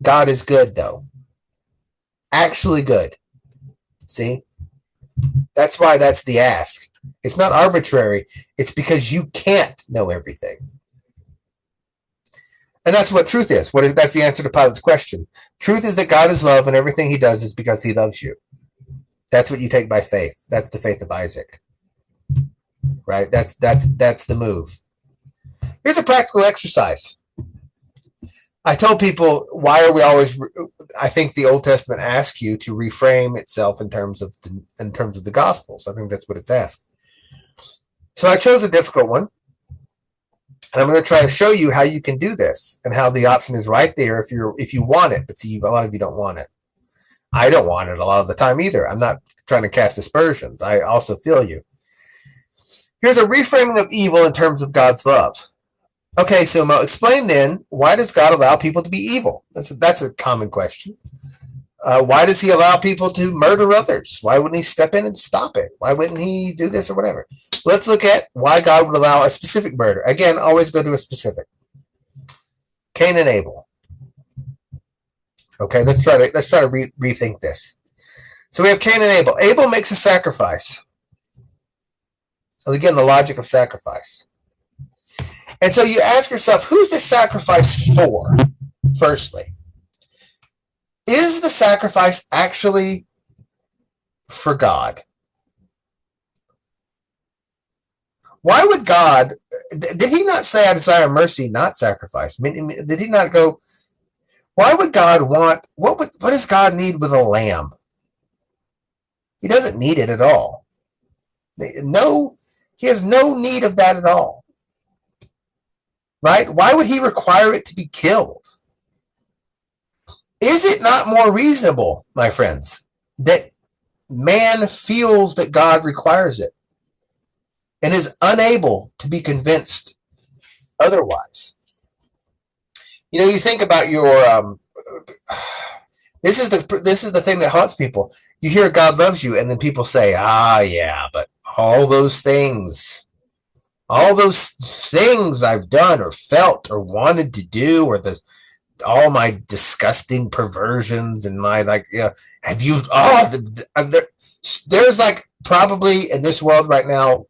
S2: God is good, though. Actually good. See? That's why that's the ask. It's not arbitrary. It's because you can't know everything. And that's what truth is. That's the answer to Pilate's question. Truth is that God is love, and everything he does is because he loves you. That's what you take by faith. That's the faith of Isaac. Right? That's the move. Here's a practical exercise. I told people, why are we always, I think the Old Testament asks you to reframe itself in terms of the Gospels. I think that's what it's asked. So I chose a difficult one, and I'm going to try to show you how you can do this and how the option is right there if you want it. But see, a lot of you don't want it. I don't want it a lot of the time either. I'm not trying to cast aspersions. I also feel you. Here's a reframing of evil in terms of God's love. Okay, so Mo, explain then, why does God allow people to be evil? That's a common question. Why does he allow people to murder others? Why wouldn't he step in and stop it? Why wouldn't he do this or whatever? Let's look at why God would allow a specific murder. Again, always go to a specific. Cain and Abel. Okay, let's try to rethink this. So we have Cain and Abel. Abel makes a sacrifice. And again, the logic of sacrifice. And so you ask yourself, who's this sacrifice for? Firstly, is the sacrifice actually for God? Why would God, did he not say, I desire mercy, not sacrifice? Did he not go, why would God want, what does God need with a lamb? He doesn't need it at all. No, he has no need of that at all. Right? Why would he require it to be killed? Is it not more reasonable, my friends, that man feels that God requires it and is unable to be convinced otherwise? You know, you think about your this is the thing that haunts people. You hear God loves you, and then people say, yeah, but all those things I've done or felt or wanted to do, or all my disgusting perversions and my have you? There's like probably in this world right now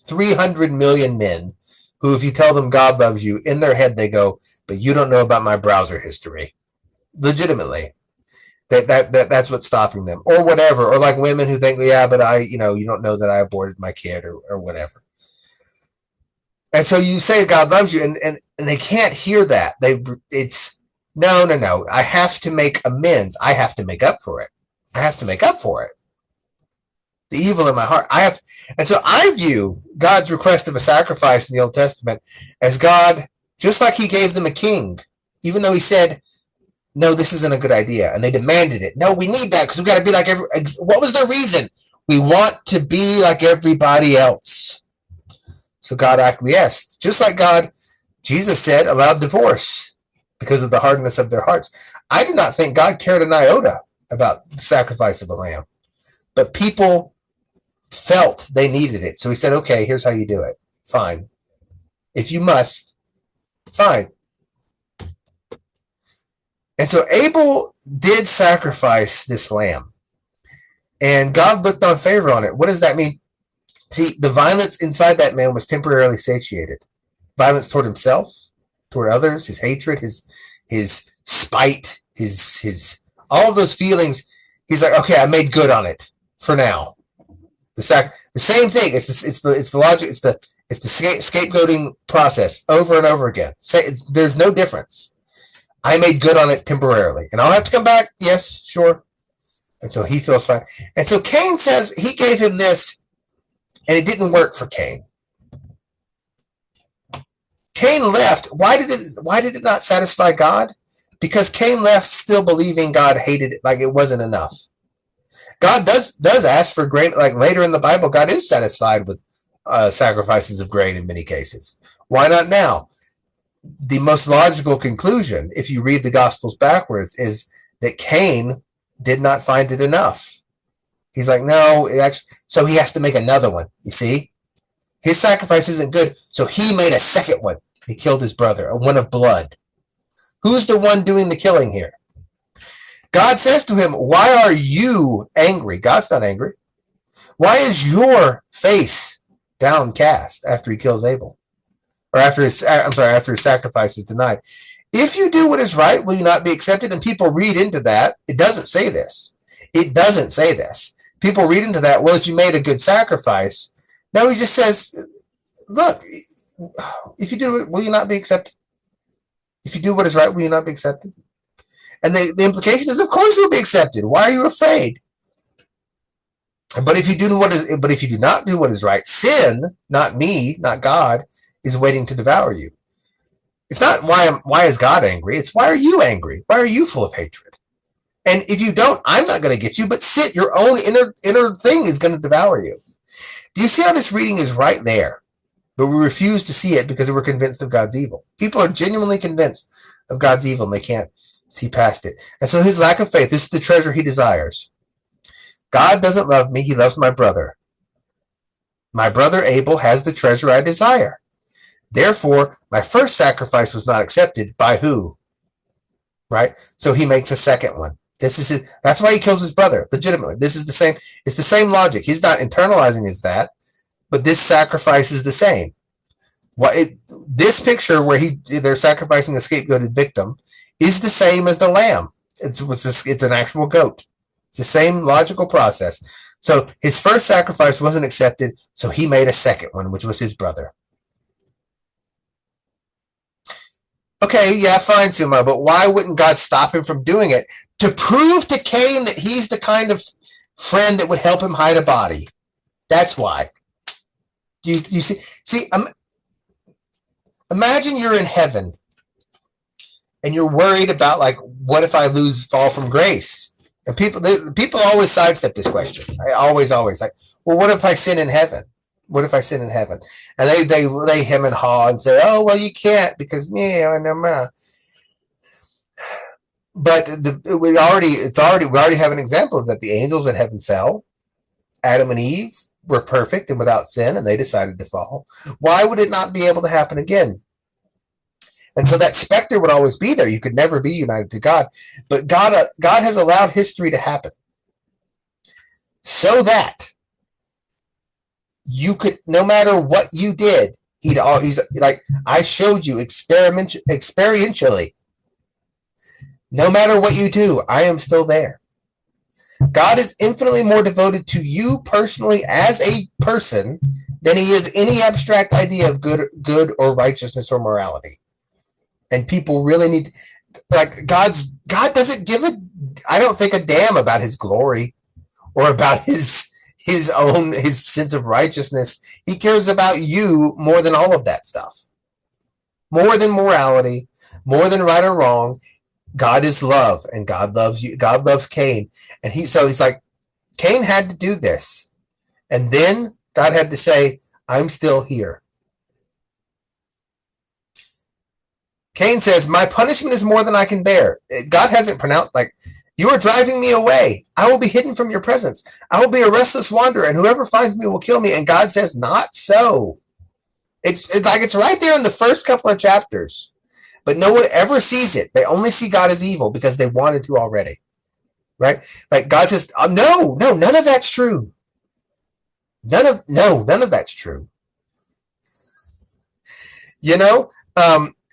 S2: 300 million men who, if you tell them God loves you, in their head they go, but you don't know about my browser history. Legitimately. That's what's stopping them, or whatever. Or like women who think, yeah, but you don't know that I aborted my kid, or whatever. And so you say God loves you, and they can't hear that. It's no. I have to make amends. I have to make up for it. The evil in my heart. And so I view God's request of a sacrifice in the Old Testament as God, just like he gave them a king, even though he said, no, this isn't a good idea. And they demanded it. No, we need that because we've got to be like what was their reason? We want to be like everybody else. So God acquiesced. Just like Jesus said, allowed divorce because of the hardness of their hearts. I do not think God cared an iota about the sacrifice of a lamb. But people felt they needed it. So he said, okay, here's how you do it. Fine. If you must, fine. And so Abel did sacrifice this lamb, and God looked on favor on it. What does that mean? See, the violence inside that man was temporarily satiated. Violence toward himself, toward others, his hatred, his spite, his all of those feelings. He's like, okay, I made good on it for now. The same thing. It's the logic. It's the scapegoating process over and over again. There's no difference. I made good on it temporarily, and I'll have to come back. Yes, sure. And so he feels fine. And so Cain says he gave him this, and it didn't work for Cain. Cain left. Why did it not satisfy God? Because Cain left still believing God hated it, like it wasn't enough. God does ask for grain. Like later in the Bible, God is satisfied with sacrifices of grain in many cases. Why not now? The most logical conclusion, if you read the Gospels backwards, is that Cain did not find it enough. He's like, no, so he has to make another one. You see? His sacrifice isn't good, so he made a second one. He killed his brother, a one of blood. Who's the one doing the killing here? God says to him, why are you angry? God's not angry. Why is your face downcast after he kills Abel? Or after his sacrifice is denied. If you do what is right, will you not be accepted? And people read into that. It doesn't say this. People read into that, well, if you made a good sacrifice. No, he just says, look, if you do it, will you not be accepted? If you do what is right, will you not be accepted? And the implication is, of course you'll be accepted. Why are you afraid? But if you do not do what is right, sin, not me, not God, is waiting to devour you. It's not why is God angry? It's why are you angry? Why are you full of hatred? And if you don't, I'm not going to get you, but your own inner thing is going to devour you. Do you see how this reading is right there? But we refuse to see it because we're convinced of God's evil. People are genuinely convinced of God's evil and they can't see past it. And so his lack of faith, this is the treasure he desires. God doesn't love me, he loves my brother. My brother Abel has the treasure I desire. Therefore, my first sacrifice was not accepted by who? Right? So he makes a second one. That's why he kills his brother, legitimately. It's the same logic. He's not internalizing as that, but this sacrifice is the same. This picture where they're sacrificing a scapegoated victim is the same as the lamb. It's an actual goat. It's the same logical process. So his first sacrifice wasn't accepted, so he made a second one, which was his brother. Okay, yeah, fine, Suma, but why wouldn't God stop him from doing it? To prove to Cain that he's the kind of friend that would help him hide a body. That's why. You see, imagine you're in heaven and you're worried about, like, what if I fall from grace? And people always sidestep this question. I always like, well, what if I sin in heaven? What if I sin in heaven? And they hem and haw and say, oh, well, you can't because me. But we already have an example of that. The angels in heaven fell. Adam and Eve were perfect and without sin, and they decided to fall. Why would it not be able to happen again? And so that specter would always be there. You could never be united to God. But God has allowed history to happen so that you could, no matter what you did, he's like, I showed you experientially. No matter what you do, I am still there. God is infinitely more devoted to you personally as a person than he is any abstract idea of good or righteousness or morality. And people really need, like, God doesn't give I don't think, a damn about his glory or about his sense of righteousness. He cares about you more than all of that stuff. More than morality, more than right or wrong. God is love, and God loves you. God loves Cain. And he's like, Cain had to do this. And then God had to say, I'm still here. Cain says, my punishment is more than I can bear. God hasn't pronounced, like, you are driving me away. I will be hidden from your presence. I will be a restless wanderer, and whoever finds me will kill me. And God says, not so. It's like, it's right there in the first couple of chapters. But no one ever sees it. They only see God as evil because they wanted to already. Right? Like, God says, no, none of that's true. None of that's true. You know?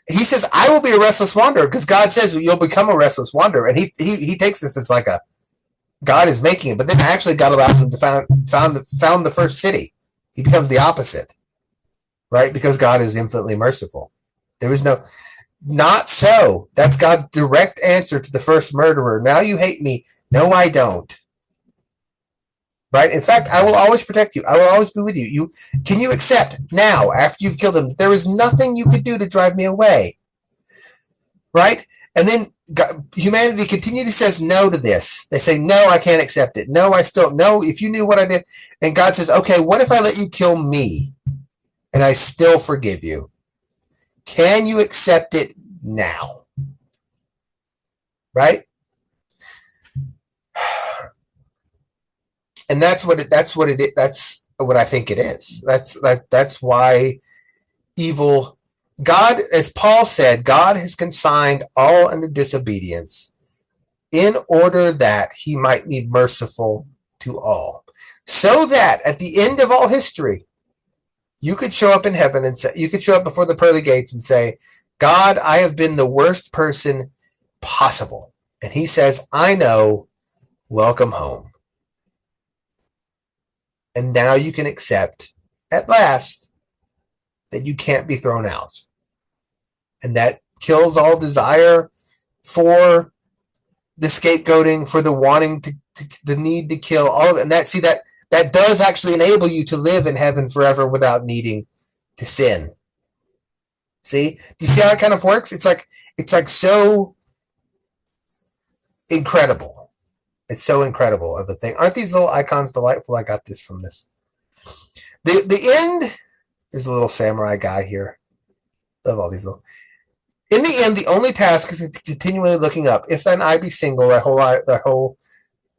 S2: He says, I will be a restless wanderer, because God says you'll become a restless wanderer. And he takes this as like God is making it. But then actually God allows him to found the first city. He becomes the opposite. Right? Because God is infinitely merciful. There is not so. That's God's direct answer to the first murderer. Now you hate me. No, I don't. Right? In fact, I will always protect you. I will always be with you. Can you accept now, after you've killed him, there is nothing you could do to drive me away? Right? And then humanity continually says no to this. They say, no, I can't accept it. No, if you knew what I did. And God says, okay, what if I let you kill me and I still forgive you? Can you accept it now? Right? And that's what I think it is. That's why evil, God, as Paul said, God has consigned all under disobedience in order that he might be merciful to all. So that at the end of all history, you could show up in heaven and say, you could show up before the pearly gates and say, God, I have been the worst person possible. And he says, I know, welcome home. And now you can accept, at last, that you can't be thrown out. And that kills all desire for the scapegoating, for the wanting to the need to kill, all of it. And that does actually enable you to live in heaven forever without needing to sin. See? Do you see how it kind of works? It's like so incredible. It's so incredible of a thing. Aren't these little icons delightful? I got this from this. The end, there's a little samurai guy here. Love all these little. In the end, the only task is continually looking up. If thine eye be single, that whole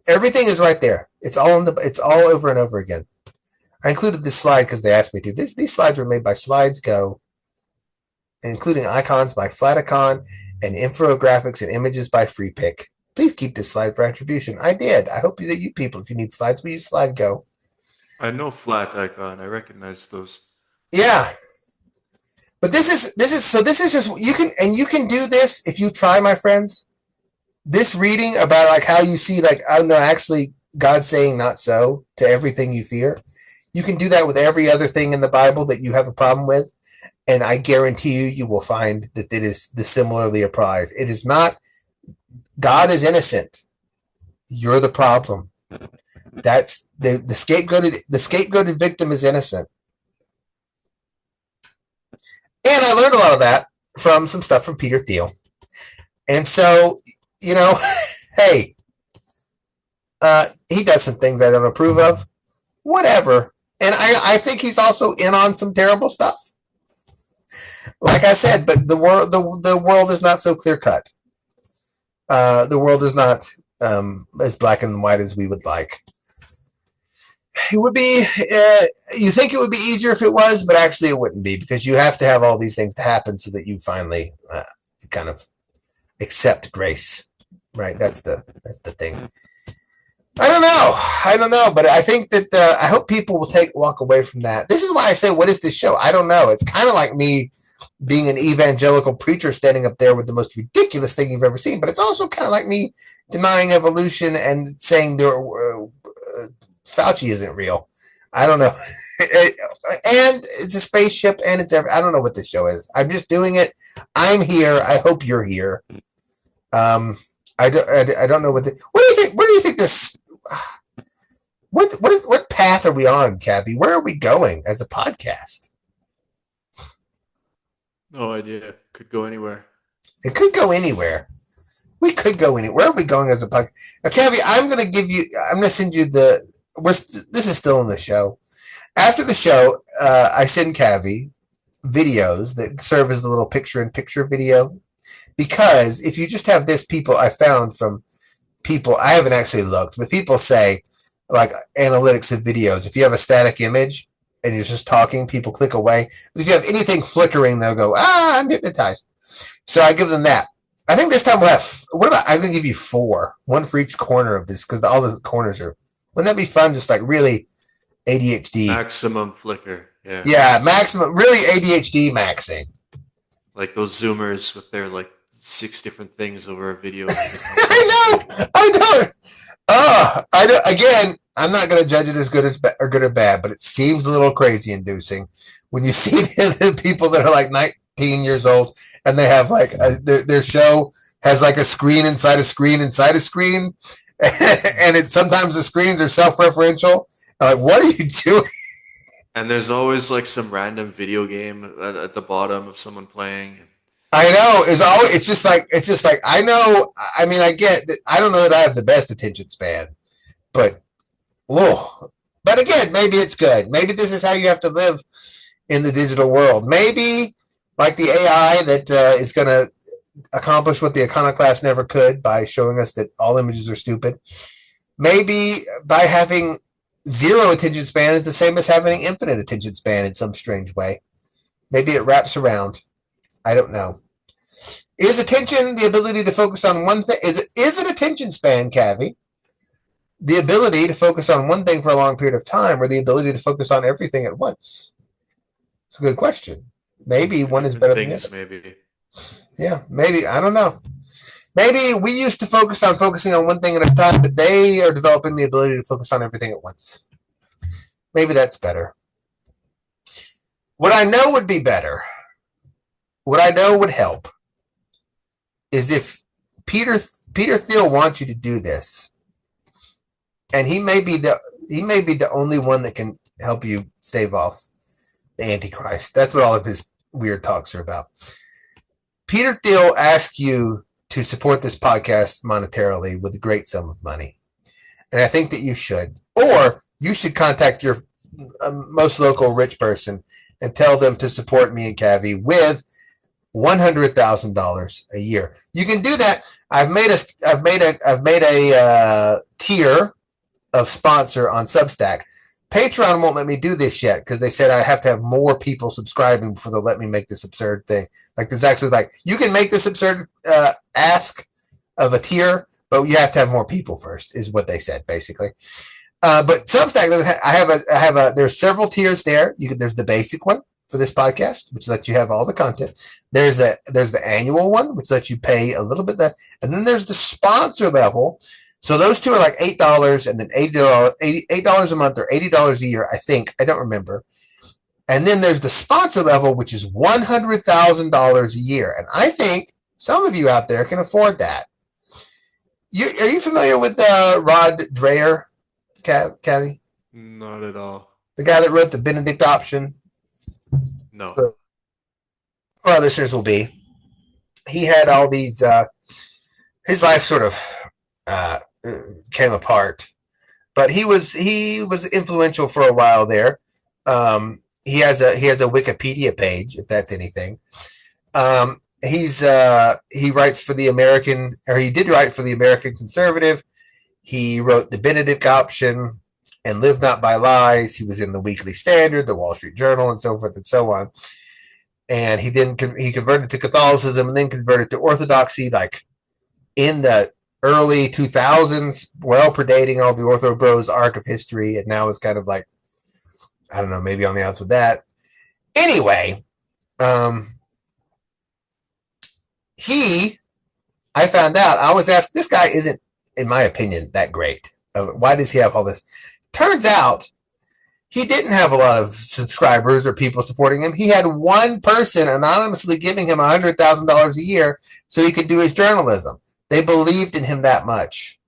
S2: everything is right there. It's all over and over again. I included this slide because they asked me to. These slides were made by Slides Go, including icons by Flaticon and infographics and images by FreePic. Please keep this slide for attribution. I did. I hope that you people, if you need slides, we use Slide Go.
S4: I know Flat Icon. I recognize those.
S2: Yeah. But this is just, you can do this if you try, my friends. This reading about like how you see, like, I don't know, actually God saying not so to everything you fear. You can do that with every other thing in the Bible that you have a problem with. And I guarantee you will find that it is similarly applies. It is not, God is innocent. You're the problem. That's the scapegoated victim is innocent. And I learned a lot of that from some stuff from Peter Thiel. And so, hey, he does some things I don't approve of. Whatever. And I think he's also in on some terrible stuff. Like I said, but the world is not so clear cut. The world is not as black and white as we would like. It would be, you think it would be easier if it was, but actually it wouldn't be, because you have to have all these things to happen so that you finally kind of accept grace, right? That's the thing. I don't know, but I think that I hope people will walk away from that. This is why I say, what is this show? I don't know. It's kind of like me being an evangelical preacher standing up there with the most ridiculous thing you've ever seen, but it's also kind of like me denying evolution and saying Fauci isn't real. I don't know. And it's a spaceship, and I don't know what this show is. I'm just doing it. I'm here. I hope you're here. I don't know what do you think? Where do you think this? What path are we on, Cavi? Where are we going as a podcast?
S4: No idea. Could go anywhere.
S2: It could go anywhere. We could go anywhere. Where are we going as a podcast? Now, Cavi, I'm going to send you this is still in the show. After the show, I send Cavi videos that serve as the little picture-in-picture video. Because if you just have this, I found from people, I haven't actually looked, but people say, like, analytics of videos, if you have a static image and you're just talking, people click away. But if you have anything flickering, they'll go, I'm hypnotized. So I give them that. I think this time we'll have, I'm going to give you 4, one for each corner of this, because all the corners are, wouldn't that be fun? Just like really ADHD.
S4: Maximum flicker. Yeah.
S2: Yeah, maximum, really ADHD maxing.
S4: Like those Zoomers with their 6 different things over a video.
S2: I know. Again, I'm not going to judge it as good or bad, but it seems a little crazy inducing when you see the people that are like 19 years old and they have their show has like a screen inside a screen inside a screen, and sometimes the screens are self-referential. I'm like, what are you doing?
S4: And there's always some random video game at the bottom of someone playing.
S2: I know. It's just like I know. I mean, I get that. I don't know that I have the best attention span, but but again, maybe it's good. Maybe this is how you have to live in the digital world. Maybe like the AI that is going to accomplish what the iconoclast never could by showing us that all images are stupid. Maybe by having 0 attention span is the same as having infinite attention span in some strange way. Maybe it wraps around. I don't know. Is attention the ability to focus on one thing? Is it attention span, Cavi? The ability to focus on one thing for a long period of time, or the ability to focus on everything at once? It's a good question. Maybe one is better than the other.
S4: Maybe.
S2: Yeah, maybe. I don't know. Maybe we used to focusing on one thing at a time, but they are developing the ability to focus on everything at once. Maybe that's better. What I know would be better, what I know would help, is if Peter Thiel wants you to do this, and he may be the only one that can help you stave off the Antichrist. That's what all of his weird talks are about. Peter Thiel asks you to support this podcast monetarily with a great sum of money. And I think that you should. Or you should contact your most local rich person and tell them to support me and Cavi with $100,000 a year. You can do that. I've made a tier of sponsor on Substack. Patreon won't let me do this yet because they said I have to have more people subscribing before they'll let me make this absurd thing. There's actually you can make this absurd ask of a tier, but you have to have more people first, is what they said basically. But Substack, there's several tiers there. There's the basic one for this podcast, which lets you have all the content. There's the annual one, which lets you pay a little bit that, and then there's the sponsor level. So those two are like $8 and then $8 a month or $80 a year, I think. I don't remember. And then there's the sponsor level, which is $100,000 a year. And I think some of you out there can afford that. Are you familiar with Rod Dreher? Cavi?
S4: Not at all.
S2: The guy that wrote the Benedict option?
S4: No.
S2: So, our listeners will be. He had all these, his life sort of came apart. But he was influential for a while there. He has a Wikipedia page, if that's anything. He writes for the American, or he did write for the American Conservative. He wrote the Benedict option and Live Not by Lies. He was in the Weekly Standard, the Wall Street Journal, and so forth and so on. And he converted to Catholicism and then converted to Orthodoxy, like in the early 2000s, well predating all the Ortho Bros arc of history, and now is kind of like, I don't know, maybe on the outs with that. Anyway, I found out, I was asked, this guy isn't, in my opinion, that great. Why does he have all this? Turns out, he didn't have a lot of subscribers or people supporting him. He had one person anonymously giving him $100,000 a year so he could do his journalism. They believed in him that much.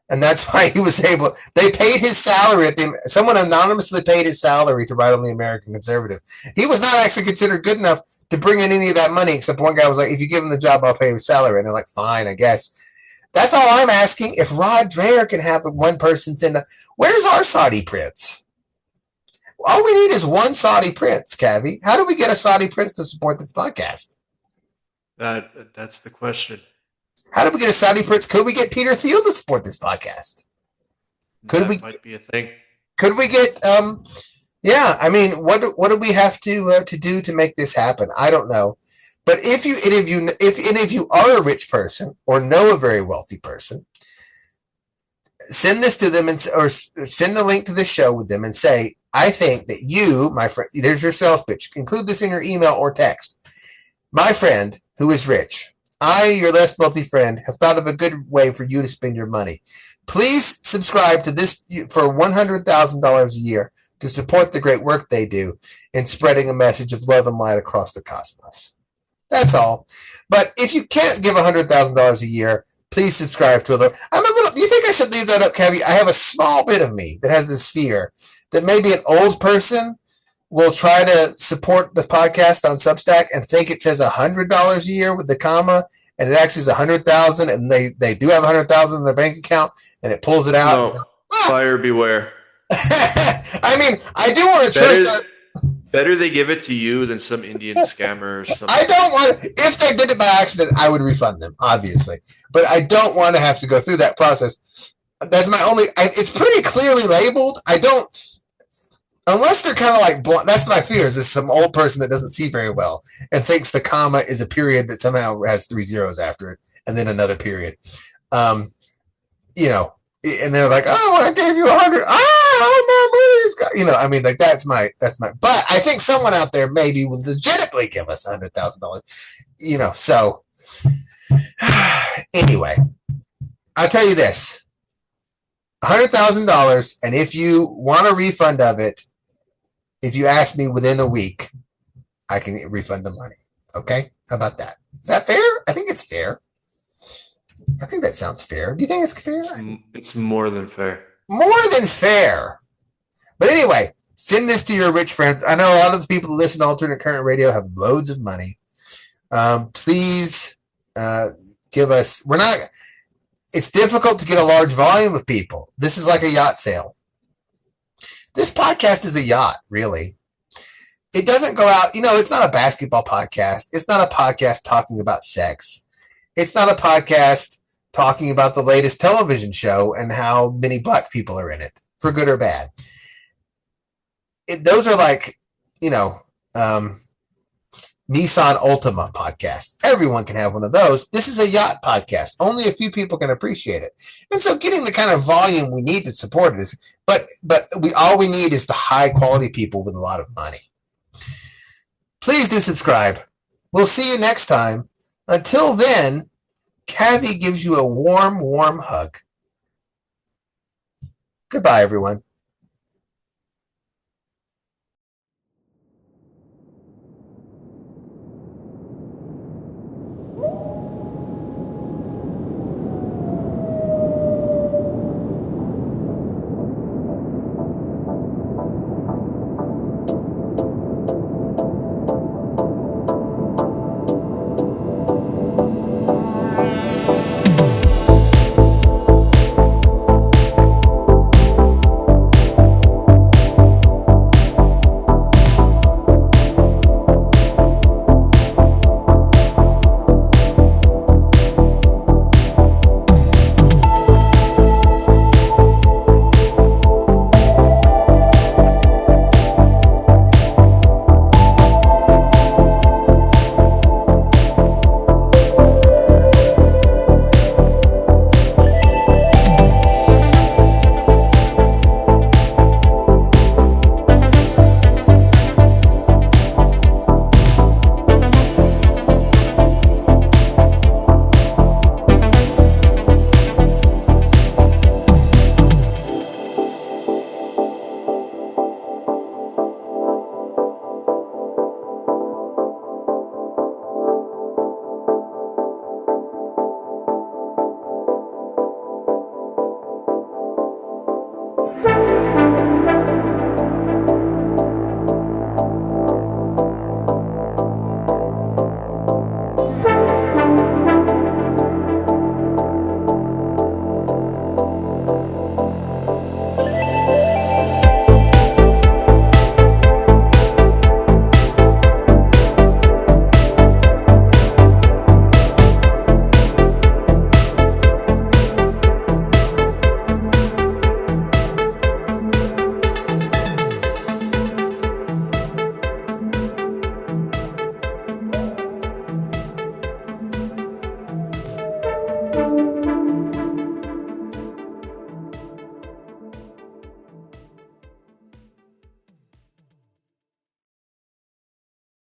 S2: And that's why he was able, they paid his salary someone anonymously paid his salary to write on the American Conservative. He was not actually considered good enough to bring in any of that money, except one guy was like, if you give him the job, I'll pay his salary. And they're like, fine, I guess. That's all I'm asking. If Rod Dreher can have one person where's our Saudi prince? All we need is one Saudi prince, Cavi. How do we get a Saudi prince to support this podcast?
S4: That's the question.
S2: How did we get a Saudi prince? Could we get Peter Thiel to support this podcast?
S4: That might be a thing.
S2: Could we get? Yeah. I mean, what do we have to do to make this happen? I don't know. But if any of you are a rich person or know a very wealthy person, send this to them or send the link to the show with them and say, I think that you, my friend, there's your sales pitch. Include this in your email or text. My friend who is rich, I, your less wealthy friend, have thought of a good way for you to spend your money. Please subscribe to this for $100,000 a year to support the great work they do in spreading a message of love and light across the cosmos. That's all. But if you can't give $100,000 a year, please subscribe to do you think I should leave that up, Cavi? I have a small bit of me that has this fear that maybe an old person will try to support the podcast on Substack and think it says $100 a year with the comma, and it actually is $100,000, and they do have $100,000 in their bank account, and it pulls it out.
S4: No, buyer beware.
S2: I mean, I do want to trust that.
S4: Better they give it to you than some Indian scammer or something.
S2: I don't want to, if they did it by accident, I would refund them, obviously. But I don't want to have to go through that process. That's my only, it's pretty clearly labeled. I don't, unless they're kind of like, that's my fear, is this some old person that doesn't see very well and thinks the comma is a period that somehow has 3 zeros after it and then another period. You know, and they're like, oh, I gave you 100. I mean, like that's my, but I think someone out there maybe will legitimately give us $100,000, so anyway, I'll tell you this, $100,000. And if you want a refund of it, if you ask me within a week, I can refund the money. Okay. How about that? Is that fair? I think it's fair. I think that sounds fair. Do you think it's fair?
S4: It's more than fair. More
S2: than fair. But anyway, send this to your rich friends. I know a lot of the people that listen to Alternate Current Radio have loads of money. Please give us, it's difficult to get a large volume of people. This is like a yacht sale. This podcast is a yacht, really. It doesn't go out, it's not a basketball podcast. It's not a podcast talking about sex. It's not a podcast talking about the latest television show and how many black people are in it, for good or bad. Those are like, Nissan Altima podcast. Everyone can have one of those. This is a yacht podcast. Only a few people can appreciate it. And so getting the kind of volume we need to support it is, but all we need is the high quality people with a lot of money. Please do subscribe. We'll see you next time. Until then, Cavi gives you a warm, warm hug. Goodbye, everyone.